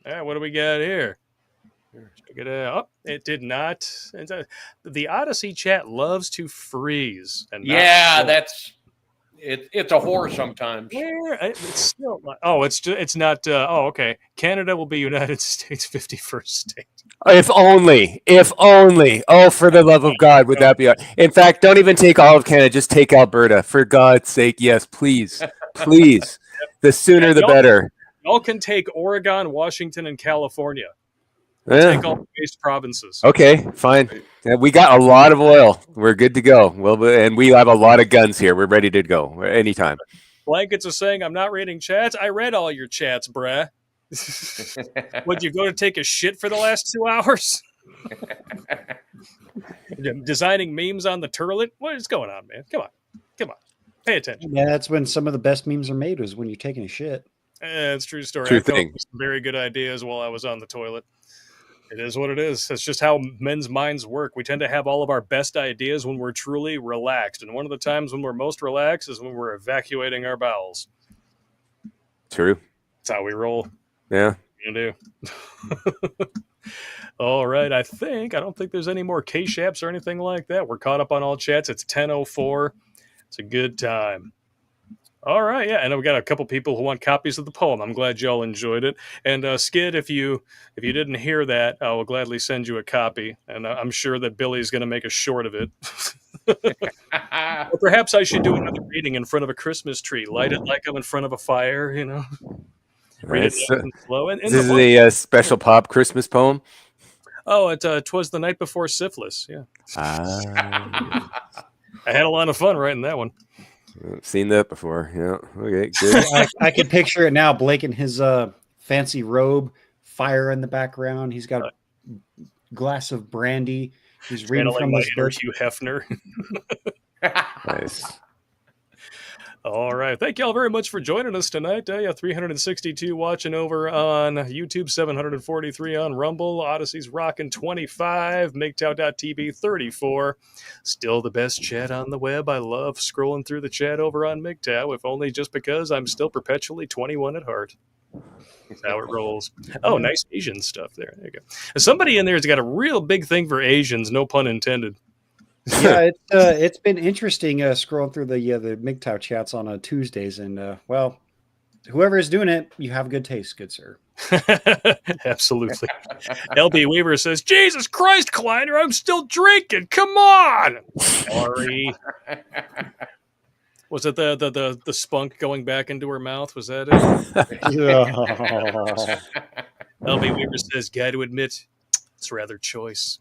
Yeah, what do we got here? Check it out. Oh, it did not. The Odyssey chat loves to freeze. And it's a whore sometimes. It's still not, it's not. Okay. Canada will be United States 51st state. If only. Oh, for the love of God, would that be? In fact, don't even take all of Canada. Just take Alberta, for God's sake. Yes, please. The sooner the better. Y'all can take Oregon, Washington, and California. Take all the waste provinces. Okay, fine. Yeah, we got a lot of oil. We're good to go. Well, and we have a lot of guns here. We're ready to go anytime. Blankets are saying, I'm not reading chats. I read all your chats, bruh. Would you go to take a shit for the last 2 hours? Designing memes on the turlet? What is going on, man? Come on. Pay attention. Yeah, that's when some of the best memes are made, is when you're taking a shit. It's a true story. True I thing. felt some very good ideas while I was on the toilet. It is what it is. That's just how men's minds work. We tend to have all of our best ideas when we're truly relaxed. And one of the times when we're most relaxed is when we're evacuating our bowels. True. That's how we roll. Yeah. You do. All right. I don't think there's any more K-Shaps or anything like that. We're caught up on all chats. It's 10:04. It's a good time. All right, yeah, and we got a couple people who want copies of the poem. I'm glad y'all enjoyed it. And Skid, if you didn't hear that, I will gladly send you a copy. And I'm sure that Billy's going to make a short of it. Or perhaps I should do another reading in front of a Christmas tree. Light it like I'm in front of a fire, you know. Read it nice and slow. And this is a special pop Christmas poem. Oh, 'Twas the Night Before Syphilis. Yeah. I had a lot of fun writing that one. I've seen that before. Yeah. Okay, good. I can picture it now. Blake in his fancy robe, fire in the background. He's got a glass of brandy. He's reading from his book. Hugh Hefner. Nice. All right. Thank you all very much for joining us tonight. 362 watching over on YouTube, 743 on Rumble, Odyssey's rocking 25, MGTOW.tv 34. Still the best chat on the web. I love scrolling through the chat over on MGTOW, if only just because I'm still perpetually 21 at heart. That's how it rolls. Oh, nice Asian stuff there. There you go. Somebody in there has got a real big thing for Asians, no pun intended. Yeah, it's been interesting scrolling through the MGTOW chats on Tuesdays, and well, whoever is doing it, you have good taste, good sir. Absolutely. LB Weaver says, "Jesus Christ, Kleiner, I'm still drinking. Come on." Sorry. Was it the spunk going back into her mouth? Was that it? LB Weaver says, "Got to admit, it's rather choice."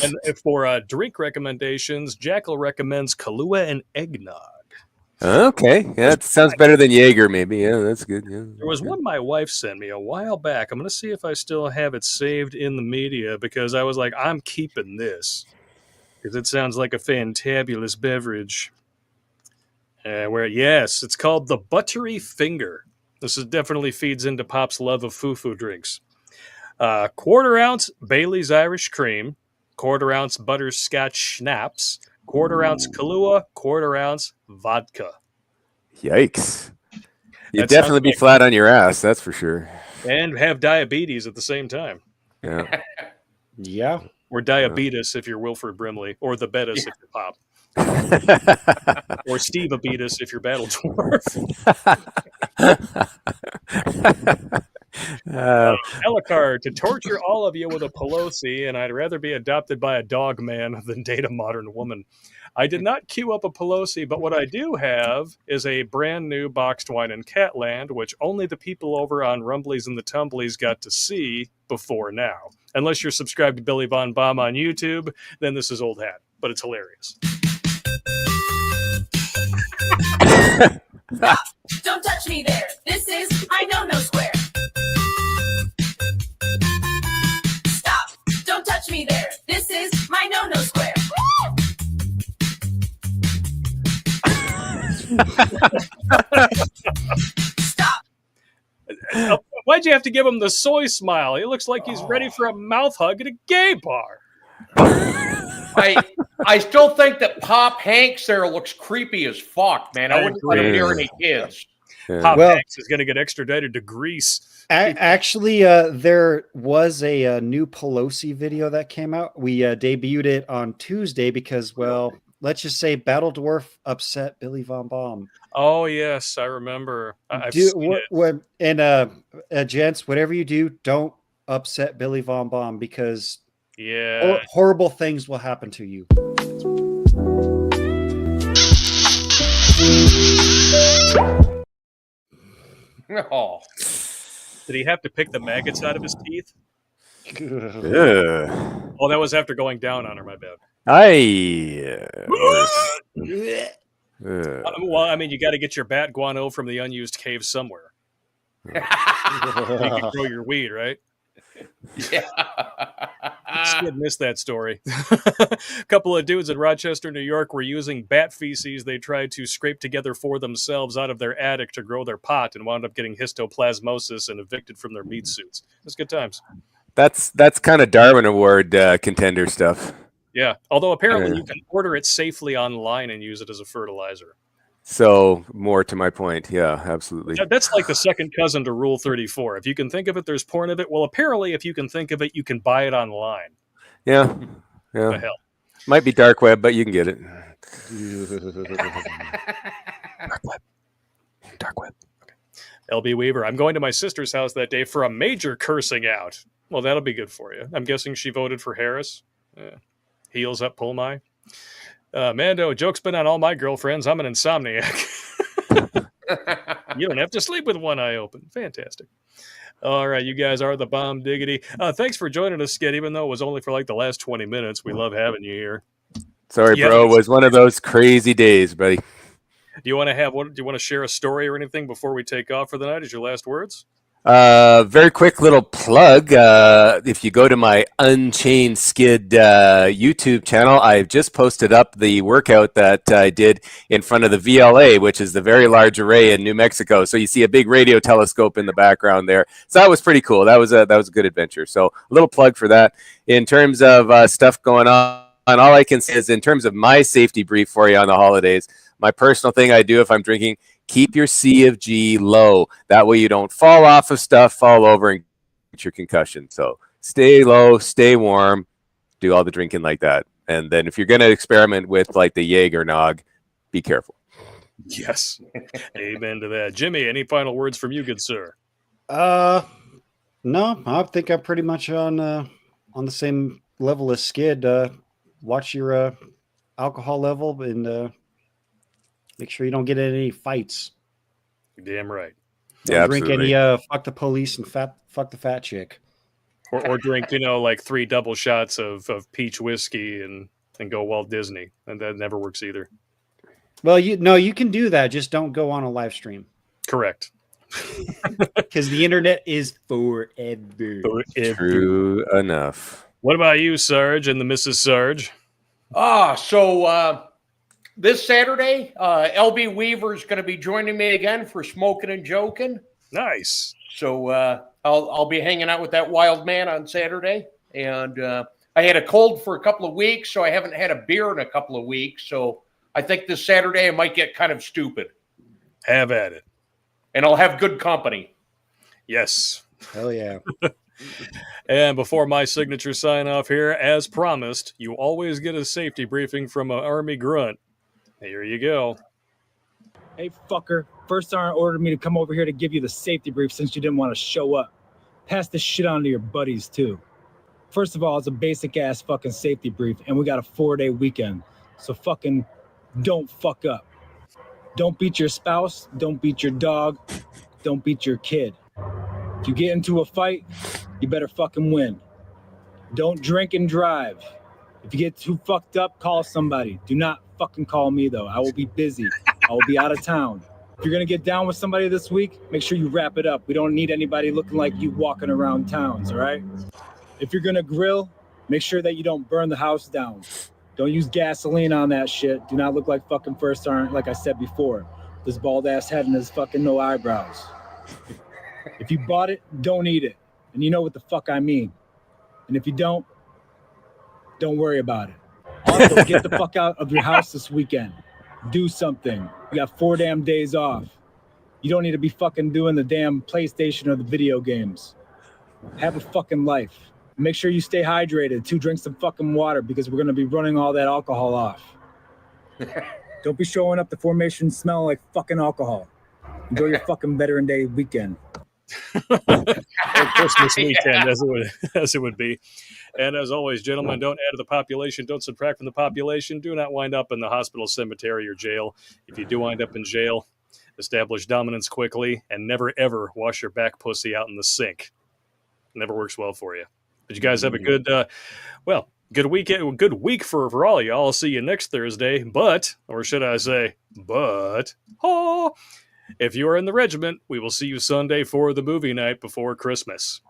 And for drink recommendations, Jackal recommends Kahlua and eggnog. Okay, yeah, that sounds better than Jaeger, maybe. Yeah, that's good. Yeah, there was one my wife sent me a while back. I'm going to see if I still have it saved in the media because I was like, I'm keeping this because it sounds like a fantabulous beverage. Yes, it's called the Buttery Finger. This definitely feeds into Pop's love of foo-foo drinks. 1/4 ounce Bailey's Irish Cream, 1/4 ounce butterscotch schnapps, 1/4 ounce Kahlua, 1/4 ounce vodka. Yikes. You'd definitely be flat on your ass, that's for sure. And have diabetes at the same time. Yeah. Yeah. Or diabetes if you're Wilford Brimley, or the Bettis if you're Pop. Or Steve Abetus if you're Battle Dwarf. Elikar, to torture all of you with a Pelosi, and I'd rather be adopted by a dog man than date a modern woman. I did not queue up a Pelosi, but what I do have is a brand new boxed wine in Catland, which only the people over on Rumblies and the Tumblies got to see before now. Unless you're subscribed to Billy Von Baum on YouTube, then this is old hat, but it's hilarious. Don't touch me there. This is I know no square. Stop. Don't touch me there. This is my no square. Stop. Why'd you have to give him the soy smile? He looks like he's ready for a mouth hug at a gay bar. I still think that Pop Hanks there looks creepy as fuck, man. I wouldn't let him near any kids. Pop Hanks is going to get extradited to Greece. Actually, there was a new Pelosi video that came out. We debuted it on Tuesday because, well, let's just say Battle Dwarf upset Billy Von Baum. Oh, yes, I remember. I've seen it. And gents, whatever you do, don't upset Billy Von Baum because yeah, horrible things will happen to you. Oh. Did he have to pick the maggots out of his teeth? Yeah. Oh, that was after going down on her, my bad. Well, I mean, you got to get your bat guano from the unused cave somewhere. You can grow your weed, right? Yeah. Skid missed that story. A couple of dudes in Rochester, New York were using bat feces they tried to scrape together for themselves out of their attic to grow their pot and wound up getting histoplasmosis and evicted from their meat suits. It was good times. That's kind of Darwin Award contender stuff. Yeah, although apparently you can order it safely online and use it as a fertilizer. So, more to my point. Yeah, absolutely. That's like the second cousin to Rule 34. If you can think of it, there's porn of it. Well, apparently, if you can think of it, you can buy it online. Yeah. The hell? Might be dark web, but you can get it. Dark web. Okay. LB Weaver, I'm going to my sister's house that day for a major cursing out. Well, that'll be good for you. I'm guessing she voted for Harris. Heels up, pull my. Mando, joke's been on all my girlfriends. I'm an insomniac. You don't have to sleep with one eye open. Fantastic. All right, you guys are the bomb diggity. Thanks for joining us, Skid, even though it was only for like the last 20 minutes. We love having you here. Sorry, bro. It was one of those crazy days, buddy. Do you want to share a story or anything before we take off for the night as your last words? Very quick little plug. If you go to my Unchained Skid YouTube channel, I've just posted up the workout that I did in front of the VLA, which is the Very Large Array in New Mexico. So you see a big radio telescope in the background there. So that was pretty cool. That was a good adventure. So a little plug for that. In terms of stuff going on, all I can say is in terms of my safety brief for you on the holidays, my personal thing I do if I'm drinking, keep your C of G low. That way you don't fall off of stuff, fall over, and get your concussion. So stay low, stay warm, do all the drinking like that. And then if you're going to experiment with like the Jaeger nog, be careful. Yes. Amen to that. Jimmy, any final words from you, good sir? No, I think I'm pretty much on the same level as Skid. Watch your alcohol level and make sure you don't get in any fights. You're damn right. Don't drink any fuck the police and fuck the fat chick. Or drink, like 3 double shots of peach whiskey and go Walt Disney. And that never works either. Well, you can do that. Just don't go on a live stream. Correct. Because the internet is forever. True enough. What about you, Sarge, and the Mrs. Sarge? So this Saturday, LB Weaver is going to be joining me again for Smoking and Joking. Nice. So I'll be hanging out with that wild man on Saturday. And I had a cold for a couple of weeks, so I haven't had a beer in a couple of weeks. So I think this Saturday I might get kind of stupid. Have at it. And I'll have good company. Yes. Hell yeah. And before my signature sign off here, as promised, you always get a safety briefing from an Army grunt. Here you go. Hey, fucker. First Sergeant ordered me to come over here to give you the safety brief since you didn't want to show up. Pass this shit on to your buddies, too. First of all, it's a basic-ass fucking safety brief, and we got a 4-day weekend. So fucking don't fuck up. Don't beat your spouse. Don't beat your dog. Don't beat your kid. If you get into a fight, you better fucking win. Don't drink and drive. If you get too fucked up, call somebody. Do not fucking call me, though. I will be busy. I will be out of town. If you're going to get down with somebody this week, make sure you wrap it up. We don't need anybody looking like you walking around towns, all right? If you're going to grill, make sure that you don't burn the house down. Don't use gasoline on that shit. Do not look like fucking First Sergeant, like I said before. This bald-ass head and his fucking no eyebrows. If you bought it, don't eat it. And you know what the fuck I mean. And if you don't worry about it. Also, get the fuck out of your house this weekend. Do something. You got 4 damn days off. You don't need to be fucking doing the damn PlayStation or the video games. Have a fucking life. Make sure you stay hydrated, too. Drink some fucking water because we're going to be running all that alcohol off. Don't be showing up to formation smelling like fucking alcohol. Enjoy your fucking Veteran Day weekend. Christmas weekend, as it would be. And as always, gentlemen, don't add to the population. Don't subtract from the population. Do not wind up in the hospital, cemetery, or jail. If you do wind up in jail, establish dominance quickly and never, ever wash your back pussy out in the sink. Never works well for you. But you guys have a good, good weekend, good week for all of y'all. I'll see you next Thursday. But, or should I say, if you are in the regiment, we will see you Sunday for the movie night before Christmas.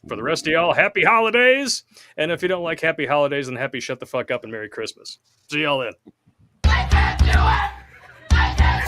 For the rest of y'all, happy holidays. And if you don't like happy holidays, then happy shut the fuck up and Merry Christmas. See y'all then. I can't do it! I can't!